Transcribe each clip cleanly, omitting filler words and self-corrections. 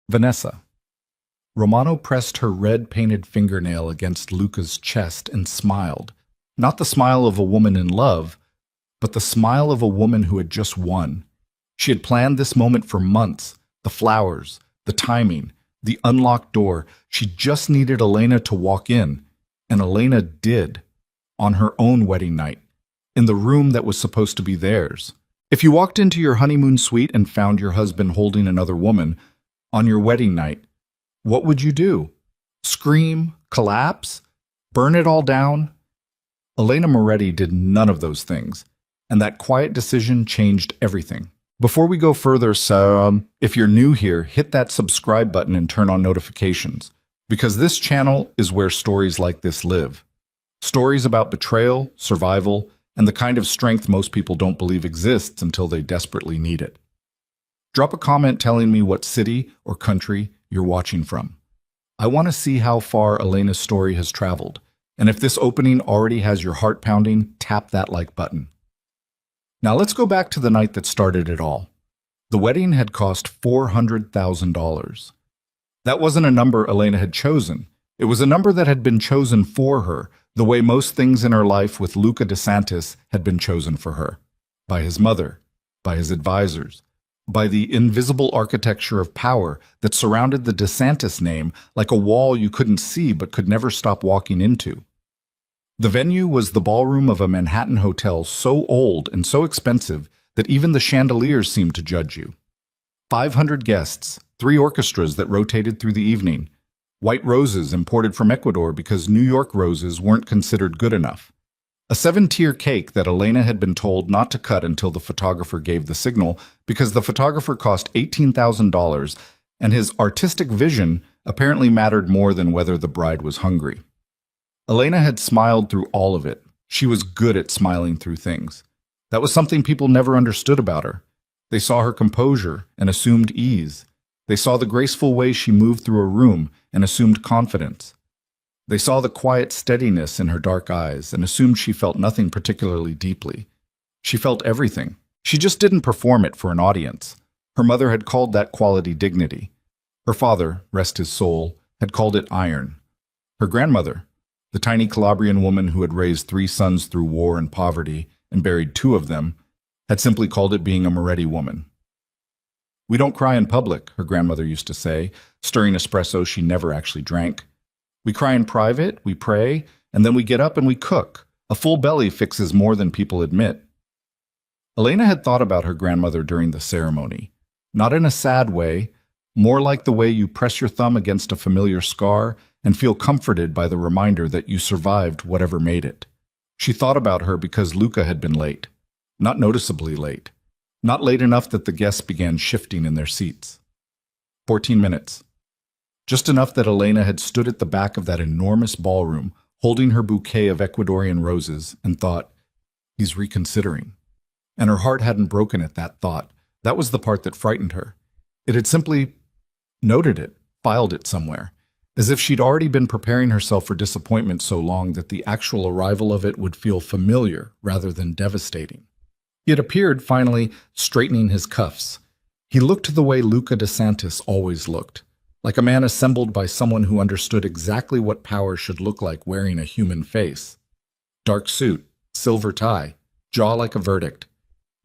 Vanessa. Romano pressed her red-painted fingernail against Luca's chest and smiled. Not the smile of a woman in love, but the smile of a woman who had just won. She had planned this moment for months. The flowers, the timing, the unlocked door. She just needed Elena to walk in. And Elena did. On her own wedding night. In the room that was supposed to be theirs. If you walked into your honeymoon suite and found your husband holding another woman on your wedding night, what would you do? Scream? Collapse? Burn it all down? Elena Moretti did none of those things, and that quiet decision changed everything. Before we go further, if you're new here, hit that subscribe button and turn on notifications, because this channel is where stories like this live. Stories about betrayal, survival, and the kind of strength most people don't believe exists until they desperately need it. Drop a comment telling me what city or country you're watching from. I want to see how far Elena's story has traveled, and if this opening already has your heart pounding, tap that like button. Now let's go back to the night that started it all. The wedding had cost $400,000. That wasn't a number Elena had chosen. It was a number that had been chosen for her, the way most things in her life with Luca DeSantis had been chosen for her. By his mother, by his advisors, by the invisible architecture of power that surrounded the DeSantis name like a wall you couldn't see but could never stop walking into. The venue was the ballroom of a Manhattan hotel so old and so expensive that even the chandeliers seemed to judge you. 500 guests, 3 orchestras that rotated through the evening, white roses imported from Ecuador because New York roses weren't considered good enough. A 7-tier cake that Elena had been told not to cut until the photographer gave the signal because the photographer cost $18,000 and his artistic vision apparently mattered more than whether the bride was hungry. Elena had smiled through all of it. She was good at smiling through things. That was something people never understood about her. They saw her composure and assumed ease. They saw the graceful way she moved through a room and assumed confidence. They saw the quiet steadiness in her dark eyes and assumed she felt nothing particularly deeply. She felt everything. She just didn't perform it for an audience. Her mother had called that quality dignity. Her father, rest his soul, had called it iron. Her grandmother, the tiny Calabrian woman who had raised 3 sons through war and poverty and buried 2 of them, had simply called it being a Moretti woman. "We don't cry in public," her grandmother used to say, stirring espresso she never actually drank. "We cry in private, we pray, and then we get up and we cook. A full belly fixes more than people admit." Elena had thought about her grandmother during the ceremony, not in a sad way, more like the way you press your thumb against a familiar scar and feel comforted by the reminder that you survived whatever made it. She thought about her because Luca had been late, not noticeably late, not late enough that the guests began shifting in their seats. 14 minutes. Just enough that Elena had stood at the back of that enormous ballroom, holding her bouquet of Ecuadorian roses, and thought, he's reconsidering. And her heart hadn't broken at that thought. That was the part that frightened her. It had simply noted it, filed it somewhere, as if she'd already been preparing herself for disappointment so long that the actual arrival of it would feel familiar rather than devastating. He had appeared, finally, straightening his cuffs. He looked the way Luca DeSantis always looked, like a man assembled by someone who understood exactly what power should look like wearing a human face. Dark suit, silver tie, jaw like a verdict.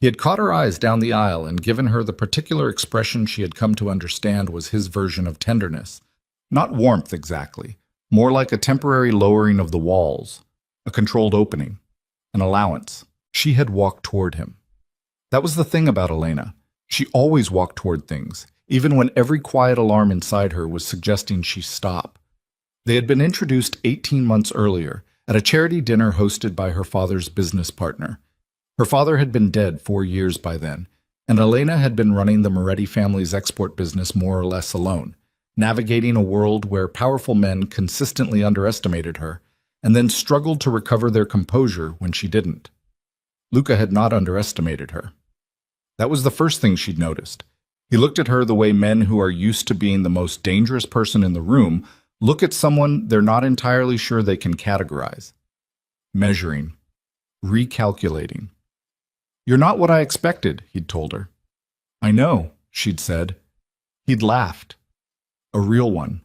He had caught her eyes down the aisle and given her the particular expression she had come to understand was his version of tenderness. Not warmth exactly, more like a temporary lowering of the walls, a controlled opening, an allowance. She had walked toward him. That was the thing about Elena. She always walked toward things, even when every quiet alarm inside her was suggesting she stop. They had been introduced 18 months earlier at a charity dinner hosted by her father's business partner. Her father had been dead 4 years by then, and Elena had been running the Moretti family's export business more or less alone, navigating a world where powerful men consistently underestimated her, and then struggled to recover their composure when she didn't. Luca had not underestimated her. That was the first thing she'd noticed. He looked at her the way men who are used to being the most dangerous person in the room look at someone they're not entirely sure they can categorize. Measuring. Recalculating. "You're not what I expected," he'd told her. "I know," she'd said. He'd laughed. A real one.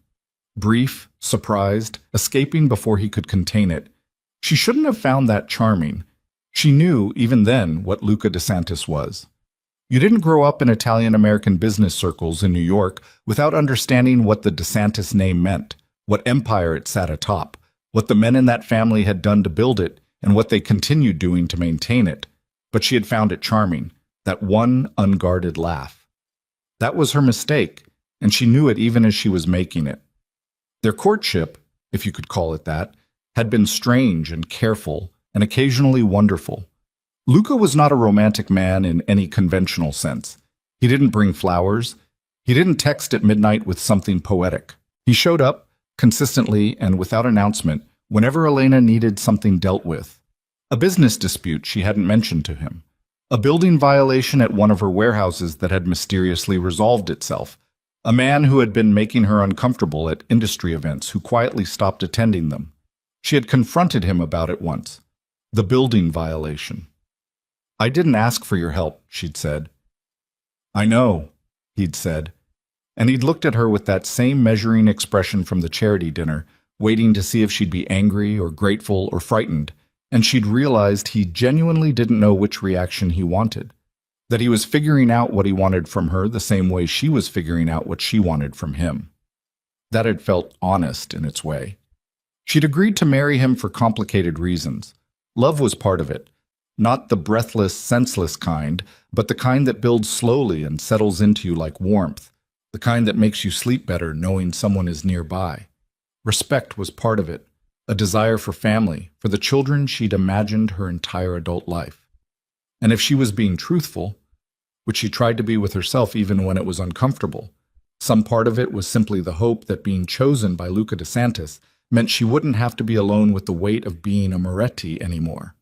Brief, surprised, escaping before he could contain it. She shouldn't have found that charming. She knew, even then, what Luca DeSantis was. You didn't grow up in Italian-American business circles in New York without understanding what the DeSantis name meant, what empire it sat atop, what the men in that family had done to build it, and what they continued doing to maintain it. But she had found it charming, that one unguarded laugh. That was her mistake, and she knew it even as she was making it. Their courtship, if you could call it that, had been strange and careful, and occasionally wonderful. Luca was not a romantic man in any conventional sense. He didn't bring flowers. He didn't text at midnight with something poetic. He showed up, consistently and without announcement, whenever Elena needed something dealt with. A business dispute she hadn't mentioned to him. A building violation at one of her warehouses that had mysteriously resolved itself. A man who had been making her uncomfortable at industry events who quietly stopped attending them. She had confronted him about it once. The building violation. "I didn't ask for your help," she'd said. "I know," he'd said. And he'd looked at her with that same measuring expression from the charity dinner, waiting to see if she'd be angry or grateful or frightened, and she'd realized he genuinely didn't know which reaction he wanted. That he was figuring out what he wanted from her the same way she was figuring out what she wanted from him. That had felt honest in its way. She'd agreed to marry him for complicated reasons. Love was part of it. Not the breathless, senseless kind, but the kind that builds slowly and settles into you like warmth. The kind that makes you sleep better knowing someone is nearby. Respect was part of it. A desire for family, for the children she'd imagined her entire adult life. And if she was being truthful, which she tried to be with herself even when it was uncomfortable, some part of it was simply the hope that being chosen by Luca DeSantis meant she wouldn't have to be alone with the weight of being a Moretti anymore.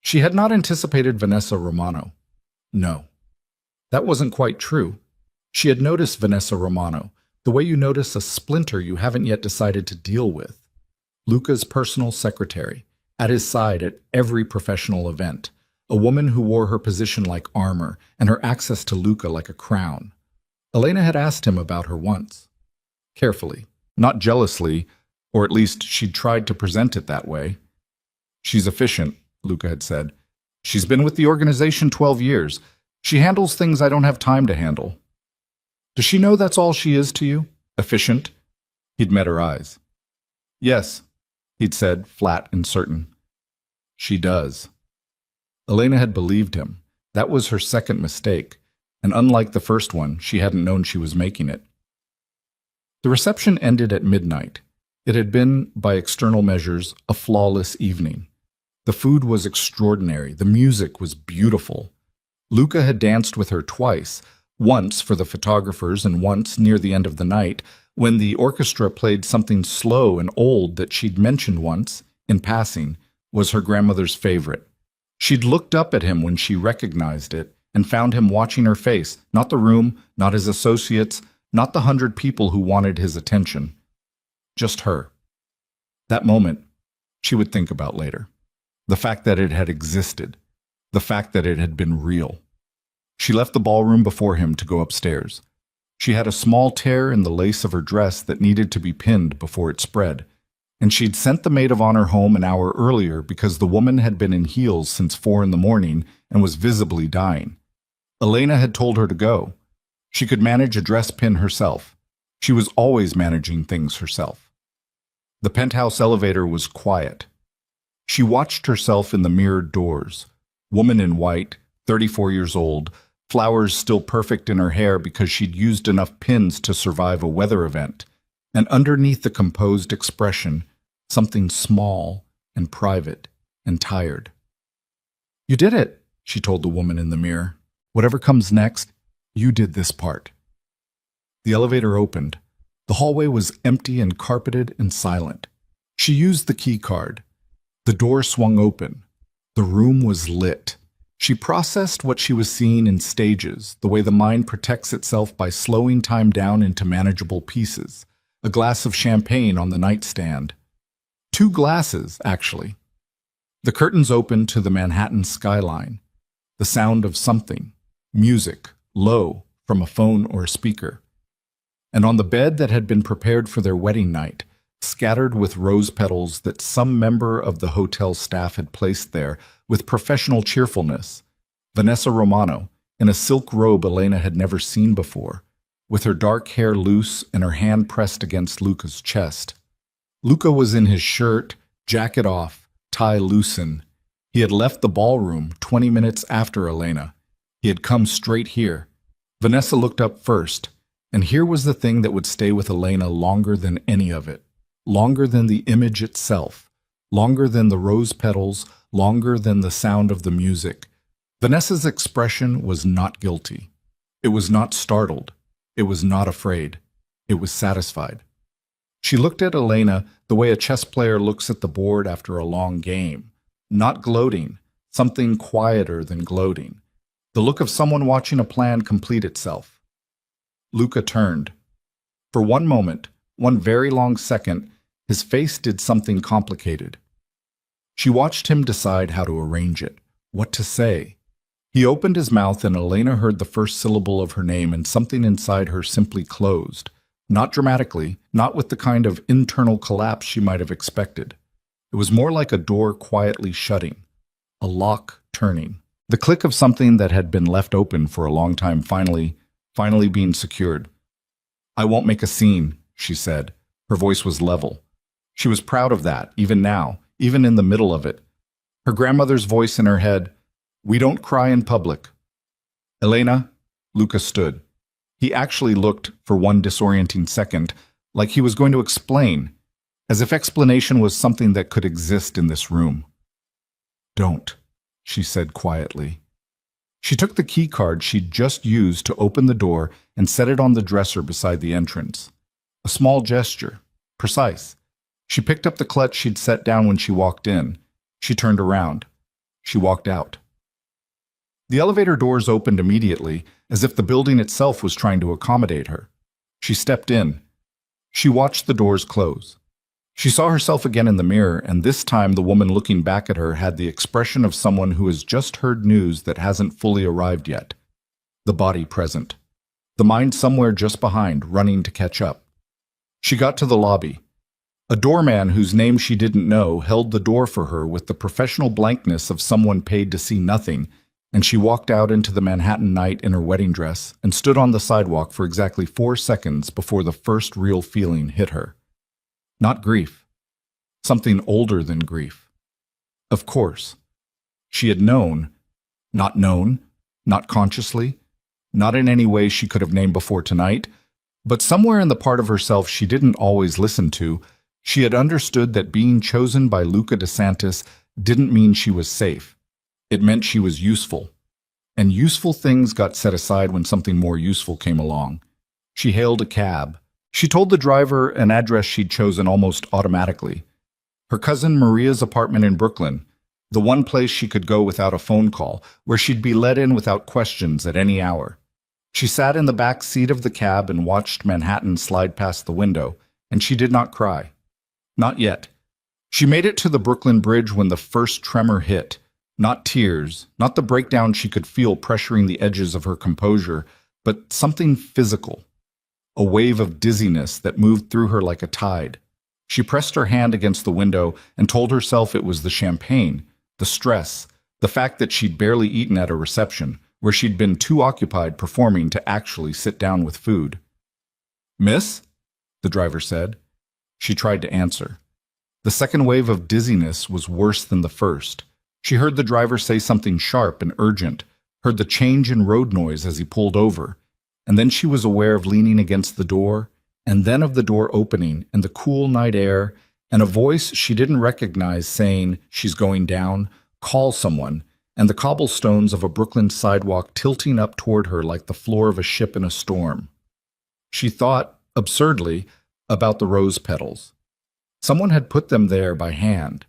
She had not anticipated Vanessa Romano. No. That wasn't quite true. She had noticed Vanessa Romano, the way you notice a splinter you haven't yet decided to deal with. Luca's personal secretary, at his side at every professional event, a woman who wore her position like armor and her access to Luca like a crown. Elena had asked him about her once. Carefully, not jealously, or at least she'd tried to present it that way. "She's efficient," Luca had said. "She's been with the organization 12 years. She handles things I don't have time to handle." "Does she know that's all she is to you? Efficient?" He'd met her eyes. "Yes," he'd said, flat and certain. "She does." Elena had believed him. That was her second mistake, and unlike the first one, she hadn't known she was making it. The reception ended at midnight. It had been, by external measures, a flawless evening. The food was extraordinary. The music was beautiful. Luca had danced with her twice, once for the photographers and once near the end of the night, when the orchestra played something slow and old that she'd mentioned once, in passing, was her grandmother's favorite. She'd looked up at him when she recognized it and found him watching her face, not the room, not his associates, not the 100 people who wanted his attention. Just her. That moment, she would think about later. The fact that it had existed. The fact that it had been real. She left the ballroom before him to go upstairs. She had a small tear in the lace of her dress that needed to be pinned before it spread, and she'd sent the maid of honor home an hour earlier because the woman had been in heels since 4 a.m. and was visibly dying. Elena had told her to go. She could manage a dress pin herself. She was always managing things herself. The penthouse elevator was quiet. She watched herself in the mirrored doors. Woman in white, 34 years old, flowers still perfect in her hair because she'd used enough pins to survive a weather event, and underneath the composed expression, something small and private and tired. "You did it," she told the woman in the mirror. "Whatever comes next, you did this part." The elevator opened. The hallway was empty and carpeted and silent. She used the key card. The door swung open. The room was lit. She processed what she was seeing in stages, the way the mind protects itself by slowing time down into manageable pieces. A glass of champagne on the nightstand. 2 glasses, actually. The curtains opened to the Manhattan skyline. The sound of something. Music, low, from a phone or a speaker. and on the bed that had been prepared for their wedding night, scattered with rose petals that some member of the hotel staff had placed there with professional cheerfulness, Vanessa Romano, in a silk robe Elena had never seen before, with her dark hair loose and her hand pressed against Luca's chest. Luca was in his shirt, jacket off, tie loosen. He had left the ballroom 20 minutes after Elena. He had come straight here. Vanessa looked up first, and here was the thing that would stay with Elena longer than any of it, longer than the image itself, longer than the rose petals, longer than the sound of the music. Vanessa's expression was not guilty. It was not startled. It was not afraid. It was satisfied. She looked at Elena the way a chess player looks at the board after a long game, not gloating, something quieter than gloating, the look of someone watching a plan complete itself. Luca turned. For one moment, one very long second, his face did something complicated. She watched him decide how to arrange it, what to say. He opened his mouth and Elena heard the first syllable of her name and something inside her simply closed. Not dramatically, not with the kind of internal collapse she might have expected. It was more like a door quietly shutting, a lock turning, the click of something that had been left open for a long time finally being secured. "I won't make a scene," she said. Her voice was level. She was proud of that, even now, even in the middle of it. Her grandmother's voice in her head, "We don't cry in public." "Elena," Luca stood. He actually looked, for one disorienting second, like he was going to explain, as if explanation was something that could exist in this room. "Don't," she said quietly. She took the key card she'd just used to open the door and set it on the dresser beside the entrance. A small gesture, precise. She picked up the clutch she'd set down when she walked in. She turned around. She walked out. The elevator doors opened immediately, as if the building itself was trying to accommodate her. She stepped in. She watched the doors close. She saw herself again in the mirror, and this time the woman looking back at her had the expression of someone who has just heard news that hasn't fully arrived yet. The body present. The mind somewhere just behind, running to catch up. She got to the lobby. A doorman whose name she didn't know held the door for her with the professional blankness of someone paid to see nothing, and she walked out into the Manhattan night in her wedding dress and stood on the sidewalk for exactly 4 seconds before the first real feeling hit her. Not grief. Something older than grief. Of course. She had known, not consciously, not in any way she could have named before tonight, but somewhere in the part of herself she didn't always listen to, she had understood that being chosen by Luca DeSantis didn't mean she was safe. It meant she was useful. And useful things got set aside when something more useful came along. She hailed a cab. She told the driver an address she'd chosen almost automatically. Her cousin Maria's apartment in Brooklyn, the one place she could go without a phone call, where she'd be let in without questions at any hour. She sat in the back seat of the cab and watched Manhattan slide past the window, and she did not cry. Not yet. She made it to the Brooklyn Bridge when the first tremor hit. Not tears, not the breakdown she could feel pressuring the edges of her composure, but something physical. A wave of dizziness that moved through her like a tide. She pressed her hand against the window and told herself it was the champagne, the stress, the fact that she'd barely eaten at a reception, where she'd been too occupied performing to actually sit down with food. "Miss?" the driver said. She tried to answer. The second wave of dizziness was worse than the first. She heard the driver say something sharp and urgent, heard the change in road noise as he pulled over, and then she was aware of leaning against the door, and then of the door opening and the cool night air, and a voice she didn't recognize saying, "She's going down, call someone," and the cobblestones of a Brooklyn sidewalk tilting up toward her like the floor of a ship in a storm. She thought, absurdly, about the rose petals. Someone had put them there by hand.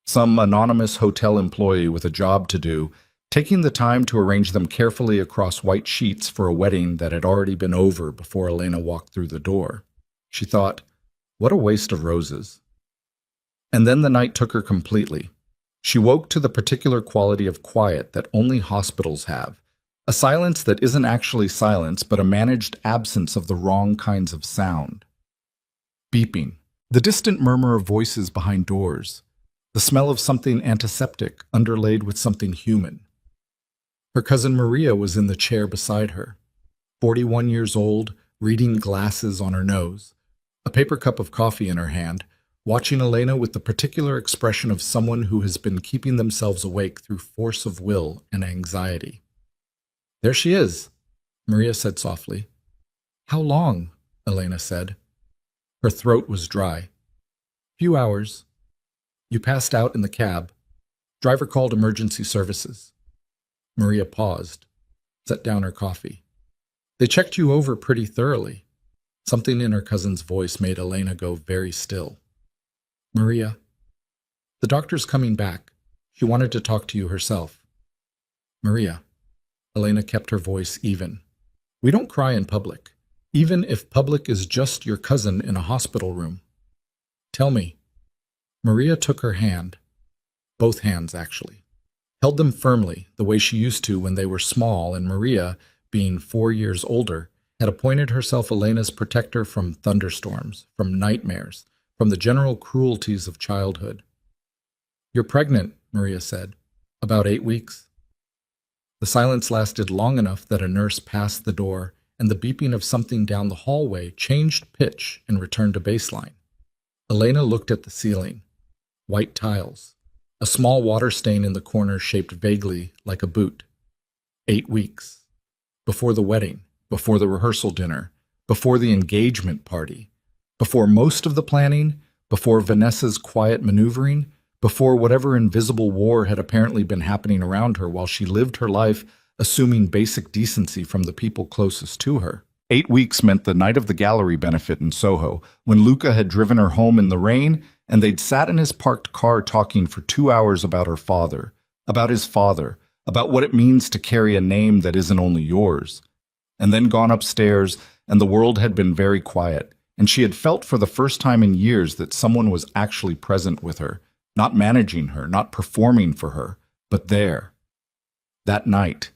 Some anonymous hotel employee with a job to do, taking the time to arrange them carefully across white sheets for a wedding that had already been over before Elena walked through the door. She thought, what a waste of roses. And then the night took her completely. She woke to the particular quality of quiet that only hospitals have, A silence that isn't actually silence, but a managed absence of the wrong kinds of sound. Beeping. The distant murmur of voices behind doors. The smell of something antiseptic underlaid with something human. Her cousin Maria was in the chair beside her, 41 years old, reading glasses on her nose, a paper cup of coffee in her hand, watching Elena with the particular expression of someone who has been keeping themselves awake through force of will and anxiety. "There she is," Maria said softly. "How long?" Elena said. Her throat was dry. "Few hours. You passed out in the cab. Driver called emergency services." Maria paused, set down her coffee. "They checked you over pretty thoroughly." Something in her cousin's voice made Elena go very still. "Maria, the doctor's coming back. She wanted to talk to you herself." "Maria." Elena kept her voice even. "We don't cry in public, even if public is just your cousin in a hospital room. Tell me." Maria took her hand, both hands actually, held them firmly the way she used to when they were small, and Maria, being 4 years older, had appointed herself Elena's protector from thunderstorms, from nightmares, from the general cruelties of childhood. "You're pregnant," Maria said. "About 8 weeks." The silence lasted long enough that a nurse passed the door, and the beeping of something down the hallway changed pitch and returned to baseline. Elena looked at the ceiling. White tiles. A small water stain in the corner shaped vaguely like a boot. 8 weeks. Before the wedding, before the rehearsal dinner, before the engagement party, before most of the planning, before Vanessa's quiet maneuvering, before whatever invisible war had apparently been happening around her while she lived her life assuming basic decency from the people closest to her. 8 weeks meant the night of the gallery benefit in Soho, when Luca had driven her home in the rain, and they'd sat in his parked car talking for 2 hours about her father, about his father, about what it means to carry a name that isn't only yours. And then gone upstairs, and the world had been very quiet, and she had felt for the first time in years that someone was actually present with her, not managing her, not performing for her, but there. That night,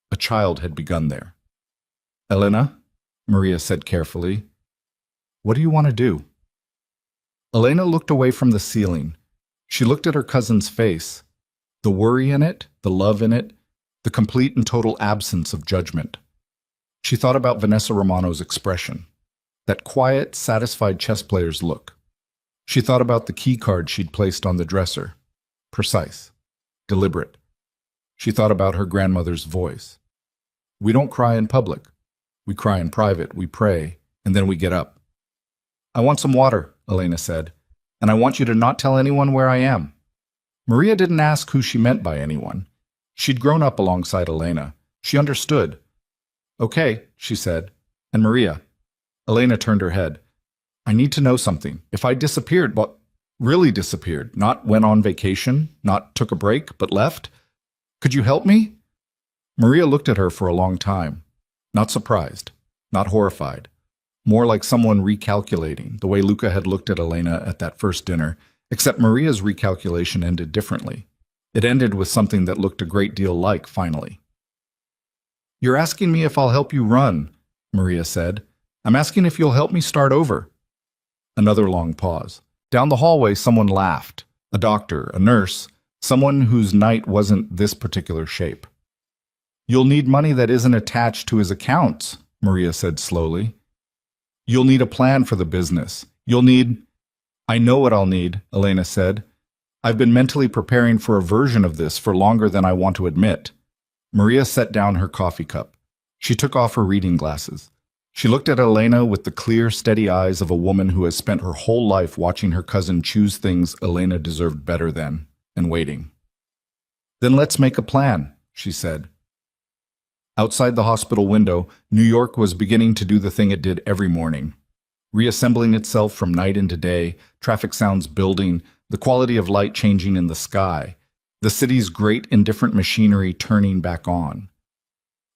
a child had begun there. "Elena," Maria said carefully, "what do you want to do?" Elena looked away from the ceiling. She looked at her cousin's face, the worry in it, the love in it, the complete and total absence of judgment. She thought about Vanessa Romano's expression, that quiet, satisfied chess player's look. She thought about the key card she'd placed on the dresser, precise, deliberate. She thought about her grandmother's voice. "We don't cry in public. We cry in private, we pray, and then we get up." "I want some water," Elena said, "and I want you to not tell anyone where I am." Maria didn't ask who she meant by anyone. She'd grown up alongside Elena. She understood. "Okay," she said. "And Maria." Elena turned her head. "I need to know something. If I disappeared, but really disappeared, not went on vacation, not took a break, but left, could you help me?" Maria looked at her for a long time, not surprised, not horrified, more like someone recalculating, the way Luca had looked at Elena at that first dinner, except Maria's recalculation ended differently. It ended with something that looked a great deal like finally. "You're asking me if I'll help you run," Maria said. "I'm asking if you'll help me start over." Another long pause. Down the hallway, someone laughed. A doctor, a nurse, someone whose night wasn't this particular shape. "You'll need money that isn't attached to his accounts," Maria said slowly. "You'll need a plan for the business. You'll need—" "I know what I'll need," Elena said. "I've been mentally preparing for a version of this for longer than I want to admit." Maria set down her coffee cup. She took off her reading glasses. She looked at Elena with the clear, steady eyes of a woman who has spent her whole life watching her cousin choose things Elena deserved better than, and waiting. "Then let's make a plan," she said. Outside the hospital window, New York was beginning to do the thing it did every morning. Reassembling itself from night into day, traffic sounds building, the quality of light changing in the sky, the city's great indifferent machinery turning back on.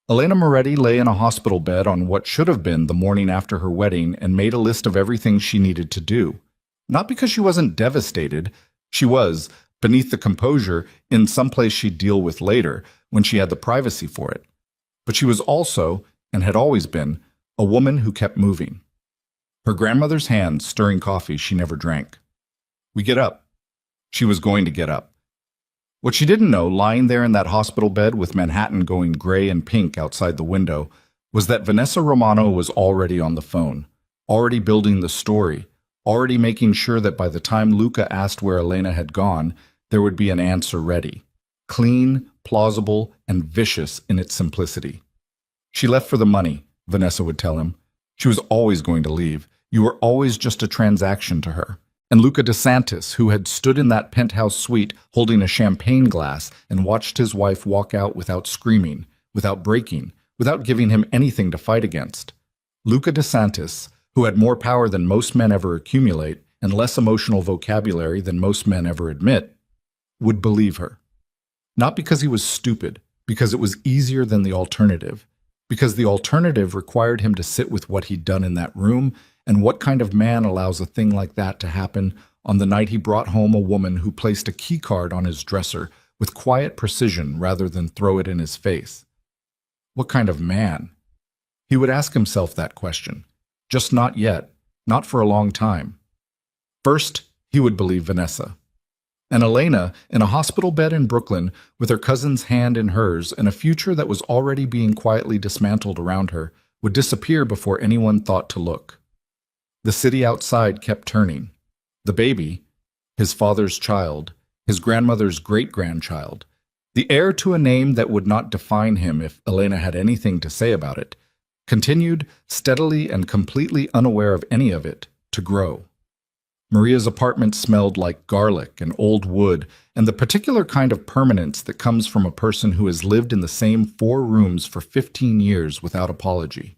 Elena Moretti lay in a hospital bed on what should have been the morning after her wedding and made a list of everything she needed to do. Not because she wasn't devastated. She was, beneath the composure, in some place she'd deal with later, when she had the privacy for it. But she was also, and had always been, a woman who kept moving. Her grandmother's hand stirring coffee she never drank. We get up. She was going to get up. What she didn't know, lying there in that hospital bed with Manhattan going gray and pink outside the window, was that Vanessa Romano was already on the phone, already building the story, already making sure that by the time Luca asked where Elena had gone, there would be an answer ready. Clean, plausible, and vicious in its simplicity. She left for the money, Vanessa would tell him. She was always going to leave. You were always just a transaction to her. And Luca DeSantis, who had stood in that penthouse suite holding a champagne glass and watched his wife walk out without screaming, without breaking, without giving him anything to fight against. Luca DeSantis, who had more power than most men ever accumulate and less emotional vocabulary than most men ever admit, would believe her. Not because he was stupid, because it was easier than the alternative, because the alternative required him to sit with what he'd done in that room, and what kind of man allows a thing like that to happen on the night he brought home a woman who placed a key card on his dresser with quiet precision rather than throw it in his face? What kind of man? He would ask himself that question. Just not yet, not for a long time. First, he would believe Vanessa. And Elena, in a hospital bed in Brooklyn, with her cousin's hand in hers and a future that was already being quietly dismantled around her, would disappear before anyone thought to look. The city outside kept turning. The baby, his father's child, his grandmother's great-grandchild, the heir to a name that would not define him if Elena had anything to say about it, continued, steadily and completely unaware of any of it, to grow. Maria's apartment smelled like garlic and old wood and the particular kind of permanence that comes from a person who has lived in the same 4 rooms for 15 years without apology.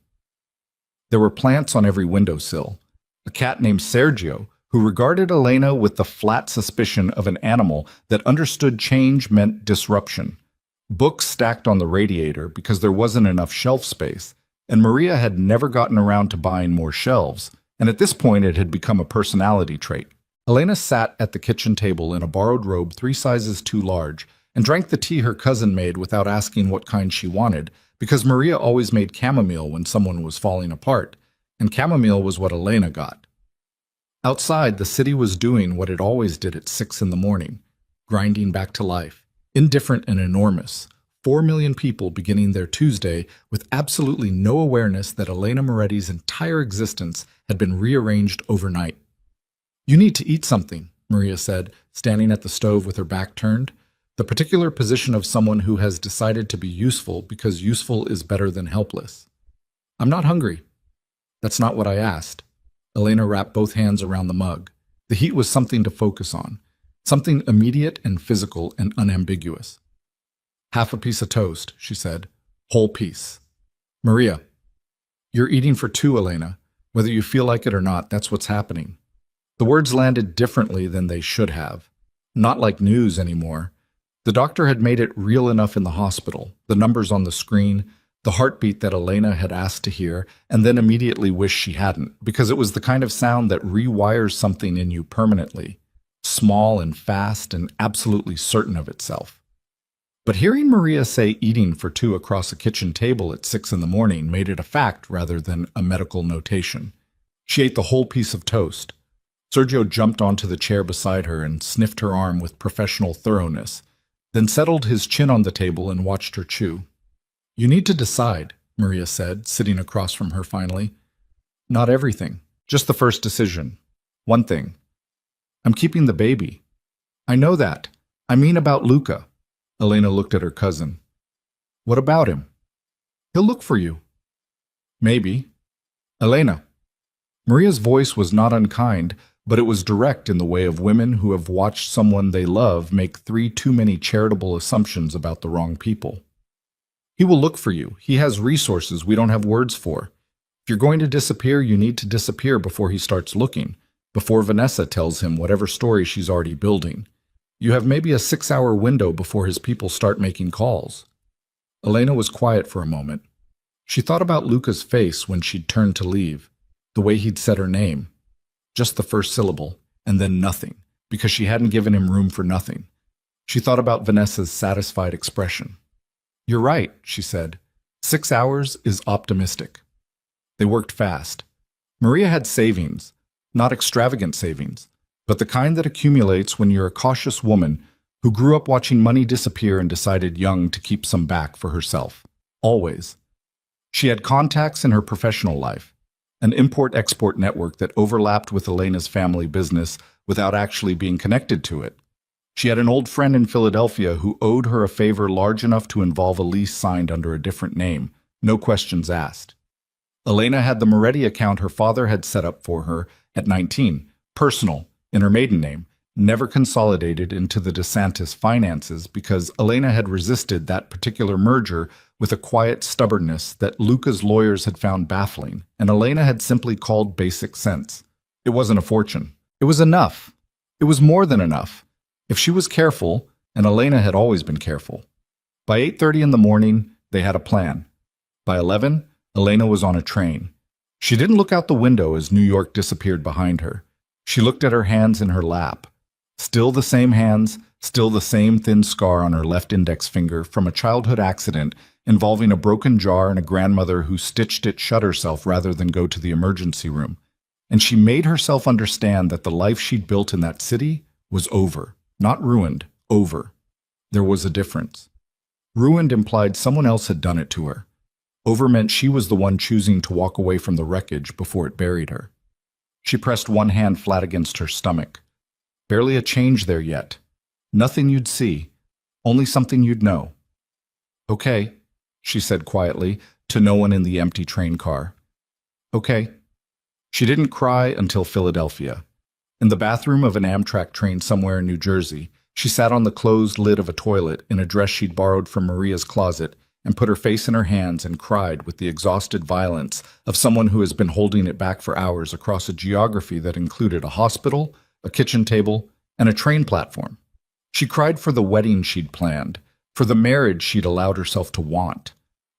There were plants on every windowsill. A cat named Sergio, who regarded Elena with the flat suspicion of an animal that understood change meant disruption. Books stacked on the radiator because there wasn't enough shelf space, and Maria had never gotten around to buying more shelves, and at this point it had become a personality trait. Elena sat at the kitchen table in a borrowed robe 3 sizes too large and drank the tea her cousin made without asking what kind she wanted, because Maria always made chamomile when someone was falling apart, and chamomile was what Elena got. Outside, the city was doing what it always did at 6 in the morning, grinding back to life, indifferent and enormous. 4 million people beginning their Tuesday with absolutely no awareness that Elena Moretti's entire existence had been rearranged overnight. "You need to eat something," Maria said, standing at the stove with her back turned, the particular position of someone who has decided to be useful because useful is better than helpless. "I'm not hungry." "That's not what I asked." Elena wrapped both hands around the mug. The heat was something to focus on, something immediate and physical and unambiguous. "Half a piece of toast," she said. "Whole piece." "Maria, you're eating for 2, Elena. Whether you feel like it or not, that's what's happening." The words landed differently than they should have. Not like news anymore. The doctor had made it real enough in the hospital, the numbers on the screen, the heartbeat that Elena had asked to hear, and then immediately wished she hadn't, because it was the kind of sound that rewires something in you permanently, small and fast and absolutely certain of itself. But hearing Maria say eating for 2 across a kitchen table at 6 in the morning made it a fact rather than a medical notation. She ate the whole piece of toast. Sergio jumped onto the chair beside her and sniffed her arm with professional thoroughness, then settled his chin on the table and watched her chew. "You need to decide," Maria said, sitting across from her finally. "Not everything, just the first decision. One thing. I'm keeping the baby." "I know that. I mean about Luca." Elena looked at her cousin. "What about him?" "He'll look for you." "Maybe." "Elena." Maria's voice was not unkind, but it was direct in the way of women who have watched someone they love make 3 too many charitable assumptions about the wrong people. "He will look for you. He has resources we don't have words for. If you're going to disappear, you need to disappear before he starts looking, before Vanessa tells him whatever story she's already building. You have maybe a 6-hour window before his people start making calls." Elena was quiet for a moment. She thought about Luca's face when she'd turned to leave, the way he'd said her name. Just the first syllable, and then nothing, because she hadn't given him room for nothing. She thought about Vanessa's satisfied expression. "You're right," she said. 6 hours is optimistic. They worked fast. Maria had savings, not extravagant savings, but the kind that accumulates when you're a cautious woman who grew up watching money disappear and decided young to keep some back for herself. Always. She had contacts in her professional life, an import-export network that overlapped with Elena's family business without actually being connected to it. She had an old friend in Philadelphia who owed her a favor large enough to involve a lease signed under a different name, no questions asked. Elena had the Moretti account her father had set up for her at 19, personal, in her maiden name, never consolidated into the DeSantis finances because Elena had resisted that particular merger with a quiet stubbornness that Luca's lawyers had found baffling, and Elena had simply called basic sense. It wasn't a fortune. It was enough. It was more than enough. If she was careful, and Elena had always been careful. By 8:30 in the morning, they had a plan. By 11, Elena was on a train. She didn't look out the window as New York disappeared behind her. She looked at her hands in her lap. Still the same hands, still the same thin scar on her left index finger from a childhood accident involving a broken jar and a grandmother who stitched it shut herself rather than go to the emergency room. And she made herself understand that the life she'd built in that city was over. Not ruined, over. There was a difference. Ruined implied someone else had done it to her. Over meant she was the one choosing to walk away from the wreckage before it buried her. She pressed one hand flat against her stomach. Barely a change there yet. Nothing you'd see, only something you'd know. Okay, she said quietly, to no one in the empty train car. Okay. She didn't cry until Philadelphia. In the bathroom of an Amtrak train somewhere in New Jersey, she sat on the closed lid of a toilet in a dress she'd borrowed from Maria's closet and put her face in her hands and cried with the exhausted violence of someone who has been holding it back for hours across a geography that included a hospital, a kitchen table, and a train platform. She cried for the wedding she'd planned, for the marriage she'd allowed herself to want,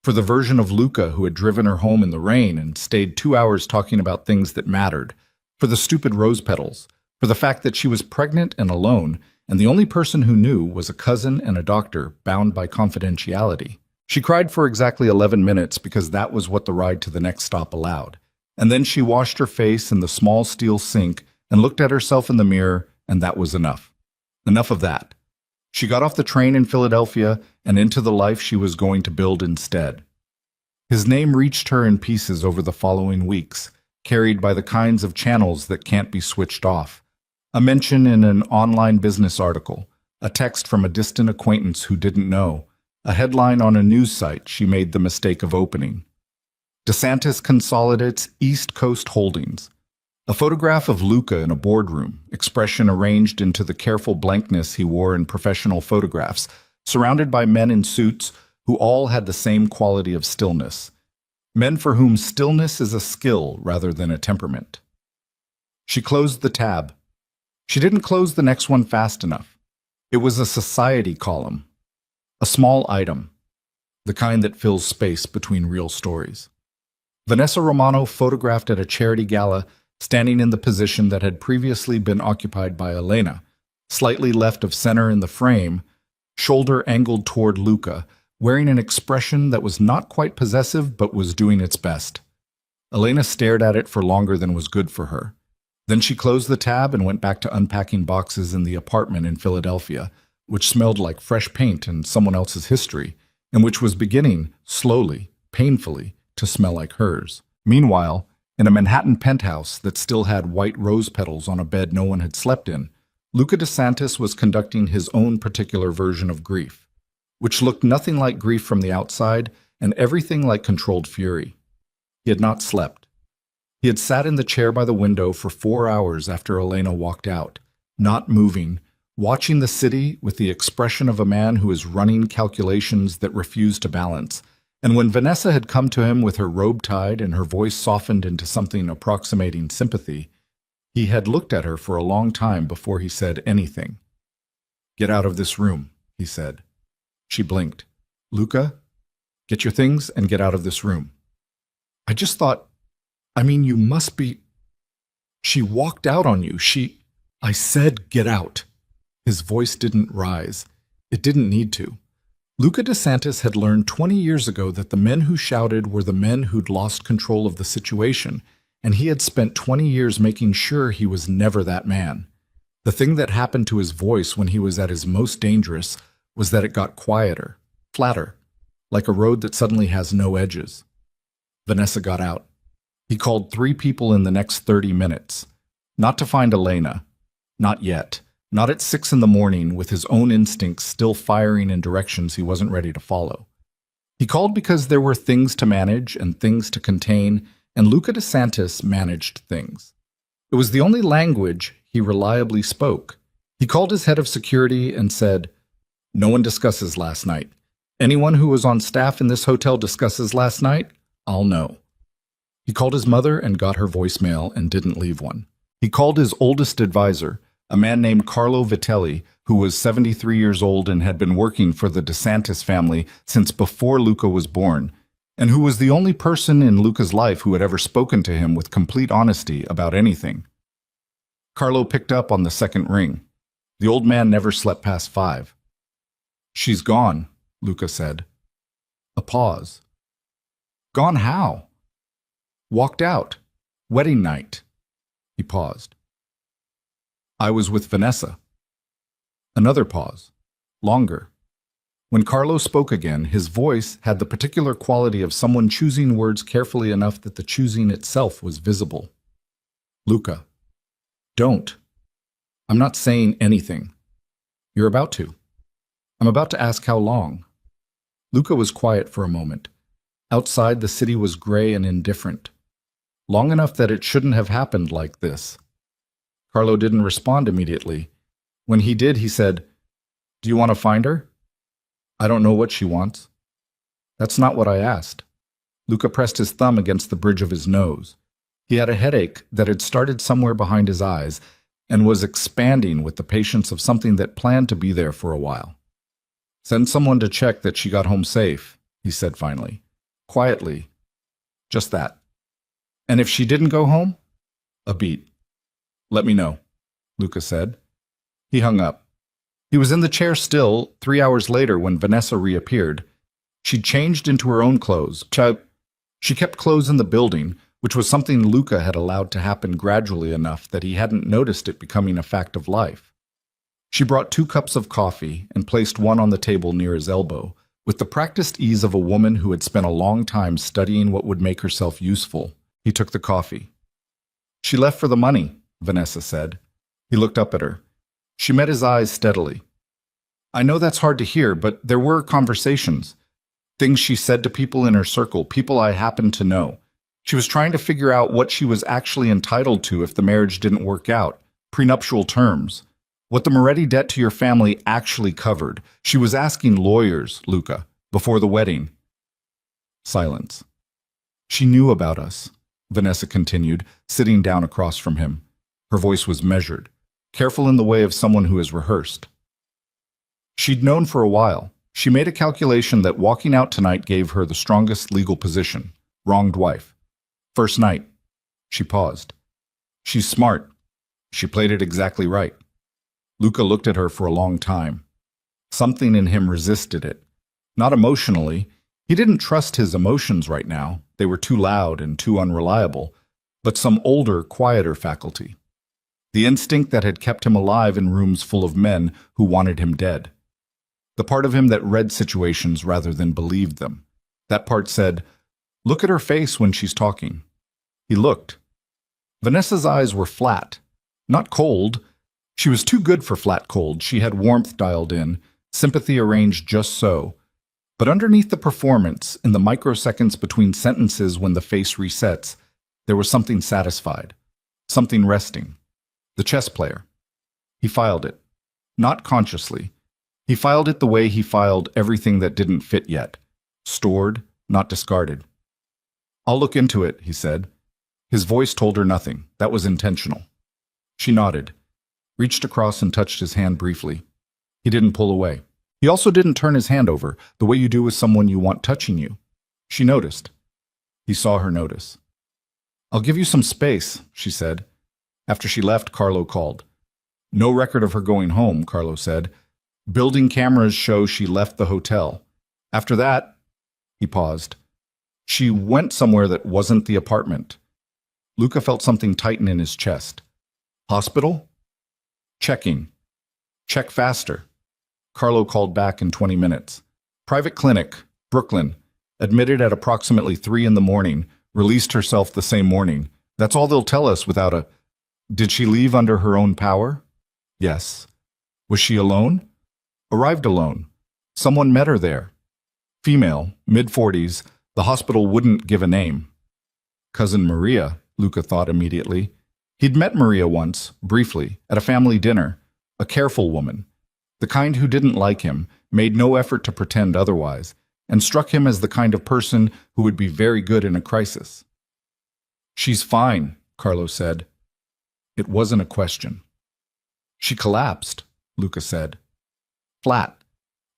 for the version of Luca who had driven her home in the rain and stayed 2 hours talking about things that mattered, for the stupid rose petals, for the fact that she was pregnant and alone, and the only person who knew was a cousin and a doctor bound by confidentiality. She cried for exactly 11 minutes because that was what the ride to the next stop allowed. And then she washed her face in the small steel sink and looked at herself in the mirror, and that was enough. Enough of that. She got off the train in Philadelphia and into the life she was going to build instead. His name reached her in pieces over the following weeks, carried by the kinds of channels that can't be switched off. A mention in an online business article, a text from a distant acquaintance who didn't know, a headline on a news site she made the mistake of opening. DeSantis consolidates East Coast Holdings. A photograph of Luca in a boardroom, expression arranged into the careful blankness he wore in professional photographs, surrounded by men in suits who all had the same quality of stillness. Men for whom stillness is a skill rather than a temperament. She closed the tab. She didn't close the next one fast enough. It was a society column. A small item. The kind that fills space between real stories. Vanessa Romano photographed at a charity gala, standing in the position that had previously been occupied by Elena, slightly left of center in the frame, shoulder angled toward Luca, wearing an expression that was not quite possessive but was doing its best. Elena stared at it for longer than was good for her. Then she closed the tab and went back to unpacking boxes in the apartment in Philadelphia, which smelled like fresh paint and someone else's history, and which was beginning, slowly, painfully, to smell like hers. Meanwhile, in a Manhattan penthouse that still had white rose petals on a bed no one had slept in, Luca DeSantis was conducting his own particular version of grief, which looked nothing like grief from the outside and everything like controlled fury. He had not slept. He had sat in the chair by the window for 4 hours after Elena walked out, not moving, watching the city with the expression of a man who is running calculations that refuse to balance. And when Vanessa had come to him with her robe tied and her voice softened into something approximating sympathy, he had looked at her for a long time before he said anything. "Get out of this room," he said. She blinked. "Luca, get your things and get out of this room." "I just thought, you must be—" "She walked out on you. I said get out." His voice didn't rise. It didn't need to. Luca DeSantis had learned 20 years ago that the men who shouted were the men who'd lost control of the situation, and he had spent 20 years making sure he was never that man. The thing that happened to his voice when he was at his most dangerous was that it got quieter, flatter, like a road that suddenly has no edges. Vanessa got out. He called 3 people in the next 30 minutes. Not to find Elena. Not yet. Not at 6 in the morning with his own instincts still firing in directions he wasn't ready to follow. He called because there were things to manage and things to contain, and Luca DeSantis managed things. It was the only language he reliably spoke. He called his head of security and said, "No one discusses last night. Anyone who was on staff in this hotel discusses last night, I'll know." He called his mother and got her voicemail and didn't leave one. He called his oldest advisor, a man named Carlo Vitelli, who was 73 years old and had been working for the DeSantis family since before Luca was born, and who was the only person in Luca's life who had ever spoken to him with complete honesty about anything. Carlo picked up on the second ring. The old man never slept past 5. "She's gone," Luca said. A pause. "Gone how?" "Walked out. Wedding night." He paused. "I was with Vanessa." Another pause. Longer. When Carlo spoke again, his voice had the particular quality of someone choosing words carefully enough that the choosing itself was visible. "Luca, don't. I'm not saying anything. You're about to. I'm about to ask how long." Luca was quiet for a moment. Outside, the city was gray and indifferent. Long enough that it shouldn't have happened like this. Carlo didn't respond immediately. When he did, he said, "Do you want to find her?" "I don't know what she wants." "That's not what I asked." Luca pressed his thumb against the bridge of his nose. He had a headache that had started somewhere behind his eyes and was expanding with the patience of something that planned to be there for a while. "Send someone to check that she got home safe," he said finally. Quietly. Just that. "And if she didn't go home?" A beat. "Let me know," Luca said. He hung up. He was in the chair still 3 hours later when Vanessa reappeared. She'd changed into her own clothes. She kept clothes in the building, which was something Luca had allowed to happen gradually enough that he hadn't noticed it becoming a fact of life. She brought 2 cups of coffee and placed one on the table near his elbow, with the practiced ease of a woman who had spent a long time studying what would make herself useful. He took the coffee. "She left for the money," Vanessa said. He looked up at her. She met his eyes steadily. "I know that's hard to hear, but there were conversations. Things she said to people in her circle, people I happened to know. She was trying to figure out what she was actually entitled to if the marriage didn't work out, prenuptial terms, what the Moretti debt to your family actually covered. She was asking lawyers, Luca, before the wedding." Silence. "She knew about us," Vanessa continued, sitting down across from him. Her voice was measured, careful in the way of someone who has rehearsed. "She'd known for a while. She made a calculation that walking out tonight gave her the strongest legal position. Wronged wife. First night." She paused. "She's smart. She played it exactly right." Luca looked at her for a long time. Something in him resisted it. Not emotionally. He didn't trust his emotions right now. They were too loud and too unreliable. But some older, quieter faculty. The instinct that had kept him alive in rooms full of men who wanted him dead. The part of him that read situations rather than believed them. That part said, "Look at her face when she's talking." He looked. Vanessa's eyes were flat. Not cold. She was too good for flat cold. She had warmth dialed in, sympathy arranged just so. But underneath the performance, in the microseconds between sentences when the face resets, there was something satisfied. Something resting. The chess player. He filed it. Not consciously. He filed it the way he filed everything that didn't fit yet. Stored, not discarded. "I'll look into it," he said. His voice told her nothing. That was intentional. She nodded, reached across and touched his hand briefly. He didn't pull away. He also didn't turn his hand over, the way you do with someone you want touching you. She noticed. He saw her notice. "I'll give you some space," she said. After she left, Carlo called. "No record of her going home," Carlo said. "Building cameras show she left the hotel. After that, he paused. She went somewhere that wasn't the apartment. Luca felt something tighten in his chest. Hospital? Checking. Check faster. Carlo called back in 20 minutes. Private clinic, Brooklyn. Admitted at approximately 3 in the morning. Released herself the same morning. That's all they'll tell us without a... Did she leave under her own power? Yes. Was she alone? Arrived alone. Someone met her there. Female, mid-40s. The hospital wouldn't give a name. Cousin Maria, Luca thought immediately. He'd met Maria once, briefly, at a family dinner. A careful woman. The kind who didn't like him, made no effort to pretend otherwise, and struck him as the kind of person who would be very good in a crisis. She's fine, Carlo said. It wasn't a question. She collapsed, Luca said. Flat.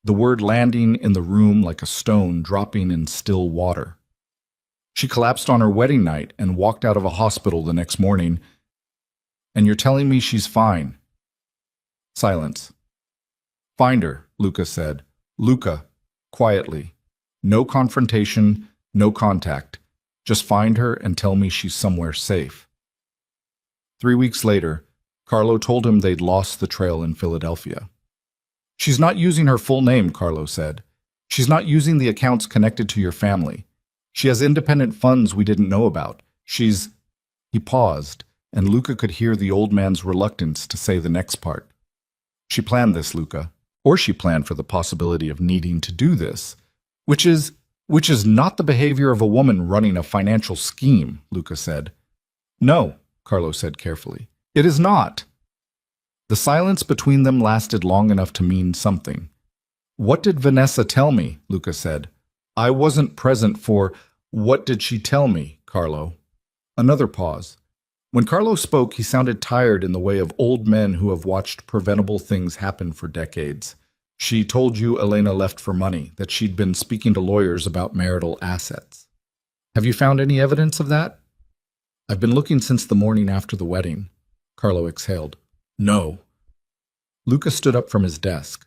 The word landing in the room like a stone dropping in still water. She collapsed on her wedding night and walked out of a hospital the next morning. And you're telling me she's fine? Silence. Find her, Luca said. Luca, quietly. No confrontation, no contact. Just find her and tell me she's somewhere safe. 3 weeks later, Carlo told him they'd lost the trail in Philadelphia. She's not using her full name, Carlo said. She's not using the accounts connected to your family. She has independent funds we didn't know about. She's... He paused, and Luca could hear the old man's reluctance to say the next part. She planned this, Luca. Or she planned for the possibility of needing to do this, which is not the behavior of a woman running a financial scheme, Luca said. No, Carlo said carefully. It is not. The silence between them lasted long enough to mean something. What did Vanessa tell me? Luca said. I wasn't present for... What did she tell me, Carlo? Another pause. When Carlo spoke, he sounded tired in the way of old men who have watched preventable things happen for decades. She told you Elena left for money, that she'd been speaking to lawyers about marital assets. Have you found any evidence of that? I've been looking since the morning after the wedding. Carlo exhaled. No. Luca stood up from his desk,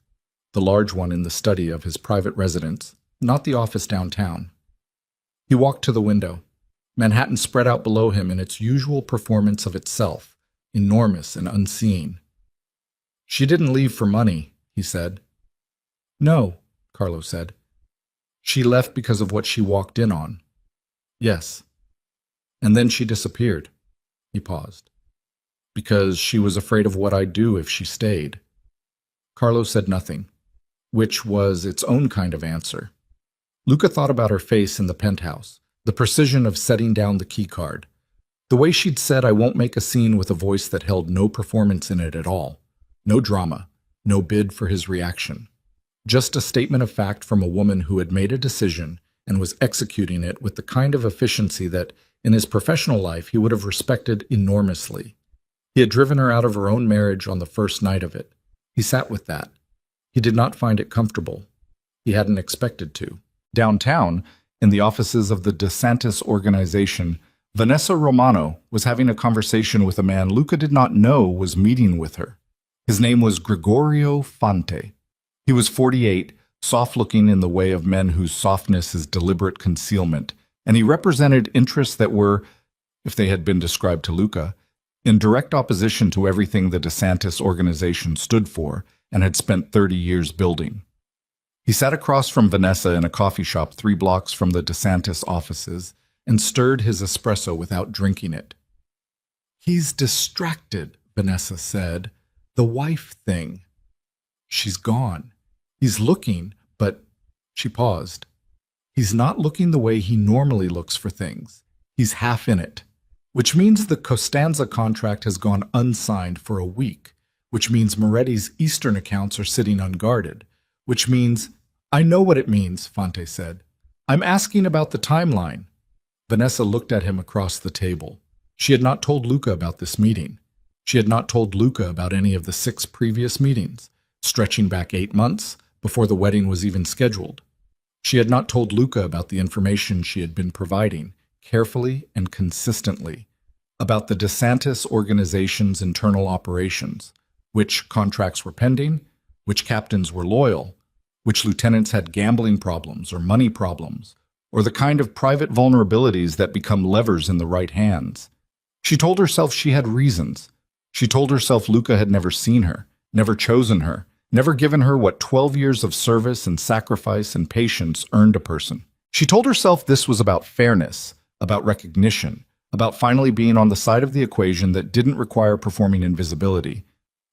the large one in the study of his private residence, not the office downtown. He walked to the window. Manhattan spread out below him in its usual performance of itself, enormous and unseen. She didn't leave for money, he said. No, Carlo said. She left because of what she walked in on. Yes. And then she disappeared. He paused. Because she was afraid of what I'd do if she stayed. Carlo said nothing, which was its own kind of answer. Luca thought about her face in the penthouse, the precision of setting down the keycard, the way she'd said I won't make a scene with a voice that held no performance in it at all, no drama, no bid for his reaction. Just a statement of fact from a woman who had made a decision and was executing it with the kind of efficiency that, in his professional life, he would have respected enormously. He had driven her out of her own marriage on the first night of it. He sat with that. He did not find it comfortable. He hadn't expected to. Downtown, in the offices of the DeSantis organization, Vanessa Romano was having a conversation with a man Luca did not know was meeting with her. His name was Gregorio Fante. He was 48, soft-looking in the way of men whose softness is deliberate concealment, and he represented interests that were, if they had been described to Luca, in direct opposition to everything the DeSantis organization stood for and had spent 30 years building. He sat across from Vanessa in a coffee shop 3 blocks from the DeSantis offices and stirred his espresso without drinking it. He's distracted, Vanessa said. The wife thing. She's gone. He's looking, but... She paused. He's not looking the way he normally looks for things. He's half in it. Which means the Costanza contract has gone unsigned for a week. Which means Moretti's Eastern accounts are sitting unguarded. Which means... I know what it means, Fante said. I'm asking about the timeline. Vanessa looked at him across the table. She had not told Luca about this meeting. She had not told Luca about any of the 6 previous meetings, stretching back 8 months, before the wedding was even scheduled. She had not told Luca about the information she had been providing, carefully and consistently, about the DeSantis organization's internal operations, which contracts were pending, which captains were loyal, which lieutenants had gambling problems or money problems, or the kind of private vulnerabilities that become levers in the right hands. She told herself she had reasons. She told herself Luca had never seen her, never chosen her, never given her what 12 years of service and sacrifice and patience earned a person. She told herself this was about fairness, about recognition, about finally being on the side of the equation that didn't require performing invisibility.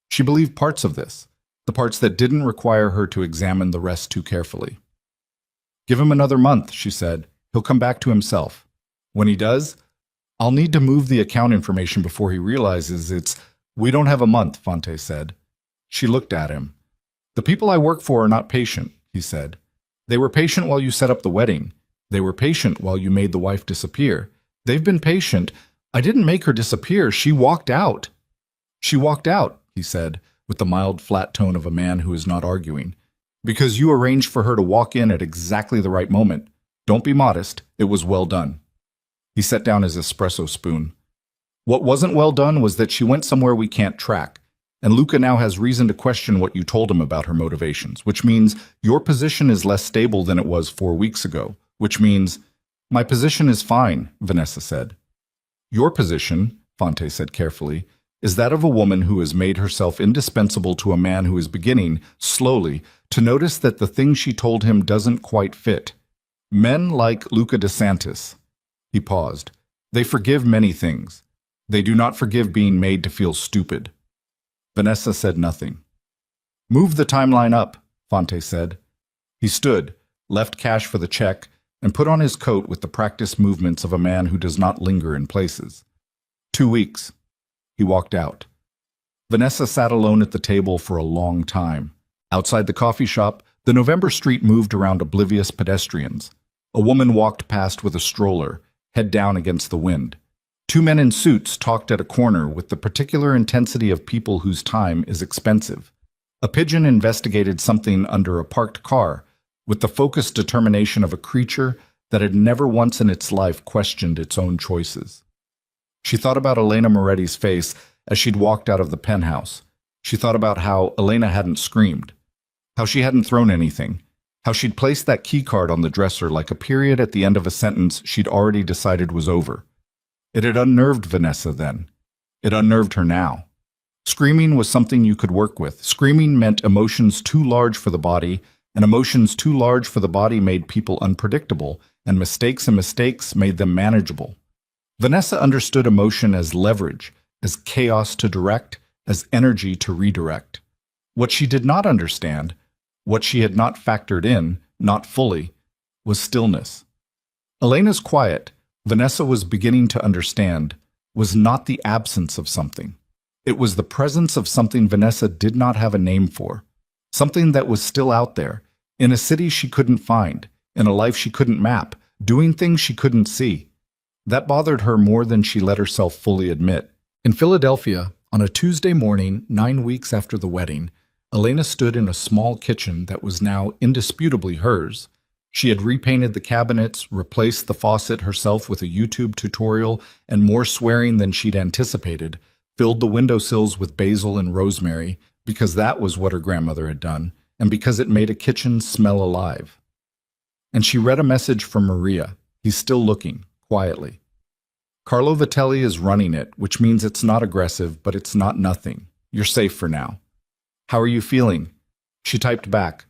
She believed parts of this, the parts that didn't require her to examine the rest too carefully. "Give him another month," she said. "He'll come back to himself. When he does, I'll need to move the account information before he realizes it's—" "We don't have a month," Fonte said. She looked at him. "The people I work for are not patient," he said. "They were patient while you set up the wedding. They were patient while you made the wife disappear. They've been patient. I didn't make her disappear. She walked out." "She walked out," he said, with the mild, flat tone of a man who is not arguing, "because you arranged for her to walk in at exactly the right moment. Don't be modest. It was well done." He set down his espresso spoon. "What wasn't well done was that she went somewhere we can't track, and Luca now has reason to question what you told him about her motivations, which means your position is less stable than it was 4 weeks ago, which means—" "My position is fine," Vanessa said. "Your position," Fonte said carefully, "is that of a woman who has made herself indispensable to a man who is beginning, slowly, to notice that the thing she told him doesn't quite fit. Men like Luca DeSantis—" He paused. "They forgive many things. They do not forgive being made to feel stupid." Vanessa said nothing. "Move the timeline up," Fonte said. He stood, left cash for the check, and put on his coat with the practiced movements of a man who does not linger in places. 2 weeks. He walked out. Vanessa sat alone at the table for a long time. Outside the coffee shop, the November street moved around oblivious pedestrians. A woman walked past with a stroller, head down against the wind. 2 men in suits talked at a corner with the particular intensity of people whose time is expensive. A pigeon investigated something under a parked car, with the focused determination of a creature that had never once in its life questioned its own choices. She thought about Elena Moretti's face as she'd walked out of the penthouse. She thought about how Elena hadn't screamed, how she hadn't thrown anything, how she'd placed that key card on the dresser like a period at the end of a sentence she'd already decided was over. It had unnerved Vanessa then. It unnerved her now. Screaming was something you could work with. Screaming meant emotions too large for the body, and emotions too large for the body made people unpredictable, and mistakes made them manageable. Vanessa understood emotion as leverage, as chaos to direct, as energy to redirect. What she did not understand, what she had not factored in, not fully, was stillness. Elena's quiet, Vanessa was beginning to understand, was not the absence of something. It was the presence of something Vanessa did not have a name for, something that was still out there, in a city she couldn't find, in a life she couldn't map, doing things she couldn't see. That bothered her more than she let herself fully admit. In Philadelphia, on a Tuesday morning, 9 weeks after the wedding, Elena stood in a small kitchen that was now indisputably hers. She had repainted the cabinets, replaced the faucet herself with a YouTube tutorial, and more swearing than she'd anticipated, filled the windowsills with basil and rosemary, because that was what her grandmother had done, and because it made a kitchen smell alive. And she read a message from Maria. He's still looking, quietly. Carlo Vitelli is running it, which means it's not aggressive, but it's not nothing. You're safe for now. How are you feeling? She typed back,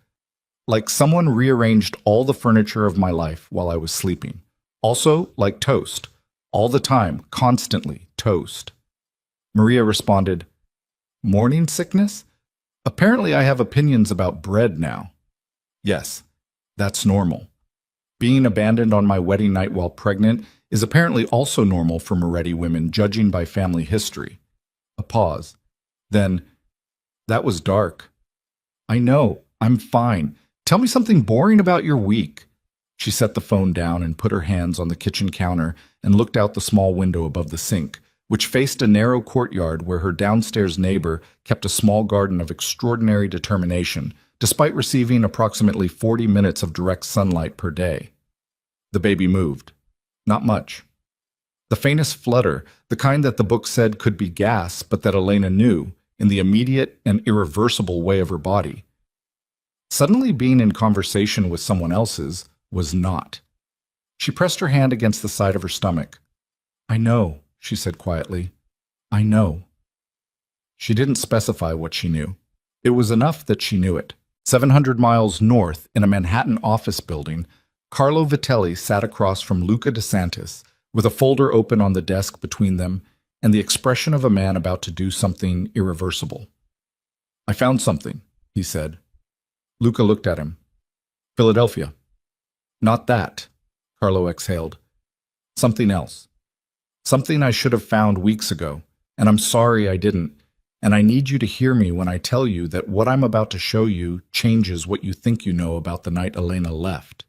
like someone rearranged all the furniture of my life while I was sleeping. Also, like toast. All the time, constantly, toast. Maria responded, morning sickness? Apparently I have opinions about bread now. Yes, that's normal. Being abandoned on my wedding night while pregnant is apparently also normal for Moretti women, judging by family history. A pause. Then, that was dark. I know, I'm fine. Tell me something boring about your week. She set the phone down and put her hands on the kitchen counter and looked out the small window above the sink, which faced a narrow courtyard where her downstairs neighbor kept a small garden of extraordinary determination, despite receiving approximately 40 minutes of direct sunlight per day. The baby moved. Not much. The faintest flutter, the kind that the book said could be gas, but that Elena knew, in the immediate and irreversible way of her body. Suddenly being in conversation with someone else's was not. She pressed her hand against the side of her stomach. I know, she said quietly. I know. She didn't specify what she knew. It was enough that she knew it. 700 miles north, in a Manhattan office building, Carlo Vitelli sat across from Luca DeSantis, with a folder open on the desk between them and the expression of a man about to do something irreversible. I found something, he said. Luca looked at him. Philadelphia. Not that, Carlo exhaled. Something else. Something I should have found weeks ago, and I'm sorry I didn't. And I need you to hear me when I tell you that what I'm about to show you changes what you think you know about the night Elena left.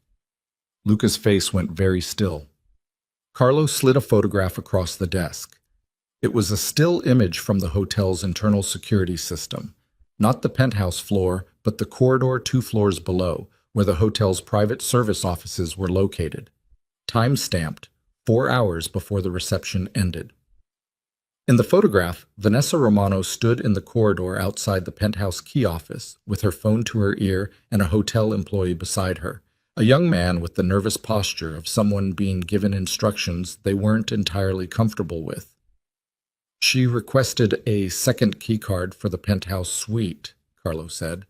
Luca's face went very still. Carlo slid a photograph across the desk. It was a still image from the hotel's internal security system. Not the penthouse floor, but the corridor 2 floors below, where the hotel's private service offices were located. Time-stamped, 4 hours before the reception ended. In the photograph, Vanessa Romano stood in the corridor outside the penthouse key office, with her phone to her ear and a hotel employee beside her, a young man with the nervous posture of someone being given instructions they weren't entirely comfortable with. She requested a second keycard for the penthouse suite, Carlo said,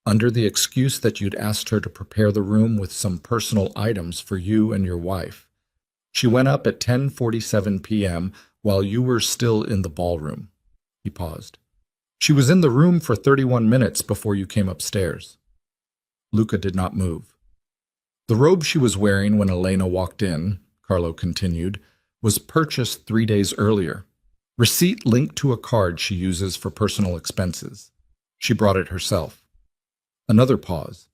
under the excuse that you'd asked her to prepare the room with some personal items for you and your wife. She went up at 10:47 p.m., while you were still in the ballroom. He paused. She was in the room for 31 minutes before you came upstairs. Luca did not move. The robe she was wearing when Elena walked in, Carlo continued, was purchased 3 days earlier. Receipt linked to a card she uses for personal expenses. She brought it herself. Another pause.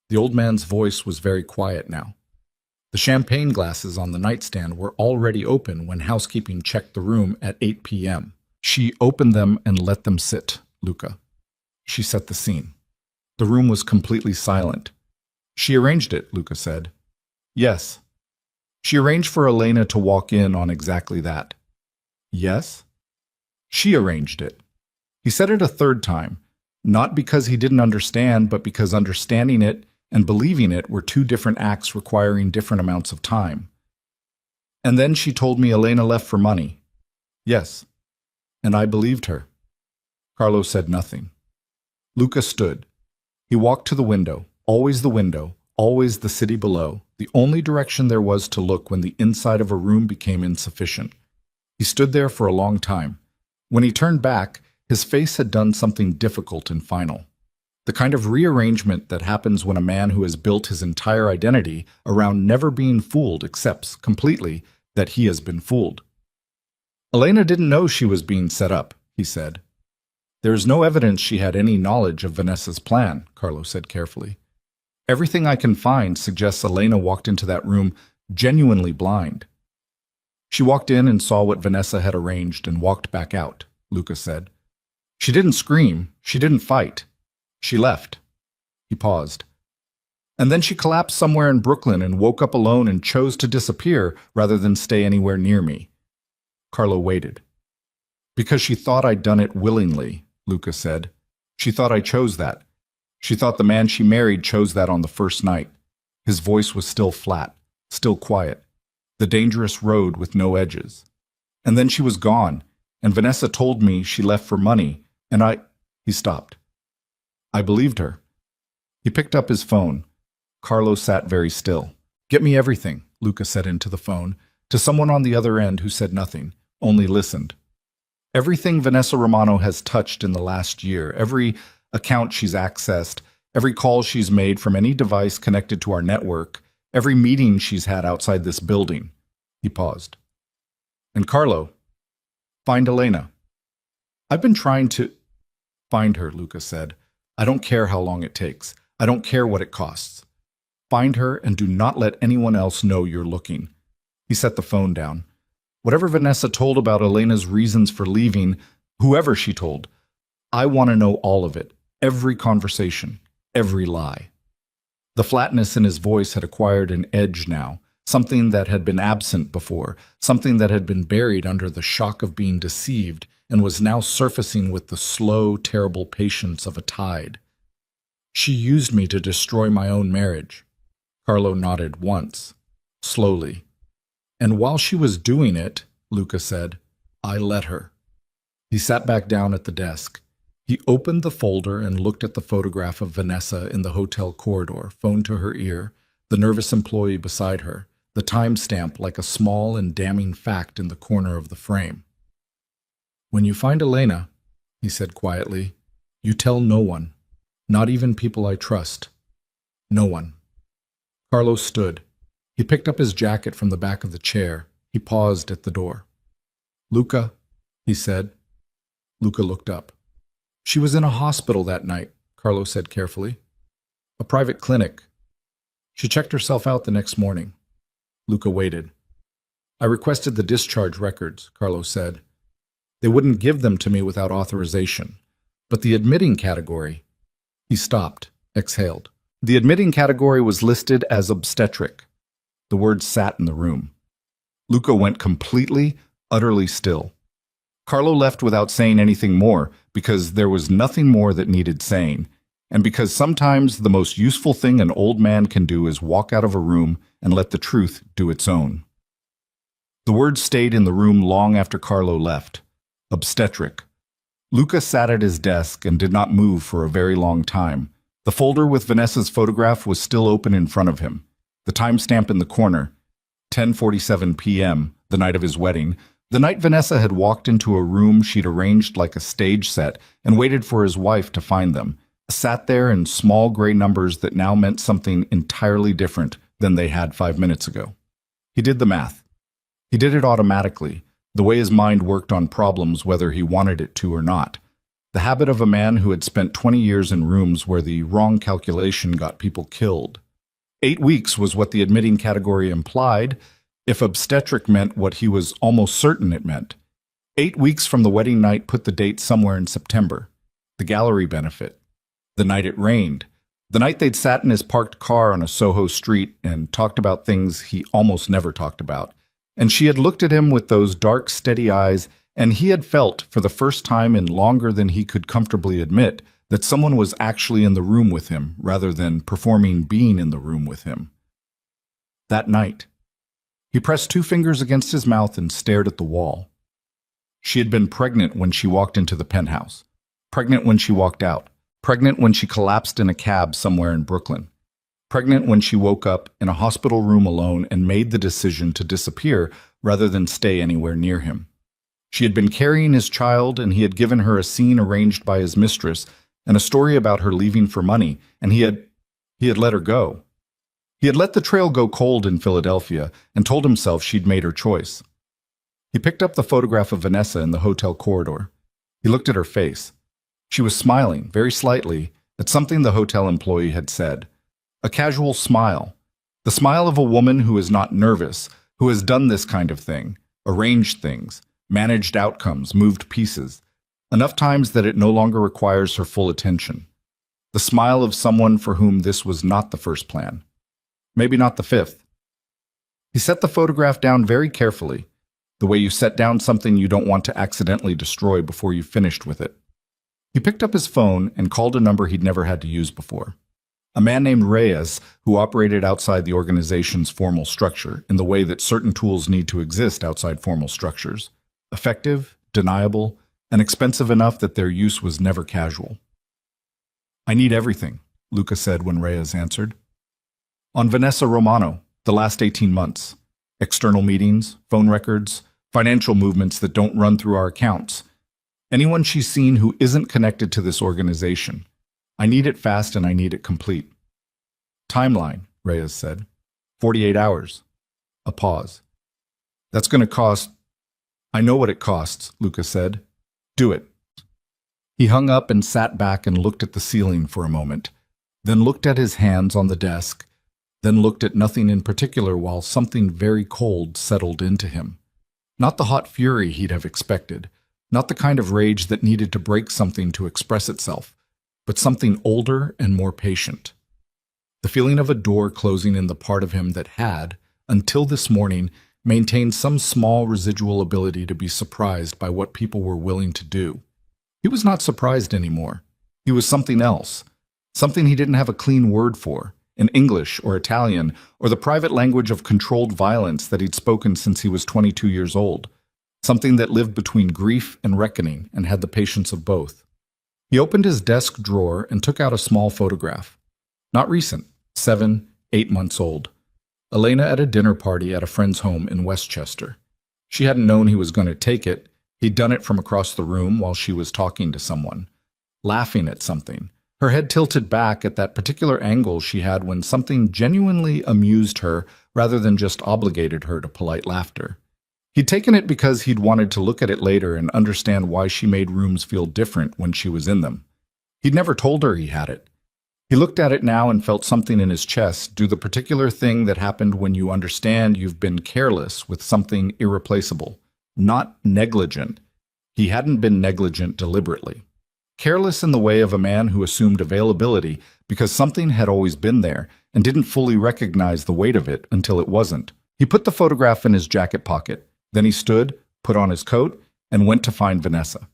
The old man's voice was very quiet now. The champagne glasses on the nightstand were already open when housekeeping checked the room at 8 p.m. She opened them and let them sit, Luca. She set the scene. The room was completely silent. She arranged it, Luca said. Yes. She arranged for Elena to walk in on exactly that. Yes? She arranged it. He said it a third time, not because he didn't understand, but because understanding it and believing it were two different acts requiring different amounts of time. And then she told me Elena left for money. Yes. And I believed her. Carlo said nothing. Luca stood. He walked to the window, always the city below, the only direction there was to look when the inside of a room became insufficient. He stood there for a long time. When he turned back, his face had done something difficult and final. The kind of rearrangement that happens when a man who has built his entire identity around never being fooled accepts completely that he has been fooled. Elena didn't know she was being set up, he said. There is no evidence she had any knowledge of Vanessa's plan, Carlo said carefully. Everything I can find suggests Elena walked into that room genuinely blind. She walked in and saw what Vanessa had arranged and walked back out, Luca said. She didn't scream, she didn't fight. She left. He paused. And then she collapsed somewhere in Brooklyn and woke up alone and chose to disappear rather than stay anywhere near me. Carlo waited. Because she thought I'd done it willingly, Luca said. She thought I chose that. She thought the man she married chose that on the first night. His voice was still flat, still quiet. The dangerous road with no edges. And then she was gone, and Vanessa told me she left for money, and He stopped. I believed her. He picked up his phone. Carlo sat very still. Get me everything, Luca said into the phone, to someone on the other end who said nothing, only listened. Everything Vanessa Romano has touched in the last year, every account she's accessed, every call she's made from any device connected to our network, every meeting she's had outside this building. He paused. And Carlo, find Elena. I've been trying to find her, Luca said. I don't care how long it takes. I don't care what it costs. Find her and do not let anyone else know you're looking. He set the phone down. Whatever Vanessa told about Elena's reasons for leaving, whoever she told, I want to know all of it, every conversation, every lie. The flatness in his voice had acquired an edge now, something that had been absent before, something that had been buried under the shock of being deceived and was now surfacing with the slow, terrible patience of a tide. She used me to destroy my own marriage. Carlo nodded once, slowly. And while she was doing it, Luca said, I let her. He sat back down at the desk. He opened the folder and looked at the photograph of Vanessa in the hotel corridor, phone to her ear, the nervous employee beside her, the timestamp like a small and damning fact in the corner of the frame. When you find Elena, he said quietly, you tell no one, not even people I trust. No one. Carlo stood. He picked up his jacket from the back of the chair. He paused at the door. Luca, he said. Luca looked up. She was in a hospital that night, Carlo said carefully. A private clinic. She checked herself out the next morning. Luca waited. I requested the discharge records, Carlo said. They wouldn't give them to me without authorization. But the admitting category... He stopped, exhaled. The admitting category was listed as obstetric. The word sat in the room. Luca went completely, utterly still. Carlo left without saying anything more because there was nothing more that needed saying, and because sometimes the most useful thing an old man can do is walk out of a room and let the truth do its own. The words stayed in the room long after Carlo left. Obstetric. Luca sat at his desk and did not move for a very long time. The folder with Vanessa's photograph was still open in front of him. The timestamp in the corner, 10:47 p.m., the night of his wedding, the night Vanessa had walked into a room she'd arranged like a stage set and waited for his wife to find them, sat there in small gray numbers that now meant something entirely different than they had 5 minutes ago. He did the math. He did it automatically, the way his mind worked on problems whether he wanted it to or not. The habit of a man who had spent 20 years in rooms where the wrong calculation got people killed. 8 weeks was what the admitting category implied, if obstetric meant what he was almost certain it meant. 8 weeks from the wedding night put the date somewhere in September. The gallery benefit. The night it rained. The night they'd sat in his parked car on a Soho street and talked about things he almost never talked about. And she had looked at him with those dark, steady eyes, and he had felt, for the first time in longer than he could comfortably admit, that someone was actually in the room with him, rather than performing being in the room with him. That night. He pressed 2 fingers against his mouth and stared at the wall. She had been pregnant when she walked into the penthouse. Pregnant when she walked out. Pregnant when she collapsed in a cab somewhere in Brooklyn. Pregnant when she woke up in a hospital room alone and made the decision to disappear rather than stay anywhere near him. She had been carrying his child, and he had given her a scene arranged by his mistress and a story about her leaving for money, and he had let her go. He had let the trail go cold in Philadelphia and told himself she'd made her choice. He picked up the photograph of Vanessa in the hotel corridor. He looked at her face. She was smiling, very slightly, at something the hotel employee had said. A casual smile. The smile of a woman who is not nervous, who has done this kind of thing, arranged things, managed outcomes, moved pieces, enough times that it no longer requires her full attention. The smile of someone for whom this was not the first plan. Maybe not the 5th. He set the photograph down very carefully, the way you set down something you don't want to accidentally destroy before you've finished with it. He picked up his phone and called a number he'd never had to use before. A man named Reyes, who operated outside the organization's formal structure in the way that certain tools need to exist outside formal structures. Effective, deniable, and expensive enough that their use was never casual. I need everything, Luca said when Reyes answered. On Vanessa Romano, the last 18 months. External meetings, phone records, financial movements that don't run through our accounts. Anyone she's seen who isn't connected to this organization. I need it fast and I need it complete. Timeline, Reyes said. 48 hours. A pause. That's going to cost... I know what it costs, Luca said. Do it. He hung up and sat back and looked at the ceiling for a moment, then looked at his hands on the desk, then looked at nothing in particular while something very cold settled into him. Not the hot fury he'd have expected, not the kind of rage that needed to break something to express itself, but something older and more patient. The feeling of a door closing in the part of him that had, until this morning, maintained some small residual ability to be surprised by what people were willing to do. He was not surprised anymore. He was something else, Something he didn't have a clean word for, in English or Italian, or the private language of controlled violence that he'd spoken since he was 22 years old. Something that lived between grief and reckoning and had the patience of both. He opened his desk drawer and took out a small photograph. Not recent, 7, 8 months old. Elena at a dinner party at a friend's home in Westchester. She hadn't known he was going to take it. He'd done it from across the room while she was talking to someone, laughing at something, her head tilted back at that particular angle she had when something genuinely amused her rather than just obligated her to polite laughter. He'd taken it because he'd wanted to look at it later and understand why she made rooms feel different when she was in them. He'd never told her he had it. He looked at it now and felt something in his chest do the particular thing that happened when you understand you've been careless with something irreplaceable. Not negligent. He hadn't been negligent deliberately. Careless in the way of a man who assumed availability because something had always been there and didn't fully recognize the weight of it until it wasn't. He put the photograph in his jacket pocket. Then he stood, put on his coat, and went to find Vanessa.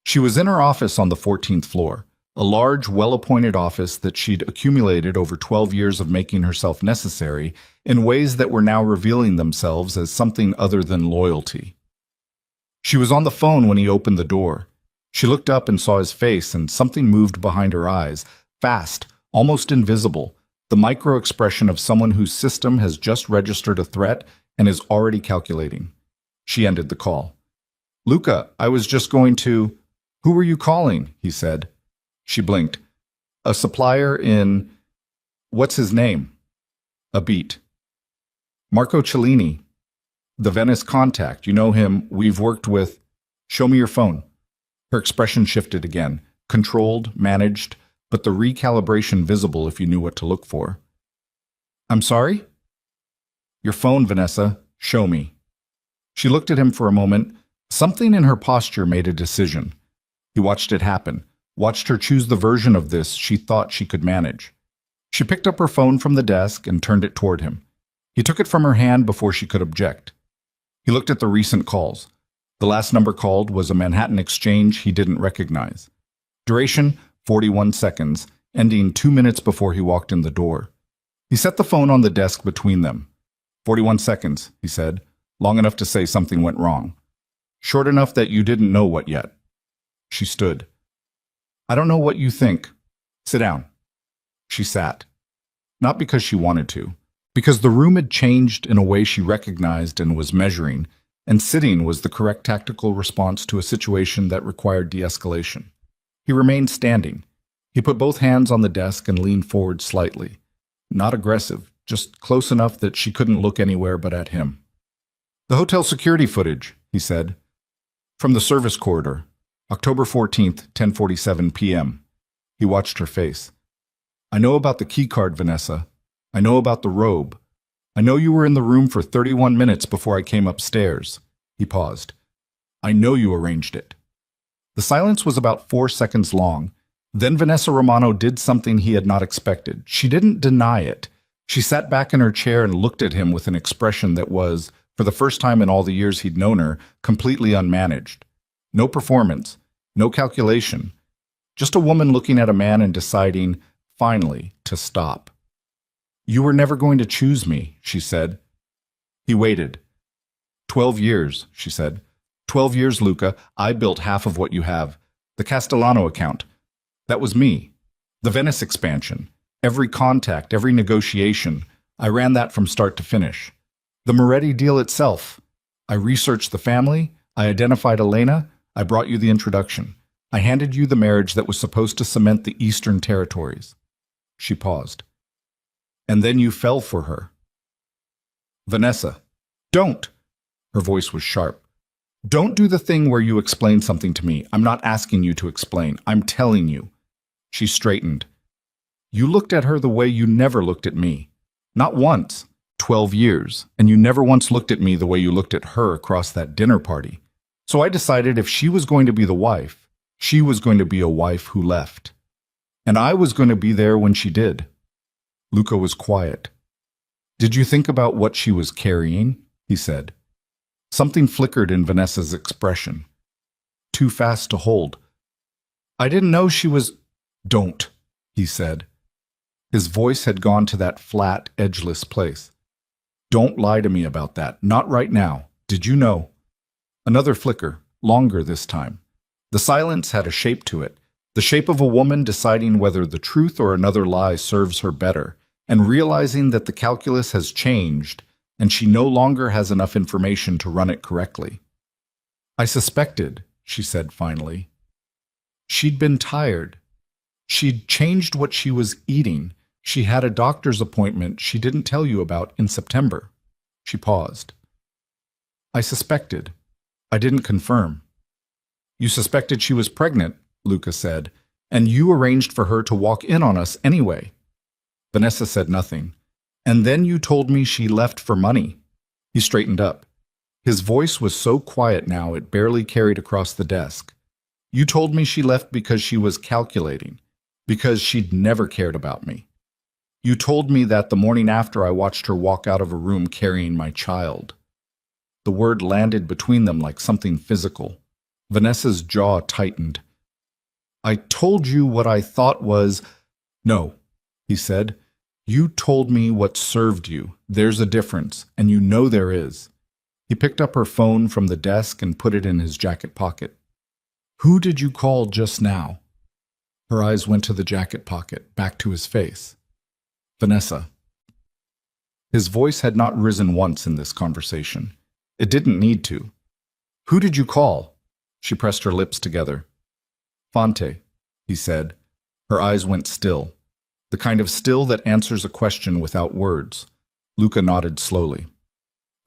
She was in her office on the 14th floor. A large, well-appointed office that she'd accumulated over 12 years of making herself necessary in ways that were now revealing themselves as something other than loyalty. She was on the phone when he opened the door. She looked up and saw his face, and something moved behind her eyes, fast, almost invisible, the micro-expression of someone whose system has just registered a threat and is already calculating. She ended the call. "Luca, I was just going to—" "Who were you calling?" he said. She blinked. "A supplier in—" "What's his name?" "A beat." "Marco Cellini. The Venice contact. You know him. We've worked with—" "Show me your phone." Her expression shifted again. Controlled, managed, but the recalibration visible if you knew what to look for. "I'm sorry?" "Your phone, Vanessa. Show me." She looked at him for a moment. Something in her posture made a decision. He watched it happen. Watched her choose the version of this she thought she could manage. She picked up her phone from the desk and turned it toward him. He took it from her hand before she could object. He looked at the recent calls. The last number called was a Manhattan exchange he didn't recognize. Duration, 41 seconds, ending 2 minutes before he walked in the door. He set the phone on the desk between them. 41 seconds, he said, long enough to say something went wrong. Short enough that you didn't know what yet. She stood. "I don't know what you think. Sit down." She sat. Not because she wanted to, because the room had changed in a way she recognized and was measuring, and sitting was the correct tactical response to a situation that required de-escalation. He remained standing. He put both hands on the desk and leaned forward slightly. Not aggressive, just close enough that she couldn't look anywhere but at him. "The hotel security footage," he said. "From the service corridor. October 14th, 10:47 p.m. He watched her face. "I know about the keycard, Vanessa. I know about the robe. I know you were in the room for 31 minutes before I came upstairs." He paused. "I know you arranged it." The silence was about 4 seconds long. Then Vanessa Romano did something he had not expected. She didn't deny it. She sat back in her chair and looked at him with an expression that was, for the first time in all the years he'd known her, completely unmanaged. No performance, no calculation. Just a woman looking at a man and deciding, finally, to stop. "You were never going to choose me," she said. He waited. 12 years, she said. 12 years, Luca. I built half of what you have. The Castellano account. That was me. The Venice expansion. Every contact, every negotiation. I ran that from start to finish. The Moretti deal itself. I researched the family. I identified Elena. I brought you the introduction. I handed you the marriage that was supposed to cement the Eastern territories. She paused. And then you fell for her. Vanessa, don't! Her voice was sharp. Don't do the thing where you explain something to me. I'm not asking you to explain. I'm telling you. She straightened. You looked at her the way you never looked at me. Not once. 12 years. And you never once looked at me the way you looked at her across that dinner party. So I decided if she was going to be the wife, she was going to be a wife who left. And I was going to be there when she did. Luca was quiet. Did you think about what she was carrying? He said. Something flickered in Vanessa's expression. Too fast to hold. I didn't know she was... Don't, he said. His voice had gone to that flat, edgeless place. Don't lie to me about that. Not right now. Did you know? Another flicker, longer this time. The silence had a shape to it, the shape of a woman deciding whether the truth or another lie serves her better, and realizing that the calculus has changed, and she no longer has enough information to run it correctly. I suspected, she said finally. She'd been tired. She'd changed what she was eating. She had a doctor's appointment she didn't tell you about in September. She paused. I suspected. I didn't confirm. You suspected she was pregnant, Luca said, and you arranged for her to walk in on us anyway. Vanessa said nothing. And then you told me she left for money. He straightened up. His voice was so quiet now it barely carried across the desk. You told me she left because she was calculating, because she'd never cared about me. You told me that the morning after I watched her walk out of a room carrying my child. The word landed between them like something physical. Vanessa's jaw tightened. I told you what I thought was... No, he said. You told me what served you. There's a difference, and you know there is. He picked up her phone from the desk and put it in his jacket pocket. Who did you call just now? Her eyes went to the jacket pocket, back to his face. Vanessa. His voice had not risen once in this conversation. It didn't need to. Who did you call? She pressed her lips together. Fonte, he said. Her eyes went still. The kind of still that answers a question without words. Luca nodded slowly.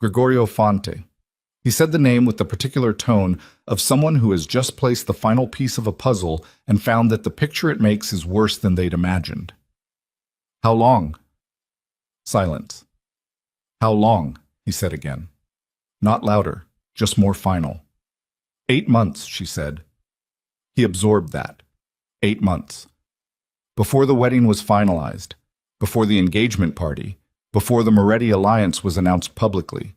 Gregorio Fonte. He said the name with the particular tone of someone who has just placed the final piece of a puzzle and found that the picture it makes is worse than they'd imagined. How long? Silence. How long? He said again. Not louder, just more final. 8 months, she said. He absorbed that. 8 months. Before the wedding was finalized, before the engagement party, before the Moretti alliance was announced publicly.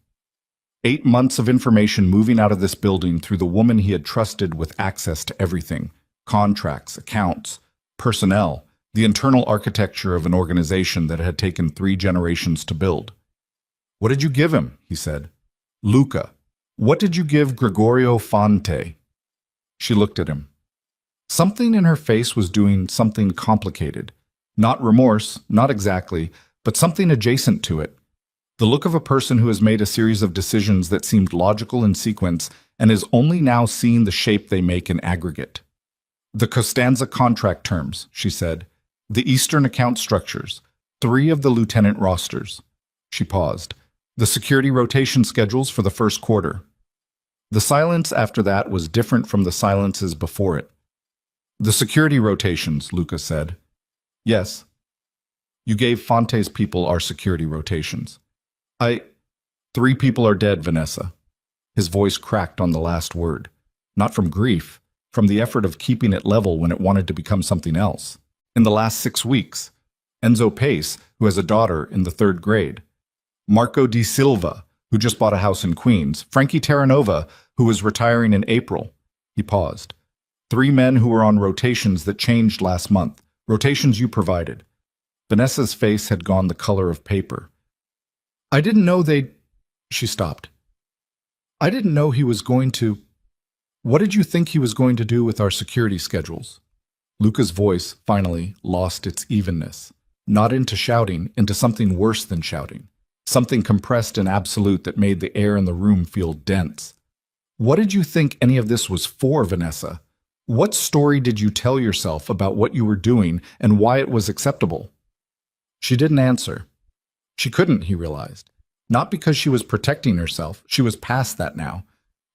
8 months of information moving out of this building through the woman he had trusted with access to everything, contracts, accounts, personnel, the internal architecture of an organization that had taken 3 generations to build. What did you give him? He said. Luca. What did you give Gregorio Fonte? She looked at him. Something in her face was doing something complicated. Not remorse, not exactly, but something adjacent to it. The look of a person who has made a series of decisions that seemed logical in sequence and is only now seeing the shape they make in aggregate. The Costanza contract terms, she said. The Eastern account structures. 3 of the lieutenant rosters. She paused. The security rotation schedules for the first quarter. The silence after that was different from the silences before it. The security rotations, Luca said. Yes. You gave Fonte's people our security rotations. 3 people are dead, Vanessa. His voice cracked on the last word. Not from grief, from the effort of keeping it level when it wanted to become something else. In the last 6 weeks, Enzo Pace, who has a daughter in the 3rd grade. Marco Di Silva, who just bought a house in Queens. Frankie Terranova, who was retiring in April. He paused. 3 men who were on rotations that changed last month. Rotations you provided. Vanessa's face had gone the color of paper. I didn't know they'd... She stopped. I didn't know he was going to... What did you think he was going to do with our security schedules? Luca's voice, finally, lost its evenness. Not into shouting, into something worse than shouting. Something compressed and absolute that made the air in the room feel dense. What did you think any of this was for, Vanessa? What story did you tell yourself about what you were doing and why it was acceptable? She didn't answer. She couldn't, he realized. Not because she was protecting herself, she was past that now,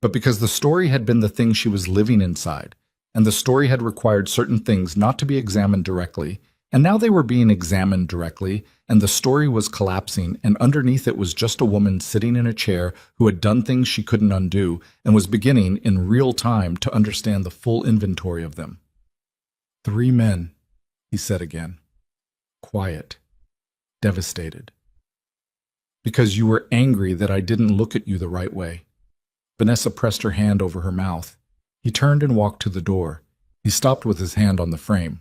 but because the story had been the thing she was living inside, and the story had required certain things not to be examined directly, and now they were being examined directly, and the story was collapsing, and underneath it was just a woman sitting in a chair who had done things she couldn't undo, and was beginning, in real time, to understand the full inventory of them. 3 men, he said again. Quiet. Devastated. Because you were angry that I didn't look at you the right way. Vanessa pressed her hand over her mouth. He turned and walked to the door. He stopped with his hand on the frame.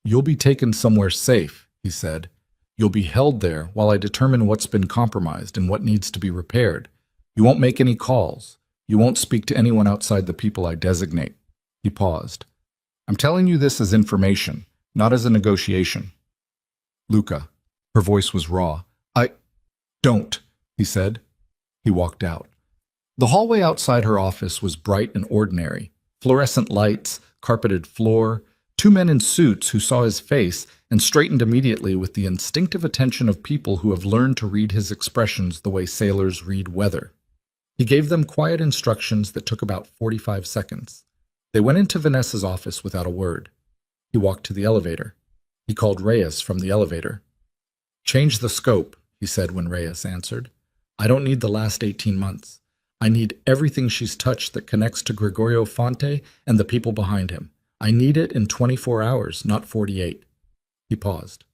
You'll be taken somewhere safe, he said. You'll be held there while I determine what's been compromised and what needs to be repaired. You won't make any calls. You won't speak to anyone outside the people I designate. He paused. I'm telling you this as information, not as a negotiation. Luca. Her voice was raw. I don't, he said. He walked out. The hallway outside her office was bright and ordinary. Fluorescent lights, carpeted floor, two men in suits who saw his face and straightened immediately with the instinctive attention of people who have learned to read his expressions the way sailors read weather. He gave them quiet instructions that took about 45 seconds. They went into Vanessa's office without a word. He walked to the elevator. He called Reyes from the elevator. Change the scope, he said when Reyes answered. I don't need the last 18 months. I need everything she's touched that connects to Gregorio Fonte and the people behind him. I need it in 24 hours, not 48. He paused.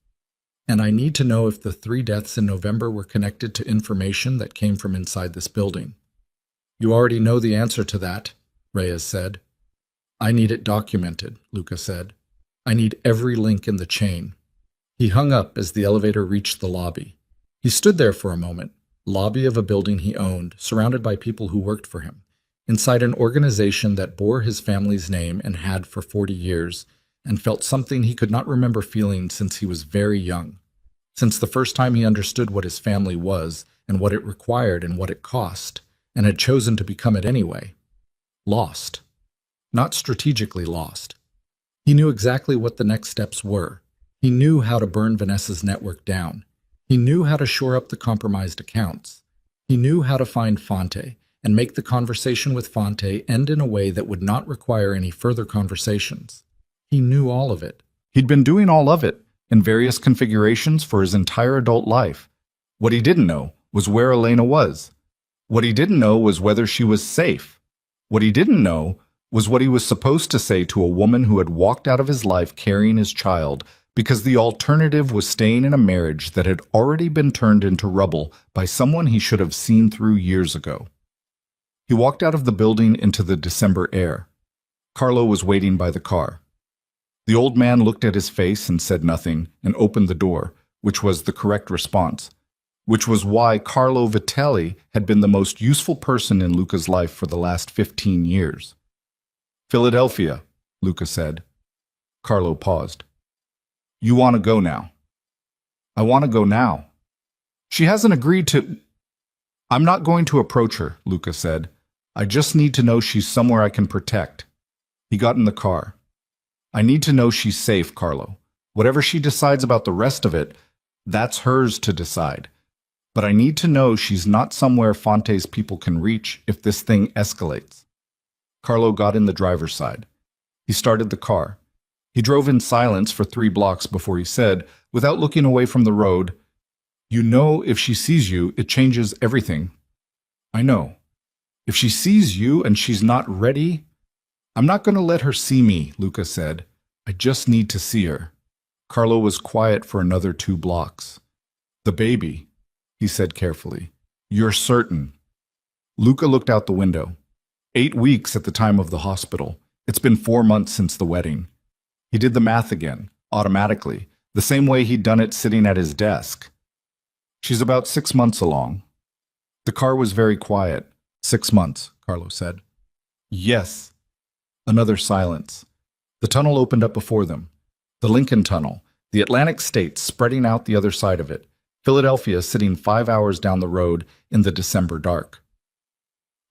And I need to know if the 3 deaths in November were connected to information that came from inside this building. You already know the answer to that, Reyes said. I need it documented, Luca said. I need every link in the chain. He hung up as the elevator reached the lobby. He stood there for a moment, lobby of a building he owned, surrounded by people who worked for him, inside an organization that bore his family's name and had for 40 years, and felt something he could not remember feeling since he was very young, since the first time he understood what his family was and what it required and what it cost, and had chosen to become it anyway. Lost. Not strategically lost. He knew exactly what the next steps were. He knew how to burn Vanessa's network down. He knew how to shore up the compromised accounts. He knew how to find Fonte and make the conversation with Fonte end in a way that would not require any further conversations. He knew all of it. He'd been doing all of it in various configurations for his entire adult life. What he didn't know was where Elena was. What he didn't know was whether she was safe. What he didn't know was what he was supposed to say to a woman who had walked out of his life carrying his child, because the alternative was staying in a marriage that had already been turned into rubble by someone he should have seen through years ago. He walked out of the building into the December air. Carlo was waiting by the car. The old man looked at his face and said nothing and opened the door, which was the correct response, which was why Carlo Vitelli had been the most useful person in Luca's life for the last 15 years. Philadelphia, Luca said. Carlo paused. You want to go now? I want to go now. She hasn't agreed to... I'm not going to approach her, Luca said. I just need to know she's somewhere I can protect. He got in the car. I need to know she's safe, Carlo. Whatever she decides about the rest of it, that's hers to decide. But I need to know she's not somewhere Fonte's people can reach if this thing escalates. Carlo got in the driver's side. He started the car. He drove in silence for 3 blocks before he said, without looking away from the road, You know, if she sees you, it changes everything. I know. If she sees you and she's not ready, I'm not going to let her see me, Luca said. I just need to see her. Carlo was quiet for another 2 blocks. The baby, he said carefully. You're certain. Luca looked out the window. 8 weeks at the time of the hospital. It's been 4 months since the wedding. He did the math again, automatically, the same way he'd done it sitting at his desk. She's about 6 months along. The car was very quiet. 6 months, Carlo said. Yes. Another silence. The tunnel opened up before them. The Lincoln Tunnel, the Atlantic states spreading out the other side of it, Philadelphia sitting 5 hours down the road in the December dark.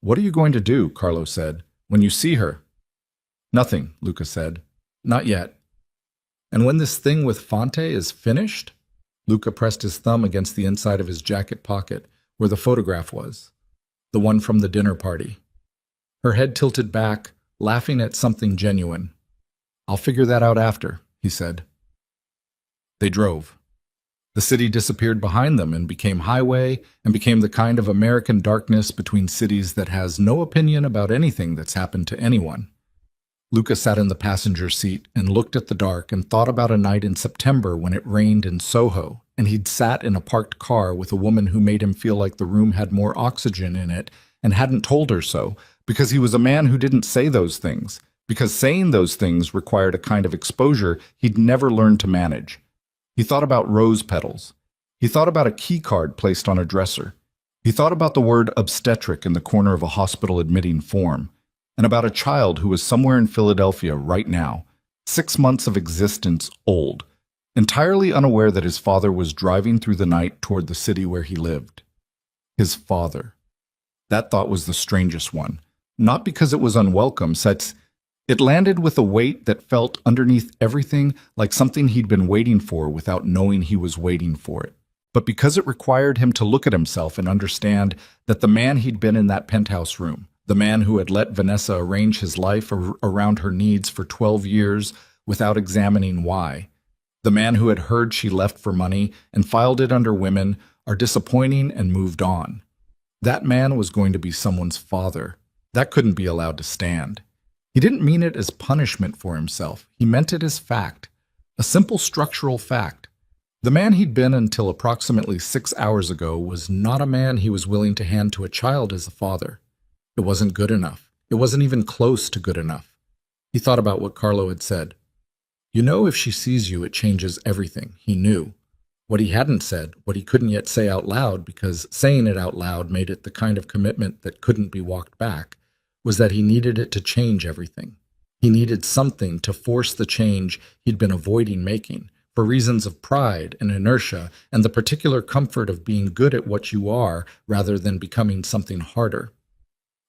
What are you going to do, Carlo said, when you see her? Nothing, Luca said. Not yet. And when this thing with Fonte is finished? Luca pressed his thumb against the inside of his jacket pocket, where the photograph was. The one from the dinner party. Her head tilted back, laughing at something genuine. I'll figure that out after, he said. They drove. The city disappeared behind them and became highway and became the kind of American darkness between cities that has no opinion about anything that's happened to anyone. Luca sat in the passenger seat and looked at the dark and thought about a night in September when it rained in Soho, and he'd sat in a parked car with a woman who made him feel like the room had more oxygen in it and hadn't told her so, because he was a man who didn't say those things, because saying those things required a kind of exposure he'd never learned to manage. He thought about rose petals. He thought about a key card placed on a dresser. He thought about the word obstetric in the corner of a hospital admitting form, and about a child who was somewhere in Philadelphia right now, 6 months of existence old, entirely unaware that his father was driving through the night toward the city where he lived. His father. That thought was the strangest one, not because it was unwelcome, since it landed with a weight that felt underneath everything like something he'd been waiting for without knowing he was waiting for it, but because it required him to look at himself and understand that the man he'd been in that penthouse room, the man who had let Vanessa arrange his life around her needs for 12 years without examining why, the man who had heard she left for money and filed it under women, are disappointing and moved on. That man was going to be someone's father. That couldn't be allowed to stand. He didn't mean it as punishment for himself. He meant it as fact, a simple structural fact. The man he'd been until approximately 6 hours ago was not a man he was willing to hand to a child as a father. It wasn't good enough. It wasn't even close to good enough. He thought about what Carlo had said. You know, if she sees you, it changes everything. He knew. What he hadn't said, what he couldn't yet say out loud because saying it out loud made it the kind of commitment that couldn't be walked back, was that he needed it to change everything. He needed something to force the change he'd been avoiding making, for reasons of pride and inertia and the particular comfort of being good at what you are rather than becoming something harder.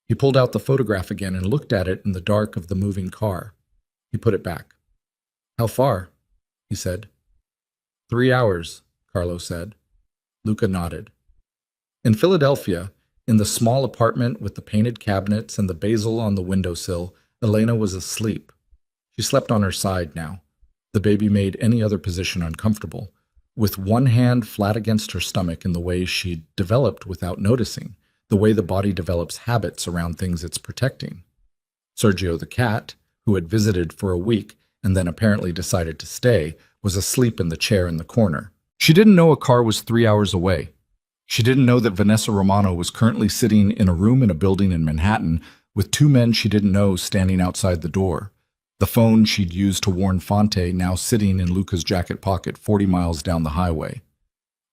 He pulled out the photograph again and looked at it in the dark of the moving car. He put it back. How far? He said. 3 hours, Carlo said. Luca nodded. In Philadelphia, in the small apartment with the painted cabinets and the basil on the windowsill, Elena was asleep. She slept on her side now. The baby made any other position uncomfortable, with one hand flat against her stomach in the way she'd developed without noticing, the way the body develops habits around things it's protecting. Sergio the cat, who had visited for a week and then apparently decided to stay, was asleep in the chair in the corner. She didn't know a car was 3 hours away. She didn't know that Vanessa Romano was currently sitting in a room in a building in Manhattan with 2 men she didn't know standing outside the door. The phone she'd used to warn Fonte now sitting in Luca's jacket pocket 40 miles down the highway.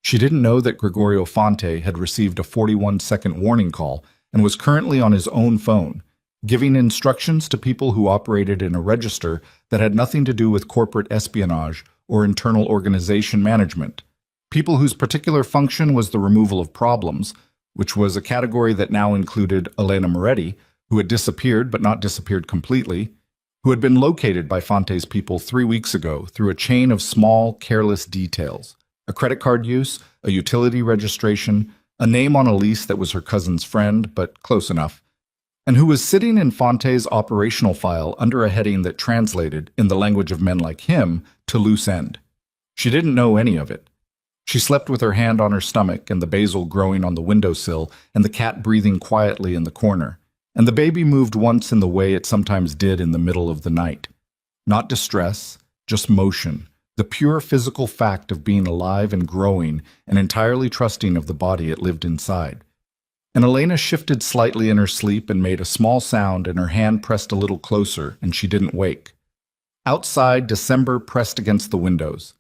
She didn't know that Gregorio Fonte had received a 41-second warning call and was currently on his own phone, giving instructions to people who operated in a register that had nothing to do with corporate espionage or internal organization management, people whose particular function was the removal of problems, which was a category that now included Elena Moretti, who had disappeared but not disappeared completely, who had been located by Fonte's people 3 weeks ago through a chain of small, careless details, a credit card use, a utility registration, a name on a lease that was her cousin's friend, but close enough, and who was sitting in Fonte's operational file under a heading that translated, in the language of men like him, to loose end. She didn't know any of it. She slept with her hand on her stomach and the basil growing on the windowsill and the cat breathing quietly in the corner, and the baby moved once in the way it sometimes did in the middle of the night. Not distress, just motion, the pure physical fact of being alive and growing and entirely trusting of the body it lived inside. And Elena shifted slightly in her sleep and made a small sound, and her hand pressed a little closer, and she didn't wake. Outside, December pressed against the windows.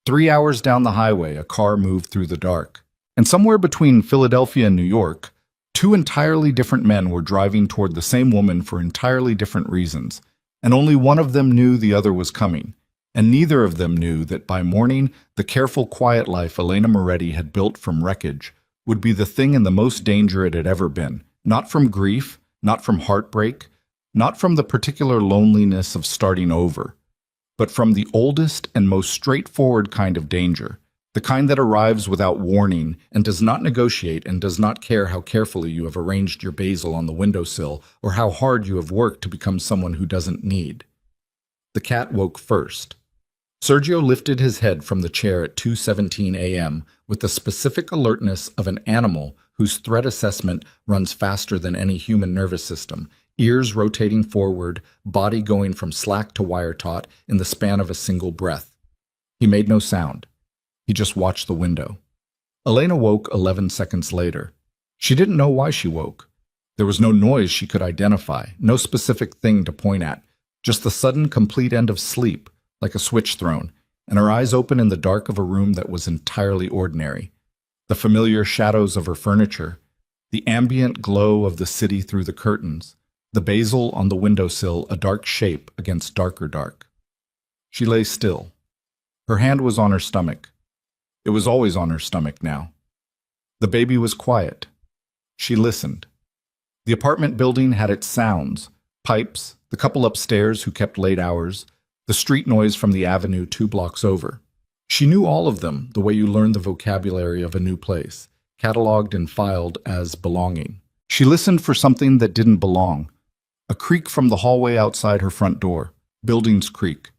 3 hours down the highway, a car moved through the dark. And somewhere between Philadelphia and New York, 2 entirely different men were driving toward the same woman for entirely different reasons, and only one of them knew the other was coming, and neither of them knew that by morning the careful, quiet life Elena Moretti had built from wreckage would be the thing in the most danger it had ever been, not from grief, not from heartbreak, not from the particular loneliness of starting over, but from the oldest and most straightforward kind of danger, the kind that arrives without warning and does not negotiate and does not care how carefully you have arranged your basil on the windowsill or how hard you have worked to become someone who doesn't need. The cat woke first. Sergio lifted his head from the chair at 2:17 a.m. with the specific alertness of an animal whose threat assessment runs faster than any human nervous system, ears rotating forward, body going from slack to wire-taut in the span of a single breath. He made no sound. He just watched the window. Elena woke 11 seconds later. She didn't know why she woke. There was no noise she could identify, no specific thing to point at, just the sudden, complete end of sleep, like a switch thrown, and her eyes open in the dark of a room that was entirely ordinary. The familiar shadows of her furniture, the ambient glow of the city through the curtains, the basil on the windowsill a dark shape against darker dark. She lay still. Her hand was on her stomach. It was always on her stomach now. The baby was quiet. She listened. The apartment building had its sounds, pipes, the couple upstairs who kept late hours, the street noise from the avenue 2 blocks over. She knew all of them the way you learn the vocabulary of a new place, cataloged and filed as belonging. She listened for something that didn't belong. A creak from the hallway outside her front door. Buildings creak.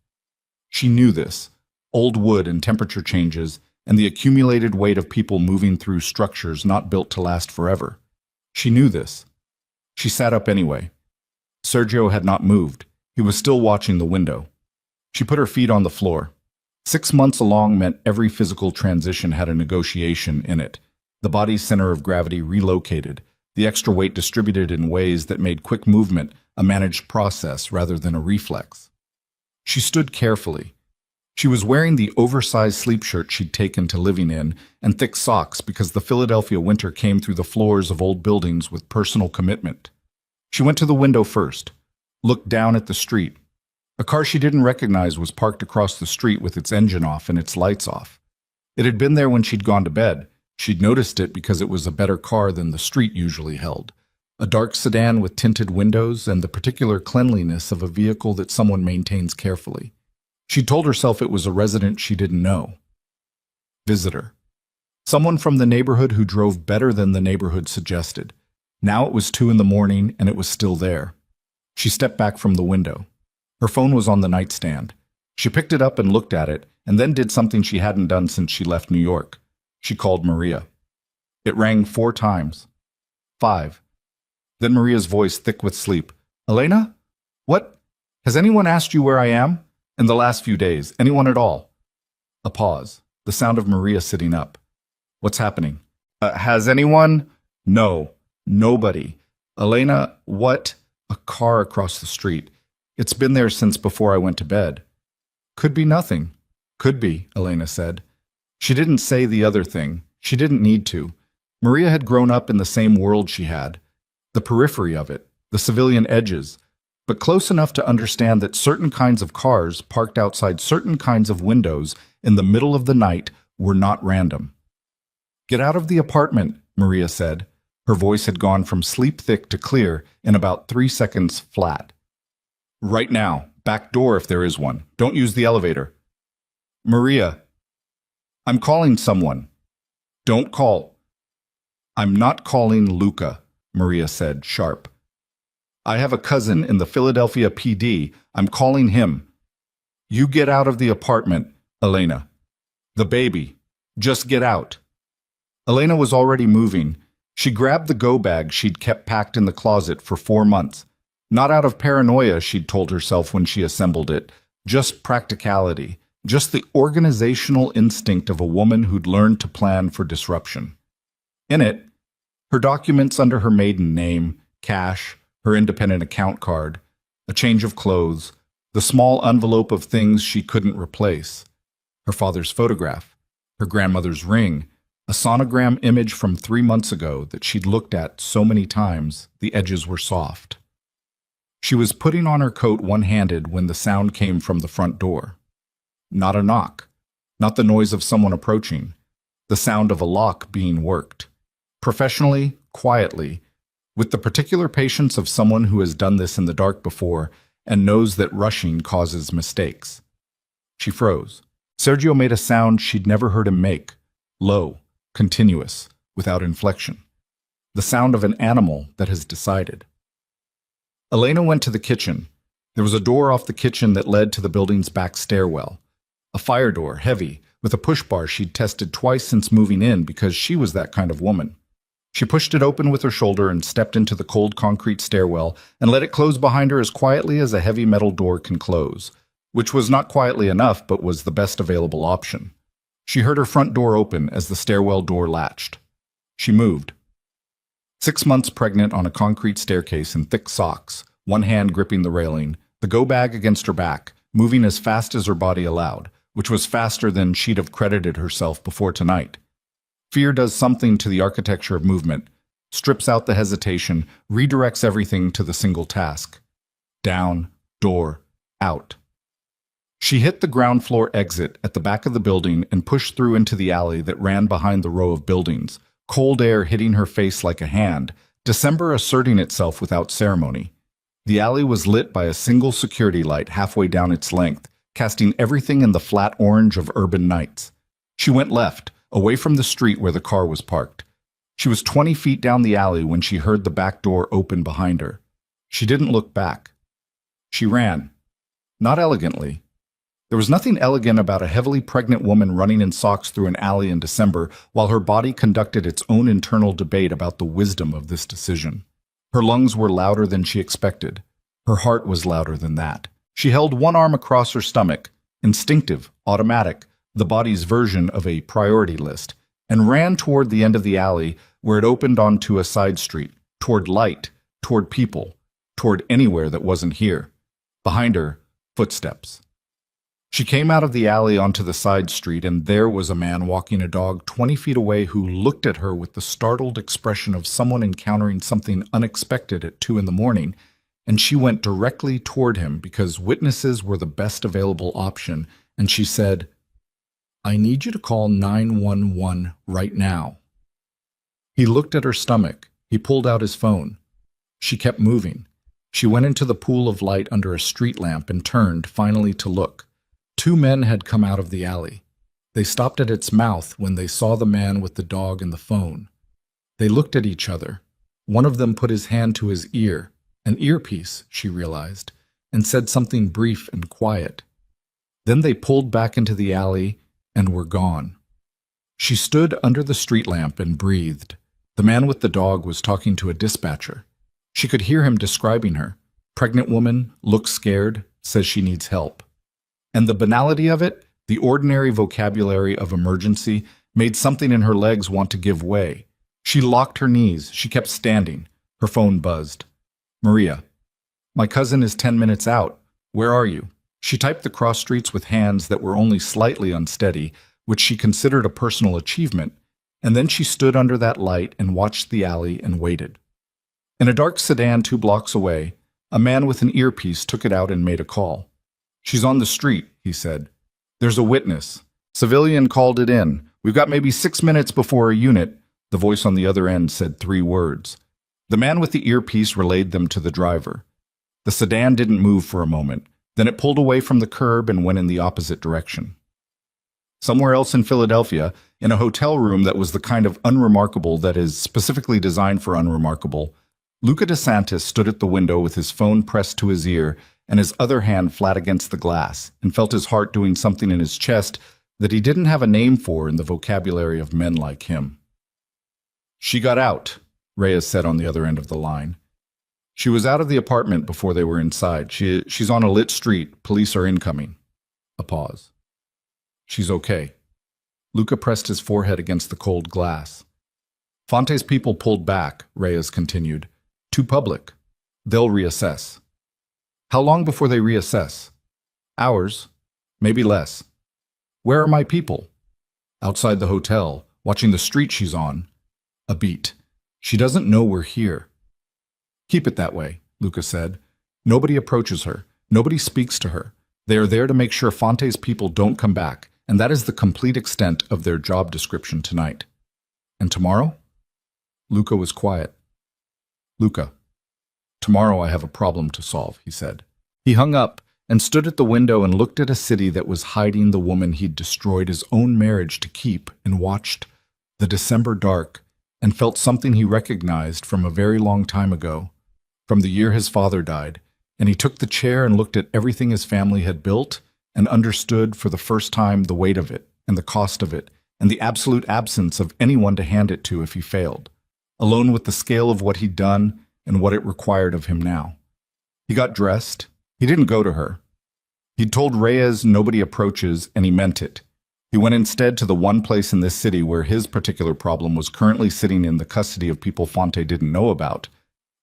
She knew this. Old wood and temperature changes, and the accumulated weight of people moving through structures not built to last forever. She knew this. She sat up anyway. Sergio had not moved. He was still watching the window. She put her feet on the floor. 6 months along meant every physical transition had a negotiation in it. The body's center of gravity relocated, the extra weight distributed in ways that made quick movement a managed process rather than a reflex. She stood carefully. She was wearing the oversized sleep shirt she'd taken to living in and thick socks because the Philadelphia winter came through the floors of old buildings with personal commitment. She went to the window first, looked down at the street. A car she didn't recognize was parked across the street with its engine off and its lights off. It had been there when she'd gone to bed. She'd noticed it because it was a better car than the street usually held. A dark sedan with tinted windows and the particular cleanliness of a vehicle that someone maintains carefully. She told herself it was a resident she didn't know. Visitor. Someone from the neighborhood who drove better than the neighborhood suggested. Now it was 2 a.m. and it was still there. She stepped back from the window. Her phone was on the nightstand. She picked it up and looked at it, and then did something she hadn't done since she left New York. She called Maria. It rang 4 times. 5. Then Maria's voice, thick with sleep. Elena? What? Has anyone asked you where I am? In the last few days, anyone at all? A pause. The sound of Maria sitting up. What's happening? Has anyone? No. Nobody. Elena, what? A car across the street. It's been there since before I went to bed. Could be nothing. Could be, Elena said. She didn't say the other thing. She didn't need to. Maria had grown up in the same world she had. The periphery of it, the civilian edges, but close enough to understand that certain kinds of cars parked outside certain kinds of windows in the middle of the night were not random. Get out of the apartment, Maria said. Her voice had gone from sleep-thick to clear in about 3 seconds flat. Right now, back door if there is one. Don't use the elevator. Maria, I'm calling someone. Don't call. I'm not calling Luca, Maria said, sharp. I have a cousin in the Philadelphia PD. I'm calling him. You get out of the apartment, Elena. The baby. Just get out. Elena was already moving. She grabbed the go bag she'd kept packed in the closet for 4 months. Not out of paranoia, she'd told herself when she assembled it. Just practicality. Just the organizational instinct of a woman who'd learned to plan for disruption. In it, her documents under her maiden name, cash, her independent account card, a change of clothes, the small envelope of things she couldn't replace, her father's photograph, her grandmother's ring, a sonogram image from 3 months ago that she'd looked at so many times the edges were soft. She was putting on her coat one-handed when the sound came from the front door. Not a knock, not the noise of someone approaching, the sound of a lock being worked. Professionally, quietly, with the particular patience of someone who has done this in the dark before and knows that rushing causes mistakes. She froze. Sergio made a sound she'd never heard him make, low, continuous, without inflection. The sound of an animal that has decided. Elena went to the kitchen. There was a door off the kitchen that led to the building's back stairwell. A fire door, heavy, with a push bar she'd tested twice since moving in because she was that kind of woman. She pushed it open with her shoulder and stepped into the cold concrete stairwell and let it close behind her as quietly as a heavy metal door can close, which was not quietly enough but was the best available option. She heard her front door open as the stairwell door latched. She moved. 6 months pregnant on a concrete staircase in thick socks, one hand gripping the railing, the go bag against her back, moving as fast as her body allowed, which was faster than she'd have credited herself before tonight. Fear does something to the architecture of movement, strips out the hesitation, redirects everything to the single task. Down, door, out. She hit the ground floor exit at the back of the building and pushed through into the alley that ran behind the row of buildings, cold air hitting her face like a hand, December asserting itself without ceremony. The alley was lit by a single security light halfway down its length, casting everything in the flat orange of urban nights. She went left, away from the street where the car was parked. She was 20 feet down the alley when she heard the back door open behind her. She didn't look back. She ran. Not elegantly. There was nothing elegant about a heavily pregnant woman running in socks through an alley in December while her body conducted its own internal debate about the wisdom of this decision. Her lungs were louder than she expected. Her heart was louder than that. She held one arm across her stomach, instinctive, automatic, the body's version of a priority list, and ran toward the end of the alley where it opened onto a side street, toward light, toward people, toward anywhere that wasn't here. Behind her, footsteps. She came out of the alley onto the side street, and there was a man walking a dog 20 feet away who looked at her with the startled expression of someone encountering something unexpected at 2 a.m, and she went directly toward him because witnesses were the best available option, and she said, "I need you to call 911 right now." He looked at her stomach. He pulled out his phone. She kept moving. She went into the pool of light under a street lamp and turned, finally, to look. 2 men had come out of the alley. They stopped at its mouth when they saw the man with the dog and the phone. They looked at each other. One of them put his hand to his ear, an earpiece, she realized, and said something brief and quiet. Then they pulled back into the alley and were gone. She stood under the street lamp and breathed. The man with the dog was talking to a dispatcher. She could hear him describing her. Pregnant woman, looks scared, says she needs help. And the banality of it, the ordinary vocabulary of emergency, made something in her legs want to give way. She locked her knees. She kept standing. Her phone buzzed. "Maria, my cousin is 10 minutes out. Where are you?" She typed the cross streets with hands that were only slightly unsteady, which she considered a personal achievement, and then she stood under that light and watched the alley and waited. In a dark sedan 2 blocks away, a man with an earpiece took it out and made a call. "She's on the street," he said. "There's a witness. Civilian called it in. We've got maybe 6 minutes before a unit." The voice on the other end said 3 words. The man with the earpiece relayed them to the driver. The sedan didn't move for a moment. Then it pulled away from the curb and went in the opposite direction. Somewhere else in Philadelphia, in a hotel room that was the kind of unremarkable that is specifically designed for unremarkable, Luca DeSantis stood at the window with his phone pressed to his ear and his other hand flat against the glass, and felt his heart doing something in his chest that he didn't have a name for in the vocabulary of men like him. "She got out," Reyes said on the other end of the line. "She was out of the apartment before they were inside. She's on a lit street. Police are incoming." A pause. "She's okay." Luca pressed his forehead against the cold glass. "Fonte's people pulled back," Reyes continued. "Too public. They'll reassess." "How long before they reassess?" "Hours. Maybe less." "Where are my people?" "Outside the hotel, watching the street she's on." A beat. "She doesn't know we're here." "Keep it that way," Luca said. "Nobody approaches her. Nobody speaks to her. They are there to make sure Fonte's people don't come back, and that is the complete extent of their job description tonight." "And tomorrow?" Luca was quiet. "Luca, tomorrow I have a problem to solve," he said. He hung up and stood at the window and looked at a city that was hiding the woman he'd destroyed his own marriage to keep, and watched the December dark and felt something he recognized from a very long time ago, from the year his father died, and he took the chair and looked at everything his family had built and understood for the first time the weight of it and the cost of it and the absolute absence of anyone to hand it to if he failed, alone with the scale of what he'd done and what it required of him now. He got dressed. He didn't go to her. He'd told Reyes nobody approaches, and he meant it. He went instead to the one place in this city where his particular problem was currently sitting in the custody of people Fonte didn't know about,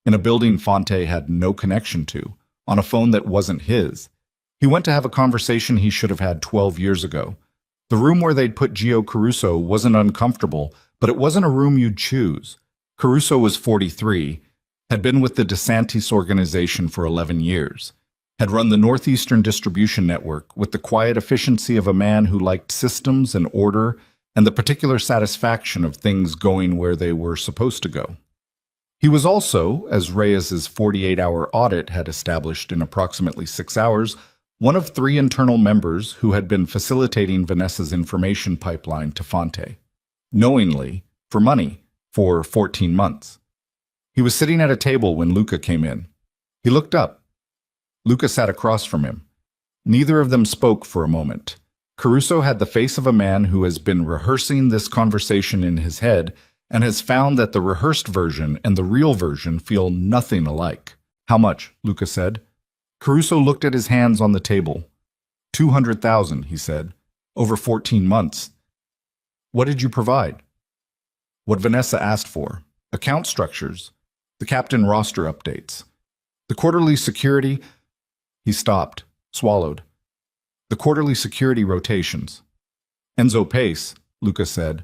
in a building Fonte had no connection to, on a phone that wasn't his. He went to have a conversation he should have had 12 years ago. The room where they'd put Gio Caruso wasn't uncomfortable, but it wasn't a room you'd choose. Caruso was 43, had been with the DeSantis organization for 11 years, had run the Northeastern distribution network with the quiet efficiency of a man who liked systems and order and the particular satisfaction of things going where they were supposed to go. He was also, as Reyes's 48-hour audit had established in approximately 6 hours, one of 3 internal members who had been facilitating Vanessa's information pipeline to Fonte, knowingly, for money, for 14 months. He was sitting at a table when Luca came in. He looked up. Luca sat across from him. Neither of them spoke for a moment. Caruso had the face of a man who has been rehearsing this conversation in his head and has found that the rehearsed version and the real version feel nothing alike. "How much?" Luca said. Caruso looked at his hands on the table. 200,000, he said. Over 14 months. What did you provide? What Vanessa asked for. Account structures. The captain roster updates. The quarterly security. He stopped, swallowed. The quarterly security rotations. Enzo Pace, Luca said.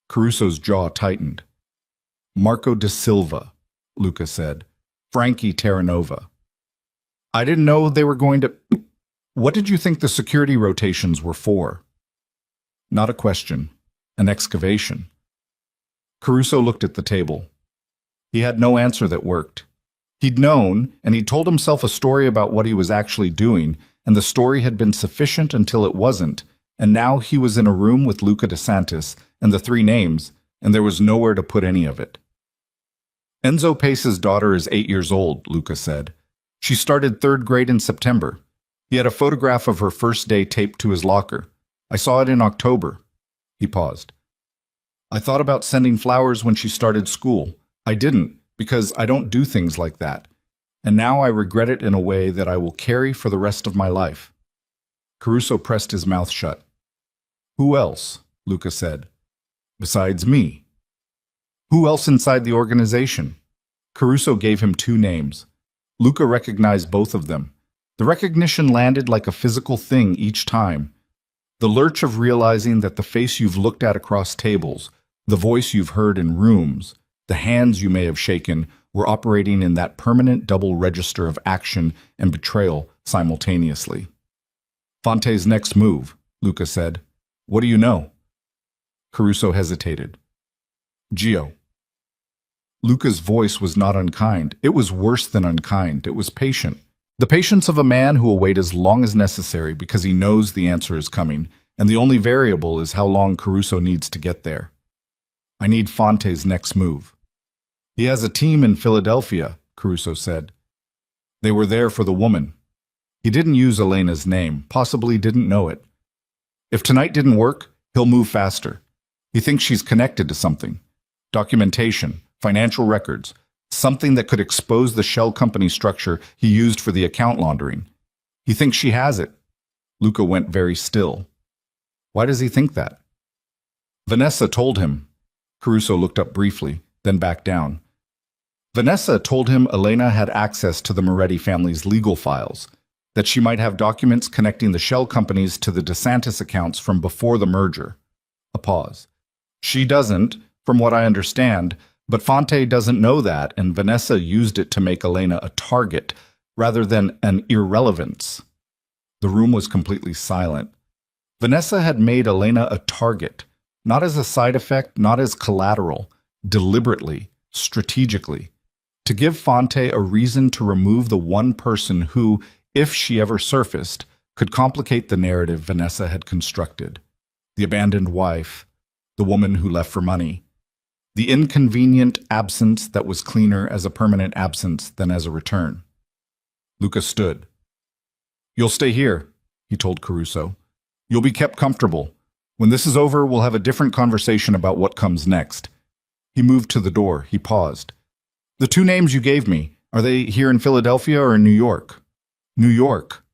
Caruso's jaw tightened. Marco da Silva, Luca said. Frankie Terranova. I didn't know they were going to... What did you think the security rotations were for? Not a question. An excavation. Caruso looked at the table. He had no answer that worked. He'd known, and he'd told himself a story about what he was actually doing, and the story had been sufficient until it wasn't, and now he was in a room with Luca DeSantis and the 3 names, and there was nowhere to put any of it. Enzo Pace's daughter is 8 years old, Luca said. She started 3rd grade in September. He had a photograph of her first day taped to his locker. I saw it in October. He paused. I thought about sending flowers when she started school. I didn't, because I don't do things like that. And now I regret it in a way that I will carry for the rest of my life. Caruso pressed his mouth shut. Who else? Luca said. Besides me. Who else inside the organization? Caruso gave him 2 names. Luca recognized both of them. The recognition landed like a physical thing each time. The lurch of realizing that the face you've looked at across tables, the voice you've heard in rooms, the hands you may have shaken were operating in that permanent double register of action and betrayal simultaneously. Fonte's next move, Luca said. What do you know? Caruso hesitated. Gio. Luca's voice was not unkind. It was worse than unkind. It was patient. The patience of a man who will wait as long as necessary because he knows the answer is coming, and the only variable is how long Caruso needs to get there. I need Fonte's next move. He has a team in Philadelphia, Caruso said. They were there for the woman. He didn't use Elena's name, possibly didn't know it. If tonight didn't work, he'll move faster. He thinks she's connected to something. Documentation, financial records, something that could expose the shell company structure he used for the account laundering. He thinks she has it. Luca went very still. Why does he think that? Vanessa told him. Caruso looked up briefly, then back down. Vanessa told him Elena had access to the Moretti family's legal files, that she might have documents connecting the shell companies to the DeSantis accounts from before the merger. A pause. She doesn't, from what I understand, but Fonte doesn't know that, and Vanessa used it to make Elena a target rather than an irrelevance. The room was completely silent. Vanessa had made Elena a target, not as a side effect, not as collateral, deliberately, strategically, to give Fonte a reason to remove the one person who, if she ever surfaced, could complicate the narrative Vanessa had constructed. The abandoned wife, the woman who left for money, the inconvenient absence that was cleaner as a permanent absence than as a return. Luca stood. You'll stay here, he told Caruso. You'll be kept comfortable. When this is over, we'll have a different conversation about what comes next. He moved to the door. He paused. The 2 names you gave me, are they here in Philadelphia or in New York? New York.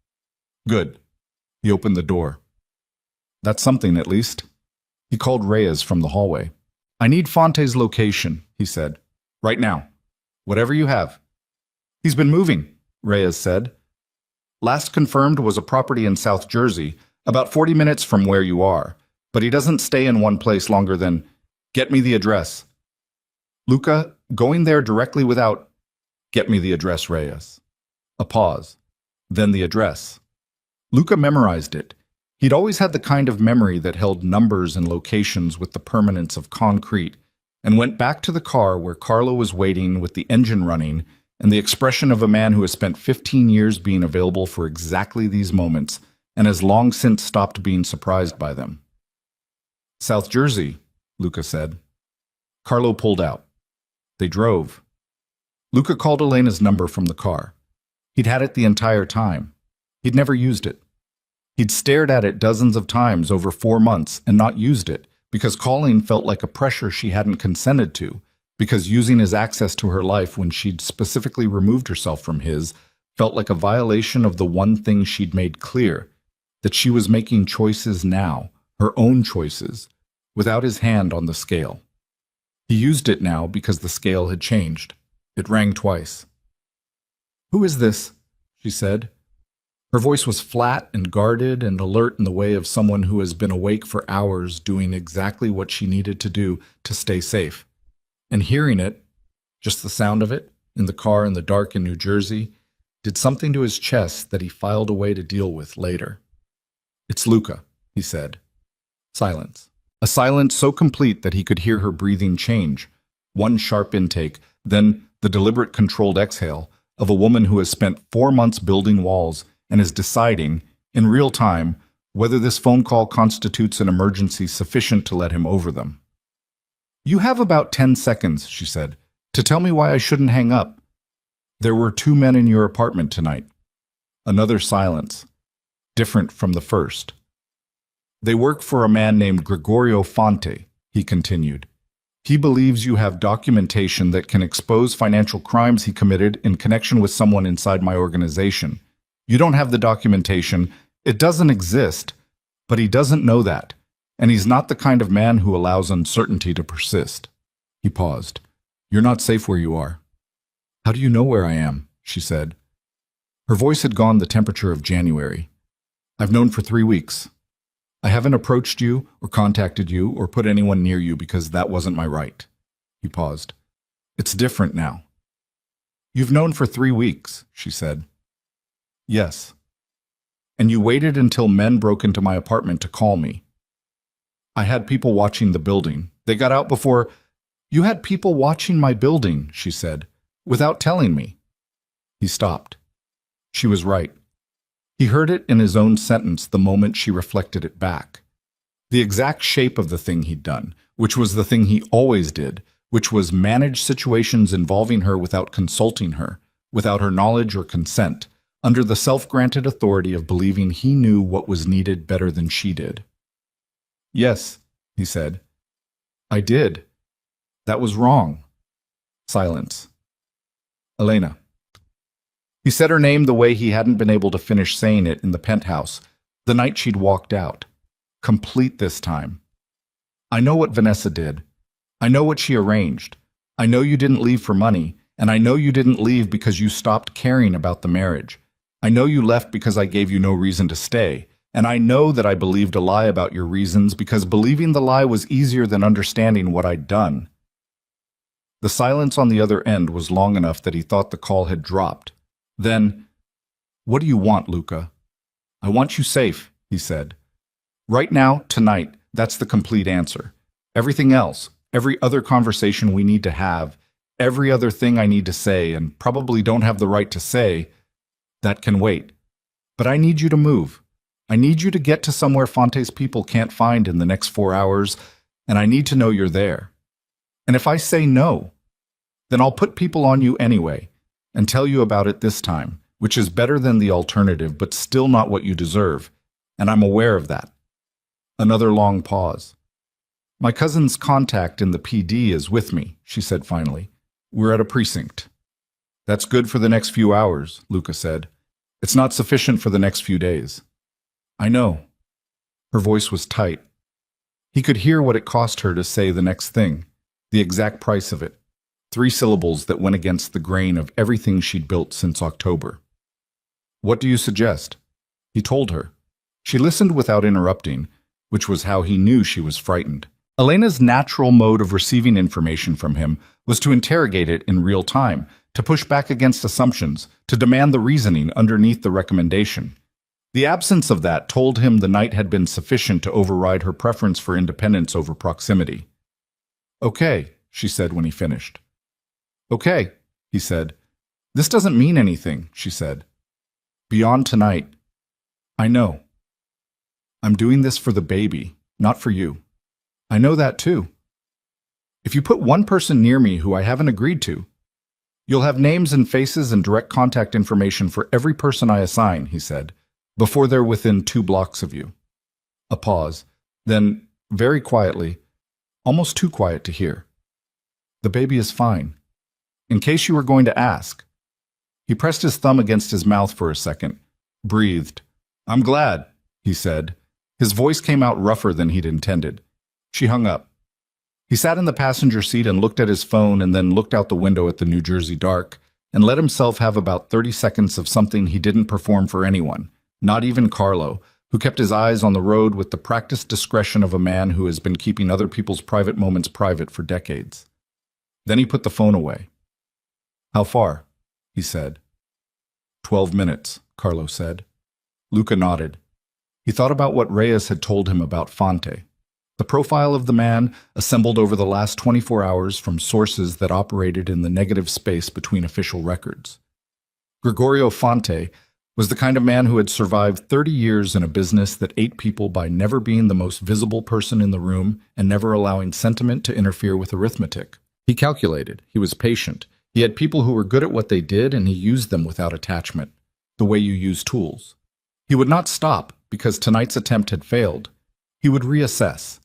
Good. He opened the door. That's something, at least. He called Reyes from the hallway. I need Fonte's location, he said. Right now. Whatever you have. He's been moving, Reyes said. Last confirmed was a property in South Jersey, about 40 minutes from where you are. But he doesn't stay in one place longer than, get me the address. Luca, going there directly without, get me the address, Reyes. A pause. Then the address. Luca memorized it. He'd always had the kind of memory that held numbers and locations with the permanence of concrete, and went back to the car where Carlo was waiting with the engine running and the expression of a man who has spent 15 years being available for exactly these moments and has long since stopped being surprised by them. South Jersey, Luca said. Carlo pulled out. They drove. Luca called Elena's number from the car. He'd had it the entire time. He'd never used it. He'd stared at it dozens of times over 4 months and not used it because calling felt like a pressure she hadn't consented to, because using his access to her life when she'd specifically removed herself from his felt like a violation of the one thing she'd made clear, that she was making choices now, her own choices, without his hand on the scale. He used it now because the scale had changed. It rang twice. "Who is this?" she said. Her voice was flat and guarded and alert in the way of someone who has been awake for hours doing exactly what she needed to do to stay safe. And hearing it, just the sound of it, in the car in the dark in New Jersey, did something to his chest that he filed away to deal with later. "It's Luca," he said. Silence. A silence so complete that he could hear her breathing change. One sharp intake, then the deliberate controlled exhale of a woman who has spent 4 months building walls and is deciding, in real time, whether this phone call constitutes an emergency sufficient to let him over them. "You have about 10 seconds, she said, to tell me why I shouldn't hang up. There were 2 men in your apartment tonight." Another silence, different from the first. "They work for a man named Gregorio Fonte," he continued. "He believes you have documentation that can expose financial crimes he committed in connection with someone inside my organization. You don't have the documentation. It doesn't exist, but he doesn't know that, and he's not the kind of man who allows uncertainty to persist." He paused. "You're not safe where you are." "How do you know where I am?" she said. Her voice had gone the temperature of January. "I've known for 3 weeks. I haven't approached you or contacted you or put anyone near you because that wasn't my right." He paused. "It's different now." "You've known for 3 weeks," she said. "Yes. And you waited until men broke into my apartment to call me." "I had people watching the building. They got out before—" "You had people watching my building," she said, "without telling me." He stopped. She was right. He heard it in his own sentence the moment she reflected it back. The exact shape of the thing he'd done, which was the thing he always did, which was manage situations involving her without consulting her, without her knowledge or consent, under the self-granted authority of believing he knew what was needed better than she did. "Yes," he said. "I did. That was wrong." Silence. "Elena." He said her name the way he hadn't been able to finish saying it in the penthouse, the night she'd walked out. Complete this time. "I know what Vanessa did. I know what she arranged. I know you didn't leave for money, and I know you didn't leave because you stopped caring about the marriage. I know you left because I gave you no reason to stay, and I know that I believed a lie about your reasons because believing the lie was easier than understanding what I'd done." The silence on the other end was long enough that he thought the call had dropped. Then, "What do you want, Luca?" "I want you safe," he said. "Right now, tonight, that's the complete answer. Everything else, every other conversation we need to have, every other thing I need to say and probably don't have the right to say, that can wait. But I need you to move. I need you to get to somewhere Fonte's people can't find in the next 4 hours, and I need to know you're there. And if I say no, then I'll put people on you anyway and tell you about it this time, which is better than the alternative, but still not what you deserve, and I'm aware of that." Another long pause. "My cousin's contact in the PD is with me," she said finally. "We're at a precinct." "That's good for the next few hours," Luca said. "It's not sufficient for the next few days." "I know." Her voice was tight. He could hear what it cost her to say the next thing, the exact price of it. 3 syllables that went against the grain of everything she'd built since October. What do you suggest? He told her. She listened without interrupting, which was how he knew she was frightened. Elena's natural mode of receiving information from him was to interrogate it in real time, to push back against assumptions, to demand the reasoning underneath the recommendation. The absence of that told him the night had been sufficient to override her preference for independence over proximity. Okay, she said when he finished. Okay, he said. This doesn't mean anything, she said. Beyond tonight. I know. I'm doing this for the baby, not for you. I know that too. If you put one person near me who I haven't agreed to, you'll have names and faces and direct contact information for every person I assign, he said, before they're within 2 blocks of you. A pause. Then, very quietly, almost too quiet to hear. The baby is fine. In case you were going to ask. He pressed his thumb against his mouth for a second, breathed. I'm glad, he said. His voice came out rougher than he'd intended. She hung up. He sat in the passenger seat and looked at his phone and then looked out the window at the New Jersey dark and let himself have about 30 seconds of something he didn't perform for anyone, not even Carlo, who kept his eyes on the road with the practiced discretion of a man who has been keeping other people's private moments private for decades. Then he put the phone away. How far? He said. 12 minutes, Carlo said. Luca nodded. He thought about what Reyes had told him about Fonte. The profile of the man, assembled over the last 24 hours from sources that operated in the negative space between official records. Gregorio Fonte was the kind of man who had survived 30 years in a business that ate people by never being the most visible person in the room and never allowing sentiment to interfere with arithmetic. He calculated. He was patient. He had people who were good at what they did, and he used them without attachment, the way you use tools. He would not stop because tonight's attempt had failed. He would reassess.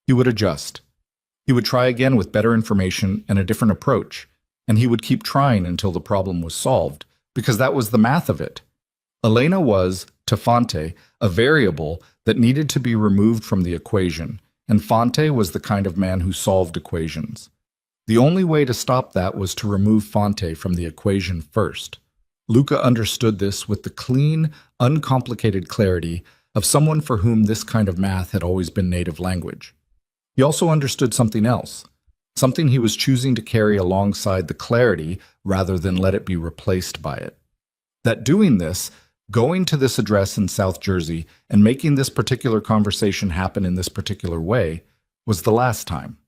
He would adjust. He would try again with better information and a different approach, and he would keep trying until the problem was solved, because that was the math of it. Elena was, to Fonte, a variable that needed to be removed from the equation, and Fonte was the kind of man who solved equations. The only way to stop that was to remove Fonte from the equation first. Luca understood this with the clean, uncomplicated clarity of someone for whom this kind of math had always been native language. He also understood something else, something he was choosing to carry alongside the clarity rather than let it be replaced by it. That doing this, going to this address in South Jersey and making this particular conversation happen in this particular way, was the last time.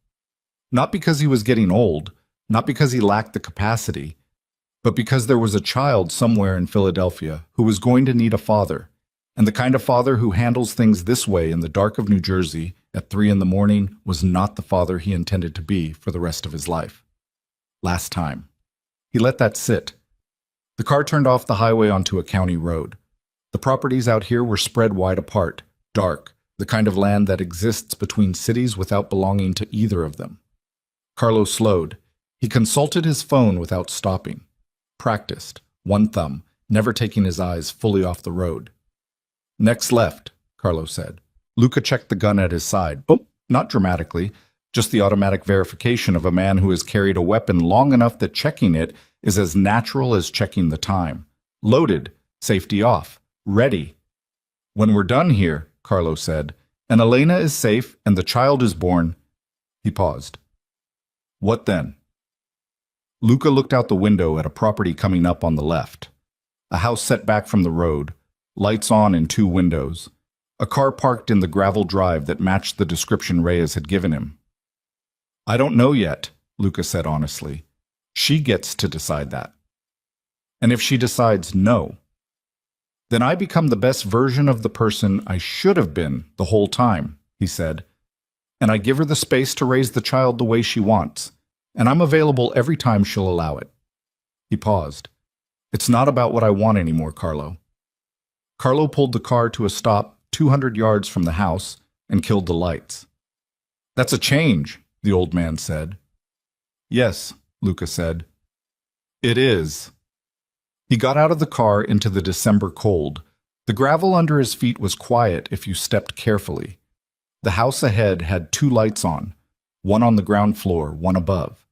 Not because he was getting old, not because he lacked the capacity, but because there was a child somewhere in Philadelphia who was going to need a father, and the kind of father who handles things this way in the dark of New Jersey at 3 a.m. was not the father he intended to be for the rest of his life. Last time. He let that sit. The car turned off the highway onto a county road. The properties out here were spread wide apart, dark, the kind of land that exists between cities without belonging to either of them. Carlo slowed. He consulted his phone without stopping. Practiced, one thumb, never taking his eyes fully off the road. Next left, Carlo said. Luca checked the gun at his side. Oh, not dramatically, just the automatic verification of a man who has carried a weapon long enough that checking it is as natural as checking the time. Loaded, safety off, ready. When we're done here, Carlo said, and Elena is safe and the child is born. He paused. What then? Luca looked out the window at a property coming up on the left. A house set back from the road, lights on in 2 windows. A car parked in the gravel drive that matched the description Reyes had given him. I don't know yet, Luca said honestly. She gets to decide that. And if she decides no, then I become the best version of the person I should have been the whole time, he said. And I give her the space to raise the child the way she wants, and I'm available every time she'll allow it. He paused. It's not about what I want anymore, Carlo. Carlo pulled the car to a stop 200 yards from the house and killed the lights. That's a change, the old man said. Yes, Luca said. It is. He got out of the car into the December cold. The gravel under his feet was quiet if you stepped carefully. The house ahead had 2 lights on, one on the ground floor, one above.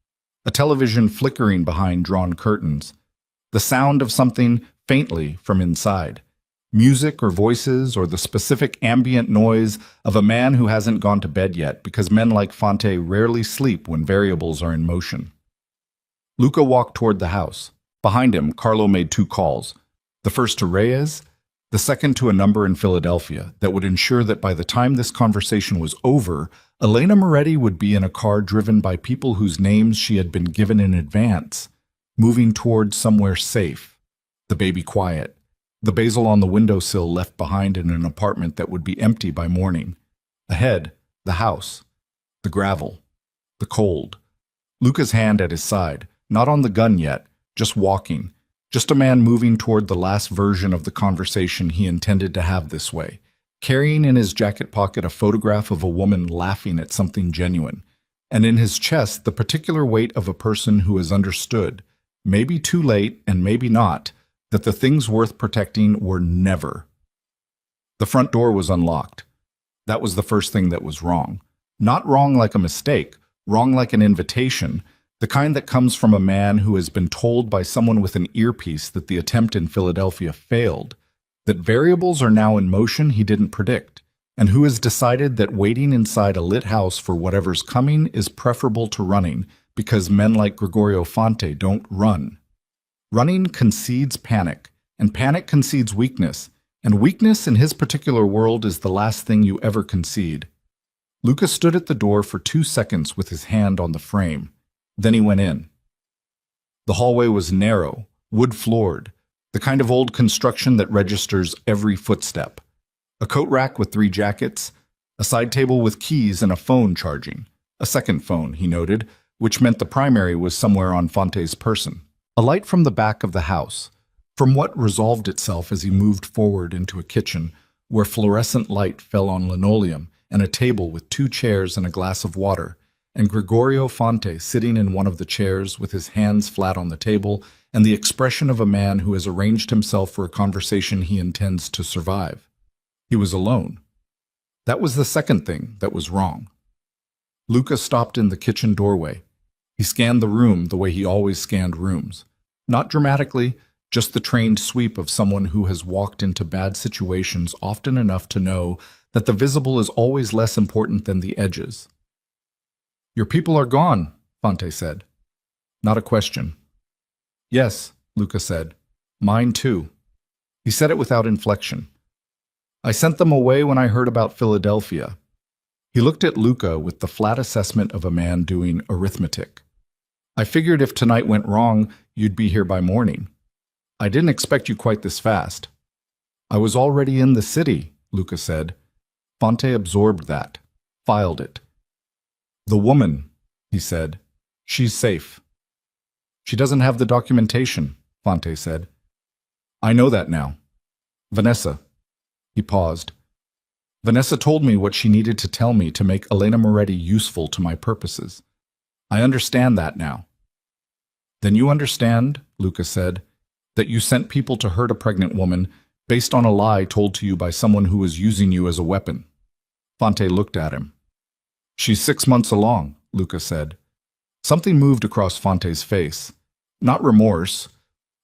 A television flickering behind drawn curtains. The sound of something faintly from inside. Music or voices or the specific ambient noise of a man who hasn't gone to bed yet, because men like Fonte rarely sleep when variables are in motion. Luca walked toward the house. Behind him, Carlo made two calls, the first to Reyes, the second to a number in Philadelphia that would ensure that by the time this conversation was over, Elena Moretti would be in a car driven by people whose names she had been given in advance, moving toward somewhere safe, the baby quiet, the basil on the windowsill left behind in an apartment that would be empty by morning. Ahead, the house, the gravel, the cold. Luca's hand at his side, not on the gun yet, just walking, just a man moving toward the last version of the conversation he intended to have this way, carrying in his jacket pocket a photograph of a woman laughing at something genuine, and in his chest the particular weight of a person who has understood, maybe too late and maybe not, that the things worth protecting were never. The front door was unlocked. That was the first thing that was wrong. Not wrong like a mistake, wrong like an invitation, the kind that comes from a man who has been told by someone with an earpiece that the attempt in Philadelphia failed, that variables are now in motion he didn't predict, and who has decided that waiting inside a lit house for whatever's coming is preferable to running, because men like Gregorio Fonte don't run. Running concedes panic, and panic concedes weakness, and weakness in his particular world is the last thing you ever concede. Luca stood at the door for 2 seconds with his hand on the frame. Then he went in. The hallway was narrow, wood-floored, the kind of old construction that registers every footstep. A coat rack with 3 jackets, a side table with keys and a phone charging. A second phone, he noted, which meant the primary was somewhere on Fonte's person. A light from the back of the house, from what resolved itself as he moved forward into a kitchen, where fluorescent light fell on linoleum and a table with 2 chairs and a glass of water, and Gregorio Fonte sitting in one of the chairs with his hands flat on the table and the expression of a man who has arranged himself for a conversation he intends to survive. He was alone. That was the second thing that was wrong. Luca stopped in the kitchen doorway. He scanned the room the way he always scanned rooms. Not dramatically, just the trained sweep of someone who has walked into bad situations often enough to know that the visible is always less important than the edges. "Your people are gone," Fonte said. Not a question. "Yes," Luca said. "Mine too." He said it without inflection. "I sent them away when I heard about Philadelphia." He looked at Luca with the flat assessment of a man doing arithmetic. "I figured if tonight went wrong, you'd be here by morning. I didn't expect you quite this fast." "I was already in the city," Luca said. Fonte absorbed that, filed it. "The woman," he said, "she's safe." "She doesn't have the documentation," Fonte said. "I know that now. Vanessa." He paused. "Vanessa told me what she needed to tell me to make Elena Moretti useful to my purposes. I understand that now." "Then you understand," Luca said, "that you sent people to hurt a pregnant woman based on a lie told to you by someone who was using you as a weapon." Fonte looked at him. "She's 6 months along," Luca said. Something moved across Fonte's face. Not remorse.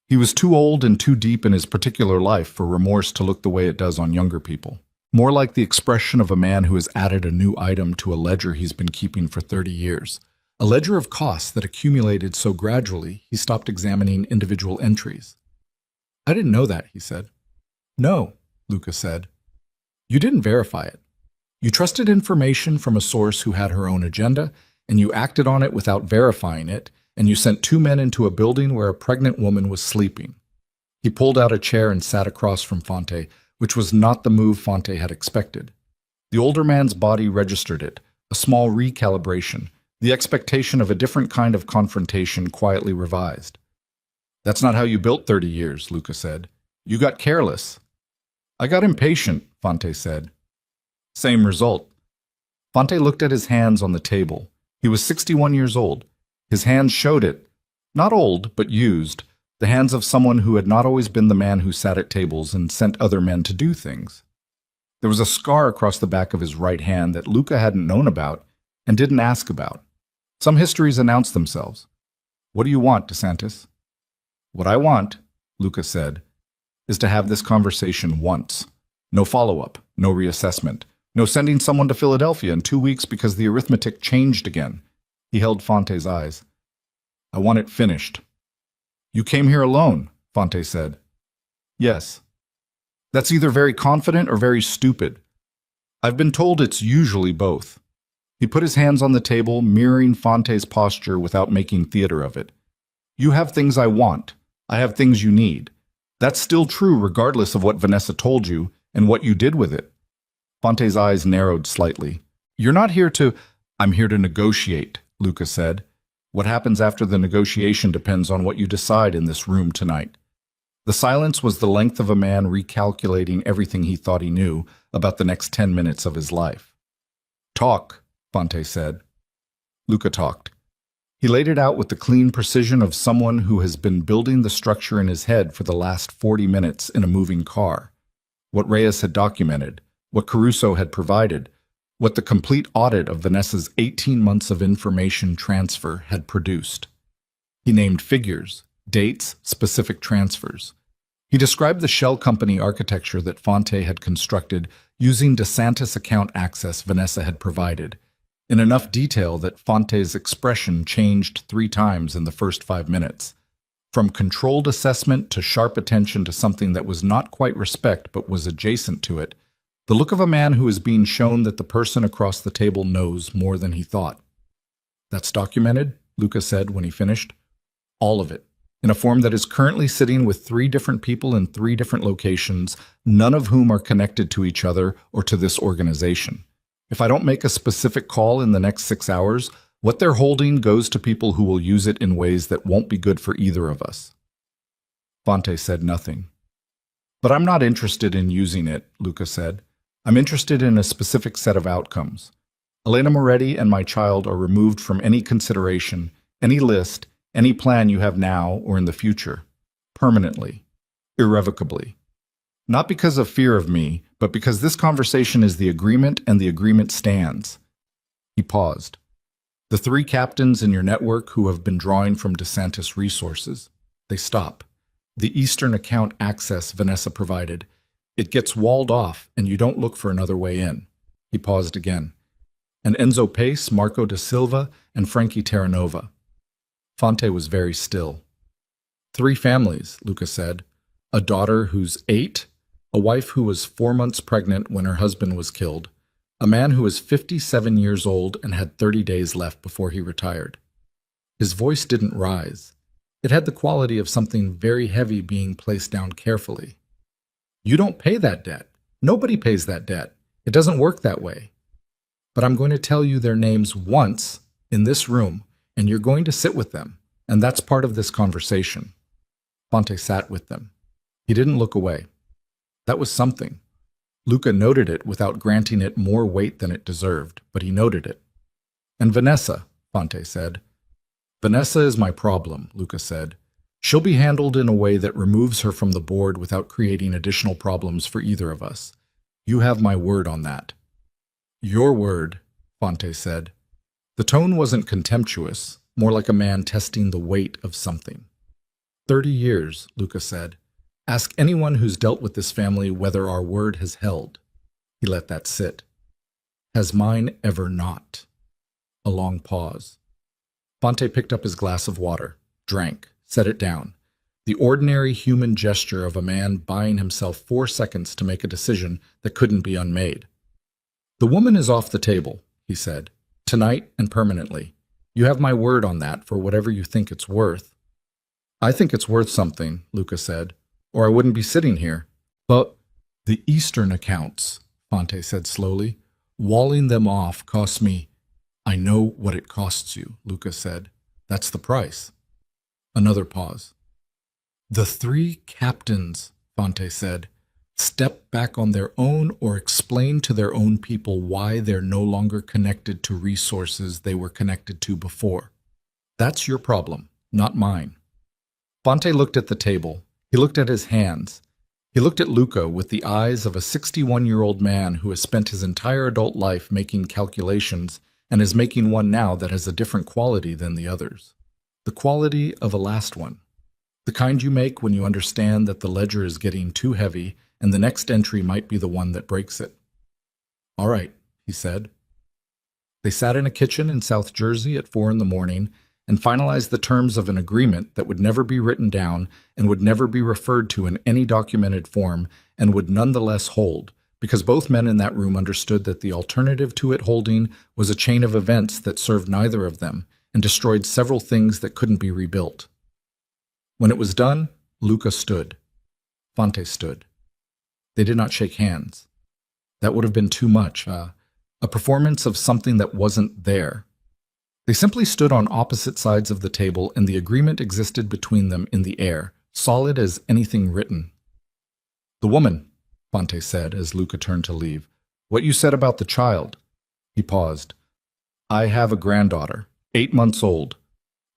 He was too old and too deep in his particular life for remorse to look the way it does on younger people. More like the expression of a man who has added a new item to a ledger he's been keeping for 30 years. A ledger of costs that accumulated so gradually he stopped examining individual entries. "I didn't know that," he said. "No," Luca said. "You didn't verify it. You trusted information from a source who had her own agenda, and you acted on it without verifying it, and you sent 2 men into a building where a pregnant woman was sleeping." He pulled out a chair and sat across from Fonte, which was not the move Fonte had expected. The older man's body registered it, a small recalibration, the expectation of a different kind of confrontation quietly revised. "That's not how you built 30 years, Luca said. "You got careless." "I got impatient," Fonte said. Same result. Fonte looked at his hands on the table. He was 61 years old. His hands showed it. Not old, but used. The hands of someone who had not always been the man who sat at tables and sent other men to do things. There was a scar across the back of his right hand that Luca hadn't known about and didn't ask about. Some histories announced themselves. "What do you want, DeSantis?" "What I want," Luca said, is to have this conversation once. No follow-up, no reassessment, no sending someone to Philadelphia in 2 weeks because the arithmetic changed again. He held Fonte's eyes. I want it finished. You came here alone, Fonte said. Yes. That's either very confident or very stupid. I've been told it's usually both. He put his hands on the table, mirroring Fonte's posture without making theater of it. You have things I want. I have things you need. That's still true regardless of what Vanessa told you and what you did with it. Fonte's eyes narrowed slightly. You're not here to... I'm here to negotiate, Luca said. What happens after the negotiation depends on what you decide in this room tonight. The silence was the length of a man recalculating everything he thought he knew about the next 10 minutes of his life. Talk, Fonte said. Luca talked. He laid it out with the clean precision of someone who has been building the structure in his head for the last 40 minutes in a moving car. What Reyes had documented, what Caruso had provided, what the complete audit of Vanessa's 18 months of information transfer had produced. He named figures, dates, specific transfers. He described the shell company architecture that Fonte had constructed using DeSantis account access Vanessa had provided, in enough detail that Fonte's expression changed 3 times in the first 5 minutes. From controlled assessment to sharp attention to something that was not quite respect but was adjacent to it, the look of a man who is being shown that the person across the table knows more than he thought. That's documented, Luca said when he finished. All of it. In a form that is currently sitting with 3 different people in 3 different locations, none of whom are connected to each other or to this organization. If I don't make a specific call in the next 6 hours, what they're holding goes to people who will use it in ways that won't be good for either of us. Fonte said nothing. But I'm not interested in using it, Luca said. I'm interested in a specific set of outcomes. Elena Moretti and my child are removed from any consideration, any list, any plan you have now or in the future. Permanently. Irrevocably. Not because of fear of me, but because this conversation is the agreement and the agreement stands. He paused. The 3 captains in your network who have been drawing from DeSantis resources. They stop. The Eastern account access Vanessa provided. It gets walled off, and you don't look for another way in. He paused again. And Enzo Pace, Marco da Silva, and Frankie Terranova. Fonte was very still. 3 families, Luca said. A daughter who's 8, a wife who was 4 months pregnant when her husband was killed, a man who was 57 years old and had 30 days left before he retired. His voice didn't rise. It had the quality of something very heavy being placed down carefully. You don't pay that debt. Nobody pays that debt. It doesn't work that way. But I'm going to tell you their names once in this room, and you're going to sit with them, and that's part of this conversation. Fonte sat with them. He didn't look away. That was something. Luca noted it without granting it more weight than it deserved, but he noted it. And Vanessa, Fonte said. Vanessa is my problem, Luca said. She'll be handled in a way that removes her from the board without creating additional problems for either of us. You have my word on that. Your word, Fonte said. The tone wasn't contemptuous, more like a man testing the weight of something. 30 years, Luca said. Ask anyone who's dealt with this family whether our word has held. He let that sit. Has mine ever not? A long pause. Fonte picked up his glass of water, drank, set it down. The ordinary human gesture of a man buying himself 4 seconds to make a decision that couldn't be unmade. The woman is off the table, he said. Tonight and permanently. You have my word on that for whatever you think it's worth. I think it's worth something, Luca said, or I wouldn't be sitting here. But the Eastern accounts, Fonte said slowly, walling them off cost me. I know what it costs you, Luca said. That's the price. Another pause. The 3 captains, Fonte said, step back on their own or explain to their own people why they're no longer connected to resources they were connected to before. That's your problem, not mine. Fonte looked at the table. He looked at his hands. He looked at Luca with the eyes of a 61-year-old man who has spent his entire adult life making calculations and is making one now that has a different quality than the others. The quality of a last one. The kind you make when you understand that the ledger is getting too heavy and the next entry might be the one that breaks it. All right, he said. They sat in a kitchen in South Jersey at 4 in the morning and finalized the terms of an agreement that would never be written down and would never be referred to in any documented form and would nonetheless hold, because both men in that room understood that the alternative to it holding was a chain of events that served neither of them and destroyed several things that couldn't be rebuilt. When it was done, Luca stood. Fonte stood. They did not shake hands. That would have been too much, a performance of something that wasn't there. They simply stood on opposite sides of the table, and the agreement existed between them in the air, solid as anything written. "The woman," Fonte said as Luca turned to leave. "What you said about the child." He paused. "I have a granddaughter, 8 months old."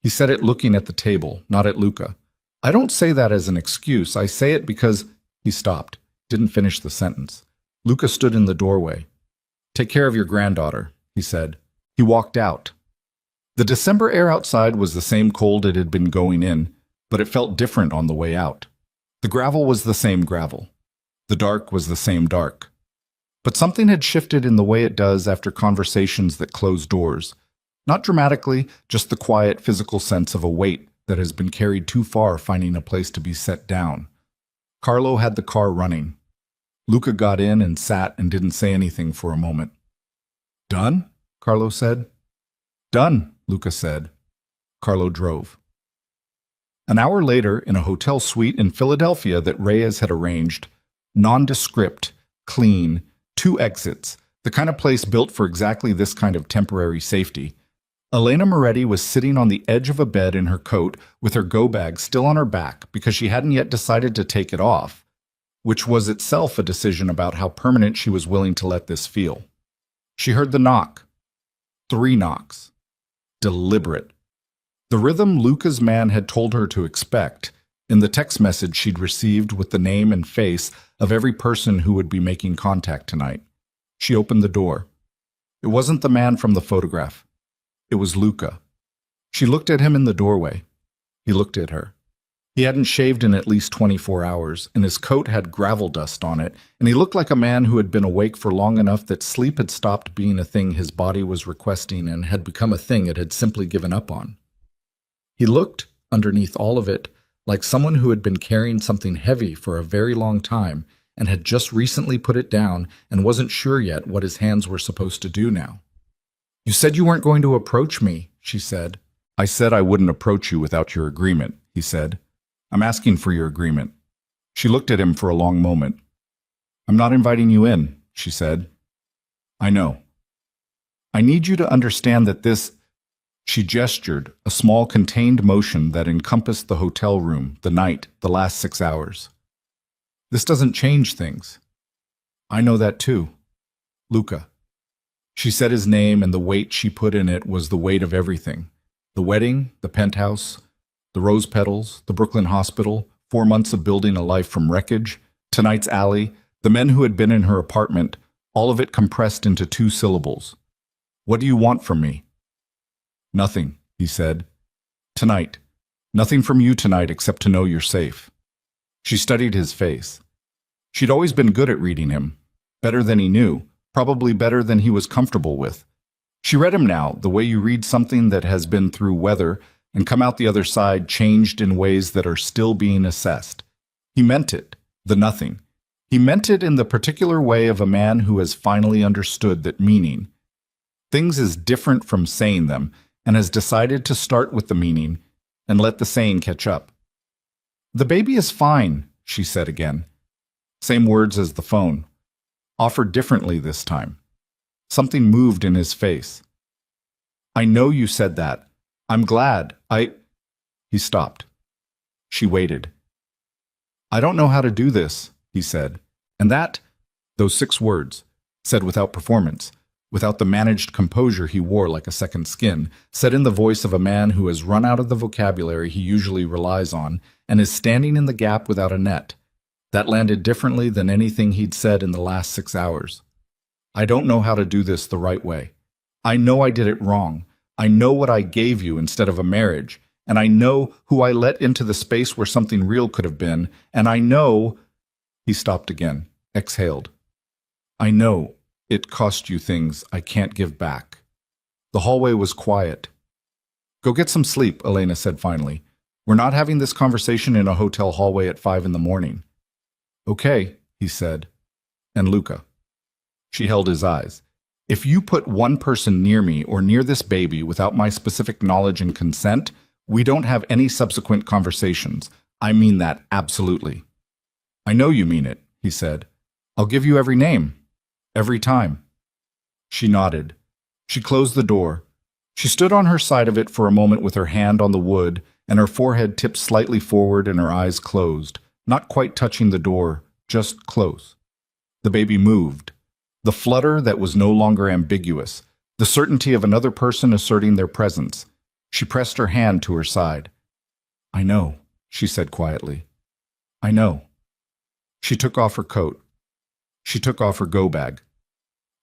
He said it looking at the table, not at Luca. "I don't say that as an excuse. I say it because—" He stopped, didn't finish the sentence. Luca stood in the doorway. "Take care of your granddaughter," he said. He walked out. The December air outside was the same cold it had been going in, but it felt different on the way out. The gravel was the same gravel. The dark was the same dark. But something had shifted in the way it does after conversations that close doors. Not dramatically, just the quiet physical sense of a weight that has been carried too far finding a place to be set down. Carlo had the car running. Luca got in and sat and didn't say anything for a moment. "Done?" Carlo said. "Done," Luca said. Carlo drove. An hour later, in a hotel suite in Philadelphia that Reyes had arranged, nondescript, clean, 2 exits, the kind of place built for exactly this kind of temporary safety, Elena Moretti was sitting on the edge of a bed in her coat with her go-bag still on her back because she hadn't yet decided to take it off, which was itself a decision about how permanent she was willing to let this feel. She heard the knock. 3 knocks. Deliberate. The rhythm Luca's man had told her to expect, in the text message she'd received with the name and face of every person who would be making contact tonight. She opened the door. It wasn't the man from the photograph. It was Luca. She looked at him in the doorway. He looked at her. He hadn't shaved in at least 24 hours, and his coat had gravel dust on it, and he looked like a man who had been awake for long enough that sleep had stopped being a thing his body was requesting and had become a thing it had simply given up on. He looked, underneath all of it, like someone who had been carrying something heavy for a very long time and had just recently put it down and wasn't sure yet what his hands were supposed to do now. "You said you weren't going to approach me," she said. "I said I wouldn't approach you without your agreement," he said. "I'm asking for your agreement." She looked at him for a long moment. "I'm not inviting you in," she said. "I know. I need you to understand that this—" She gestured, a small contained motion that encompassed the hotel room, the night, the last 6 hours. "This doesn't change things." "I know that too. Luca." She said his name, and the weight she put in it was the weight of everything. The wedding, the penthouse, the rose petals, the Brooklyn hospital, 4 months of building a life from wreckage, tonight's alley, the men who had been in her apartment, all of it compressed into 2 syllables. "What do you want from me?" "Nothing," he said. "Tonight. Nothing from you tonight except to know you're safe." She studied his face. She'd always been good at reading him, better than he knew, probably better than he was comfortable with. She read him now, the way you read something that has been through weather and come out the other side changed in ways that are still being assessed. He meant it, the nothing. He meant it in the particular way of a man who has finally understood that meaning things is different from saying them and has decided to start with the meaning and let the saying catch up. "The baby is fine," she said again. Same words as the phone. Offered differently this time. Something moved in his face. "I know you said that. I'm glad. He stopped. She waited. "I don't know how to do this," he said. And those 6 words, said without performance, without the managed composure he wore like a second skin, said in the voice of a man who has run out of the vocabulary he usually relies on and is standing in the gap without a net. That landed differently than anything he'd said in the last 6 hours. "I don't know how to do this the right way. I know I did it wrong. I know what I gave you instead of a marriage, And I know who I let into the space where something real could have been. And I know... He stopped again, exhaled. I know it cost you things I can't give back. The hallway was quiet. Go get some sleep, Elena said finally. We're not having this conversation in a hotel hallway at 5 in the morning. Okay, he said. And Luca. She held his eyes. If you put one person near me or near this baby without my specific knowledge and consent, we don't have any subsequent conversations. I mean that absolutely. I know you mean it, he said. I'll give you every name. Every time. She nodded. She closed the door. She stood on her side of it for a moment with her hand on the wood and her forehead tipped slightly forward and her eyes closed, not quite touching the door, just close. The baby moved. The flutter that was no longer ambiguous, the certainty of another person asserting their presence. She pressed her hand to her side. I know, she said quietly. I know. She took off her coat. She took off her go-bag.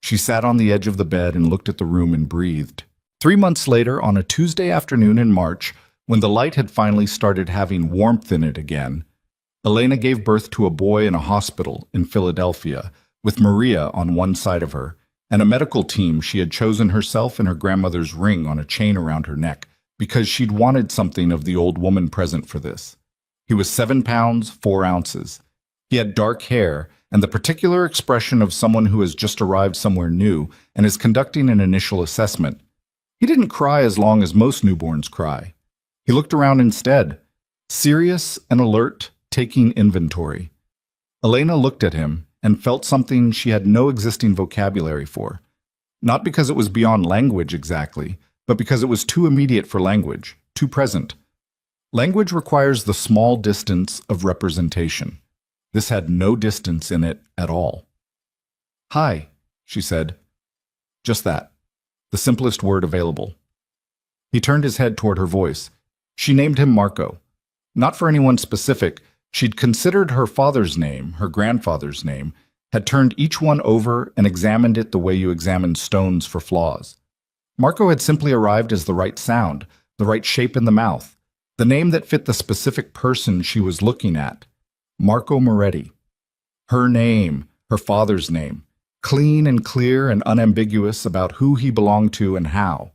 She sat on the edge of the bed and looked at the room and breathed. 3 months later, on a Tuesday afternoon in March, when the light had finally started having warmth in it again, Elena gave birth to a boy in a hospital in Philadelphia, with Maria on one side of her, and a medical team she had chosen herself and her grandmother's ring on a chain around her neck, because she'd wanted something of the old woman present for this. He was 7 pounds, 4 ounces. He had dark hair and the particular expression of someone who has just arrived somewhere new and is conducting an initial assessment. He didn't cry as long as most newborns cry. He looked around instead, serious and alert, taking inventory. Elena looked at him and felt something she had no existing vocabulary for. Not because it was beyond language exactly, but because it was too immediate for language, too present. Language requires the small distance of representation. This had no distance in it at all. Hi, she said. Just that. The simplest word available. He turned his head toward her voice. She named him Marco. Not for anyone specific. She'd considered her father's name, her grandfather's name, had turned each one over and examined it the way you examine stones for flaws. Marco had simply arrived as the right sound, the right shape in the mouth, the name that fit the specific person she was looking at. Marco Moretti. Her name, her father's name, clean and clear and unambiguous about who he belonged to and how.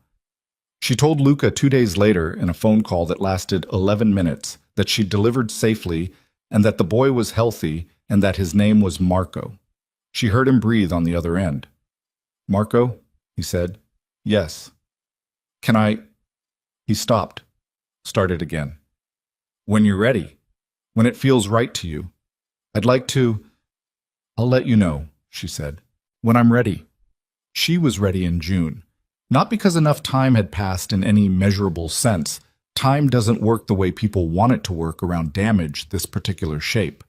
She told Luca 2 days later in a phone call that lasted 11 minutes that she'd delivered safely and that the boy was healthy and that his name was Marco. She heard him breathe on the other end. Marco, he said. Yes. Can I... He stopped, started again. When you're ready. When it feels right to you. I'd like to... I'll let you know, she said. When I'm ready. She was ready in June. Not because enough time had passed in any measurable sense. Time doesn't work the way people want it to work around damage this particular shape.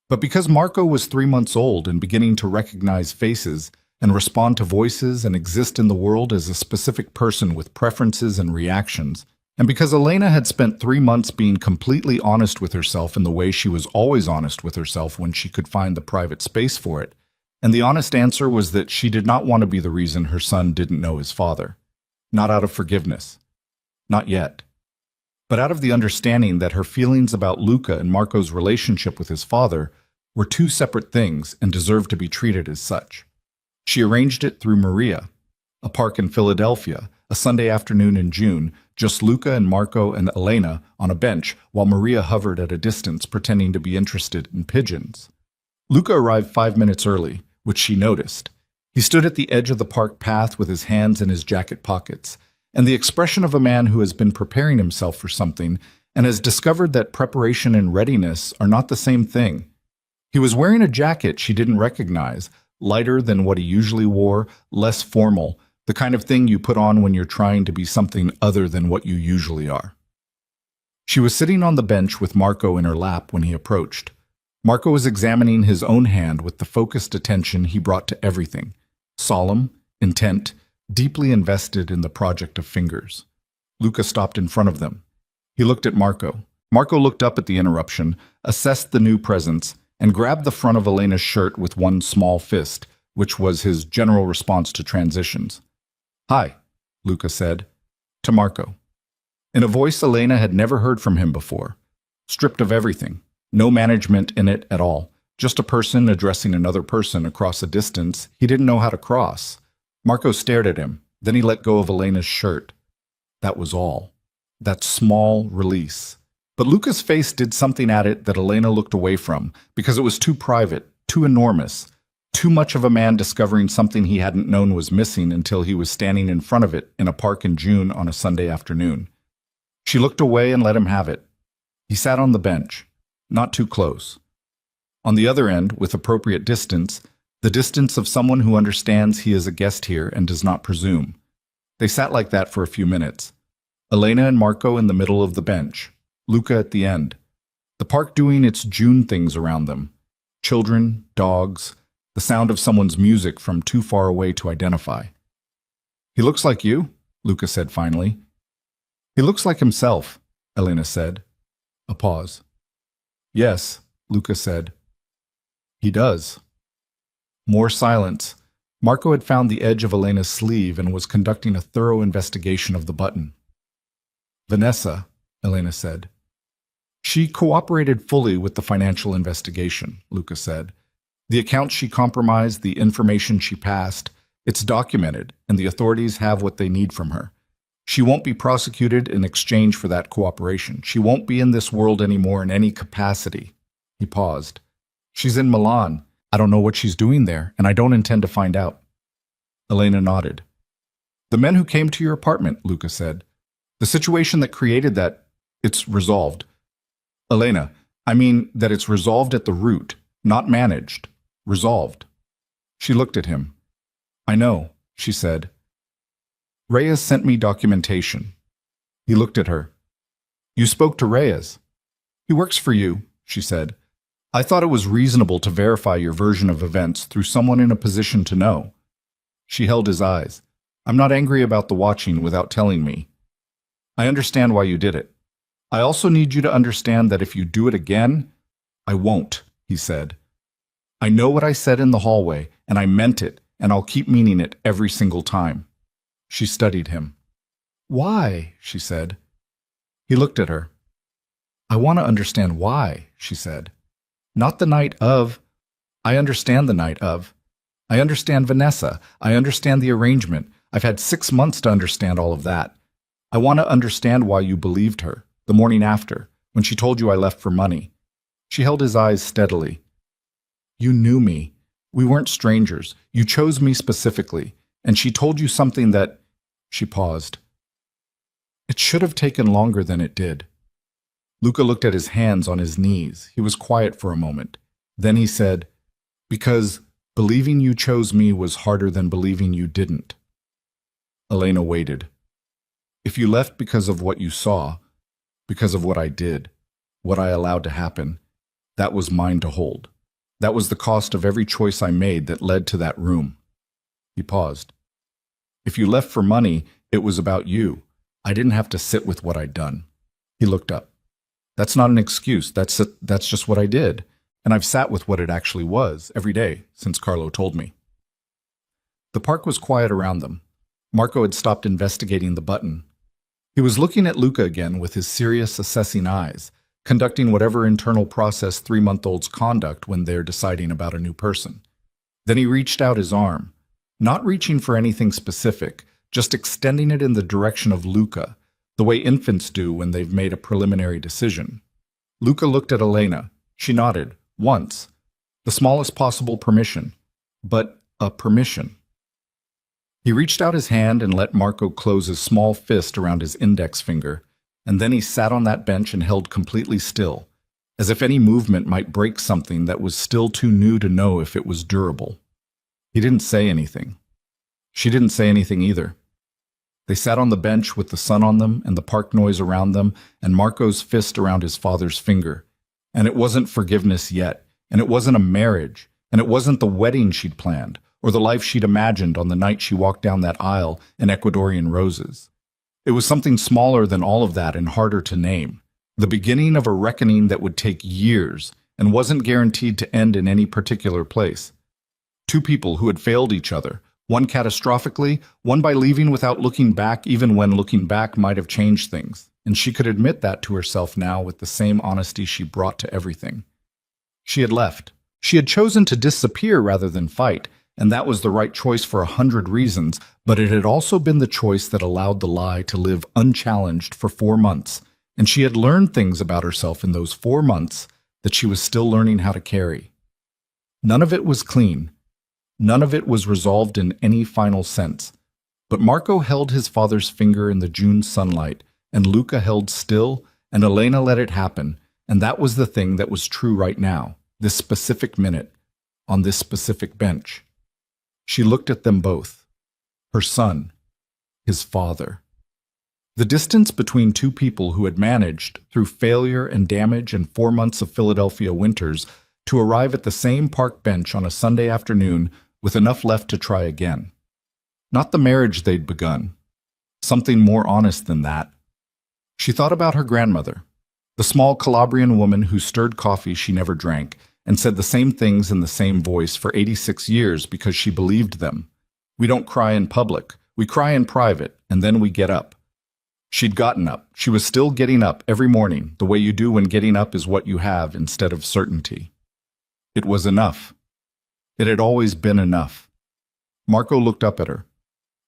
But because Marco was 3 months old and beginning to recognize faces and respond to voices and exist in the world as a specific person with preferences and reactions, and because Elena had spent 3 months being completely honest with herself in the way she was always honest with herself when she could find the private space for it, and the honest answer was that she did not want to be the reason her son didn't know his father. Not out of forgiveness. Not yet. But out of the understanding that her feelings about Luca and Marco's relationship with his father were 2 separate things and deserved to be treated as such. She arranged it through Maria, a park in Philadelphia, a Sunday afternoon in June, just Luca and Marco and Elena on a bench while Maria hovered at a distance pretending to be interested in pigeons. Luca arrived 5 minutes early, which she noticed. He stood at the edge of the park path with his hands in his jacket pockets, and the expression of a man who has been preparing himself for something and has discovered that preparation and readiness are not the same thing. He was wearing a jacket she didn't recognize, lighter than what he usually wore, less formal, the kind of thing you put on when you're trying to be something other than what you usually are. She was sitting on the bench with Marco in her lap when he approached. Marco was examining his own hand with the focused attention he brought to everything, solemn, intent, deeply invested in the project of fingers. Luca stopped in front of them. He looked at Marco. Marco looked up at the interruption, assessed the new presence, and grabbed the front of Elena's shirt with one small fist, which was his general response to transitions. Hi, Luca said, to Marco. In a voice Elena had never heard from him before. Stripped of everything. No management in it at all. Just a person addressing another person across a distance he didn't know how to cross. Marco stared at him. Then he let go of Elena's shirt. That was all. That small release. But Luca's face did something at it that Elena looked away from, because it was too private, too enormous, too much of a man discovering something he hadn't known was missing until he was standing in front of it in a park in June on a Sunday afternoon. She looked away and let him have it. He sat on the bench, not too close. On the other end, with appropriate distance, the distance of someone who understands he is a guest here and does not presume. They sat like that for a few minutes. Elena and Marco in the middle of the bench, Luca at the end. The park doing its June things around them. Children, dogs, the sound of someone's music from too far away to identify. He looks like you, Luca said finally. He looks like himself, Elena said. A pause. Yes, Luca said. He does. More silence. Marco had found the edge of Elena's sleeve and was conducting a thorough investigation of the button. Vanessa, Elena said. She cooperated fully with the financial investigation, Luca said. The accounts she compromised, the information she passed, it's documented, and the authorities have what they need from her. She won't be prosecuted in exchange for that cooperation. She won't be in this world anymore in any capacity. He paused. She's in Milan. I don't know what she's doing there, and I don't intend to find out. Elena nodded. The men who came to your apartment, Luca said. The situation that created that, it's resolved. Elena, I mean that it's resolved at the root, not managed. Resolved. She looked at him. I know, she said. Reyes sent me documentation. He looked at her. You spoke to Reyes. He works for you, she said. I thought it was reasonable to verify your version of events through someone in a position to know. She held his eyes. I'm not angry about the watching without telling me. I understand why you did it. I also need you to understand that if you do it again, I won't, he said. I know what I said in the hallway, and I meant it, and I'll keep meaning it every single time. She studied him. Why? She said. He looked at her. I want to understand why, she said. Not the night of. I understand the night of. I understand Vanessa. I understand the arrangement. I've had 6 months to understand all of that. I want to understand why you believed her, the morning after, when she told you I left for money. She held his eyes steadily. You knew me. We weren't strangers. You chose me specifically, and she told you something that... She paused. It should have taken longer than it did. Luca looked at his hands on his knees. He was quiet for a moment. Then he said, because believing you chose me was harder than believing you didn't. Elena waited. If you left because of what you saw, because of what I did, what I allowed to happen, that was mine to hold. That was the cost of every choice I made that led to that room. He paused. If you left for money, it was about you. I didn't have to sit with what I'd done. He looked up. That's not an excuse. That's just what I did. And I've sat with what it actually was every day since Carlo told me. The park was quiet around them. Marco had stopped investigating the button. He was looking at Luca again with his serious, assessing eyes, conducting whatever internal process 3-month-olds conduct when they're deciding about a new person. Then he reached out his arm, not reaching for anything specific, just extending it in the direction of Luca, the way infants do when they've made a preliminary decision. Luca looked at Elena. She nodded, once. The smallest possible permission, but a permission. He reached out his hand and let Marco close his small fist around his index finger, and then he sat on that bench and held completely still, as if any movement might break something that was still too new to know if it was durable. He didn't say anything. She didn't say anything either. They sat on the bench with the sun on them and the park noise around them and Marco's fist around his father's finger. And it wasn't forgiveness yet, and it wasn't a marriage, and it wasn't the wedding she'd planned, or the life she'd imagined on the night she walked down that aisle in Ecuadorian roses. It was something smaller than all of that and harder to name. The beginning of a reckoning that would take years and wasn't guaranteed to end in any particular place. Two people who had failed each other, one catastrophically, one by leaving without looking back even when looking back might have changed things. and she could admit that to herself now with the same honesty she brought to everything. She had left. She had chosen to disappear rather than fight, and that was the right choice for 100 reasons, but it had also been the choice that allowed the lie to live unchallenged for 4 months, and she had learned things about herself in those 4 months that she was still learning how to carry. None of it was clean. None of it was resolved in any final sense. But Marco held his father's finger in the June sunlight, and Luca held still, and Elena let it happen, and that was the thing that was true right now, this specific minute, on this specific bench. She looked at them both. Her son. His father. The distance between two people who had managed, through failure and damage and 4 months of Philadelphia winters, to arrive at the same park bench on a Sunday afternoon with enough left to try again. Not the marriage they'd begun. Something more honest than that. She thought about her grandmother, the small Calabrian woman who stirred coffee she never drank and said the same things in the same voice for 86 years because she believed them. We don't cry in public. We cry in private, and then we get up. She'd gotten up. She was still getting up every morning, the way you do when getting up is what you have instead of certainty. It was enough. It had always been enough. Marco looked up at her.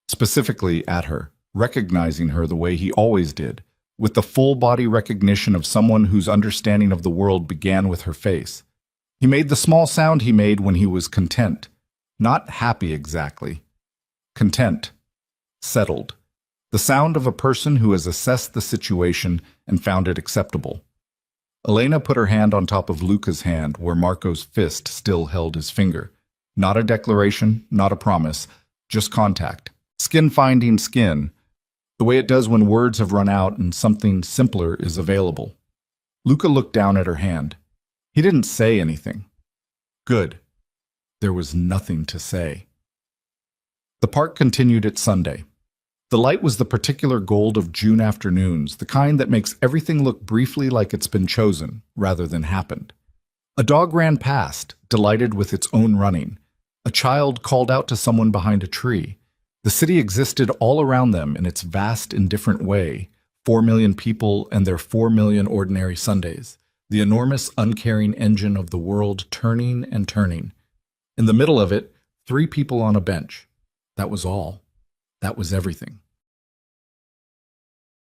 Specifically at her, recognizing her the way he always did, with the full-body recognition of someone whose understanding of the world began with her face. He made the small sound he made when he was content. Not happy exactly. Content. Settled. The sound of a person who has assessed the situation and found it acceptable. Elena put her hand on top of Luca's hand where Marco's fist still held his finger. Not a declaration, not a promise, just contact. Skin finding skin, the way it does when words have run out and something simpler is available. Luca looked down at her hand. He didn't say anything. Good. There was nothing to say. The park continued its Sunday. The light was the particular gold of June afternoons, the kind that makes everything look briefly like it's been chosen, rather than happened. A dog ran past, delighted with its own running. A child called out to someone behind a tree. The city existed all around them in its vast, indifferent way, 4 million people and their 4 million ordinary Sundays, the enormous, uncaring engine of the world turning and turning. In the middle of it, 3 people on a bench. That was all. That was everything.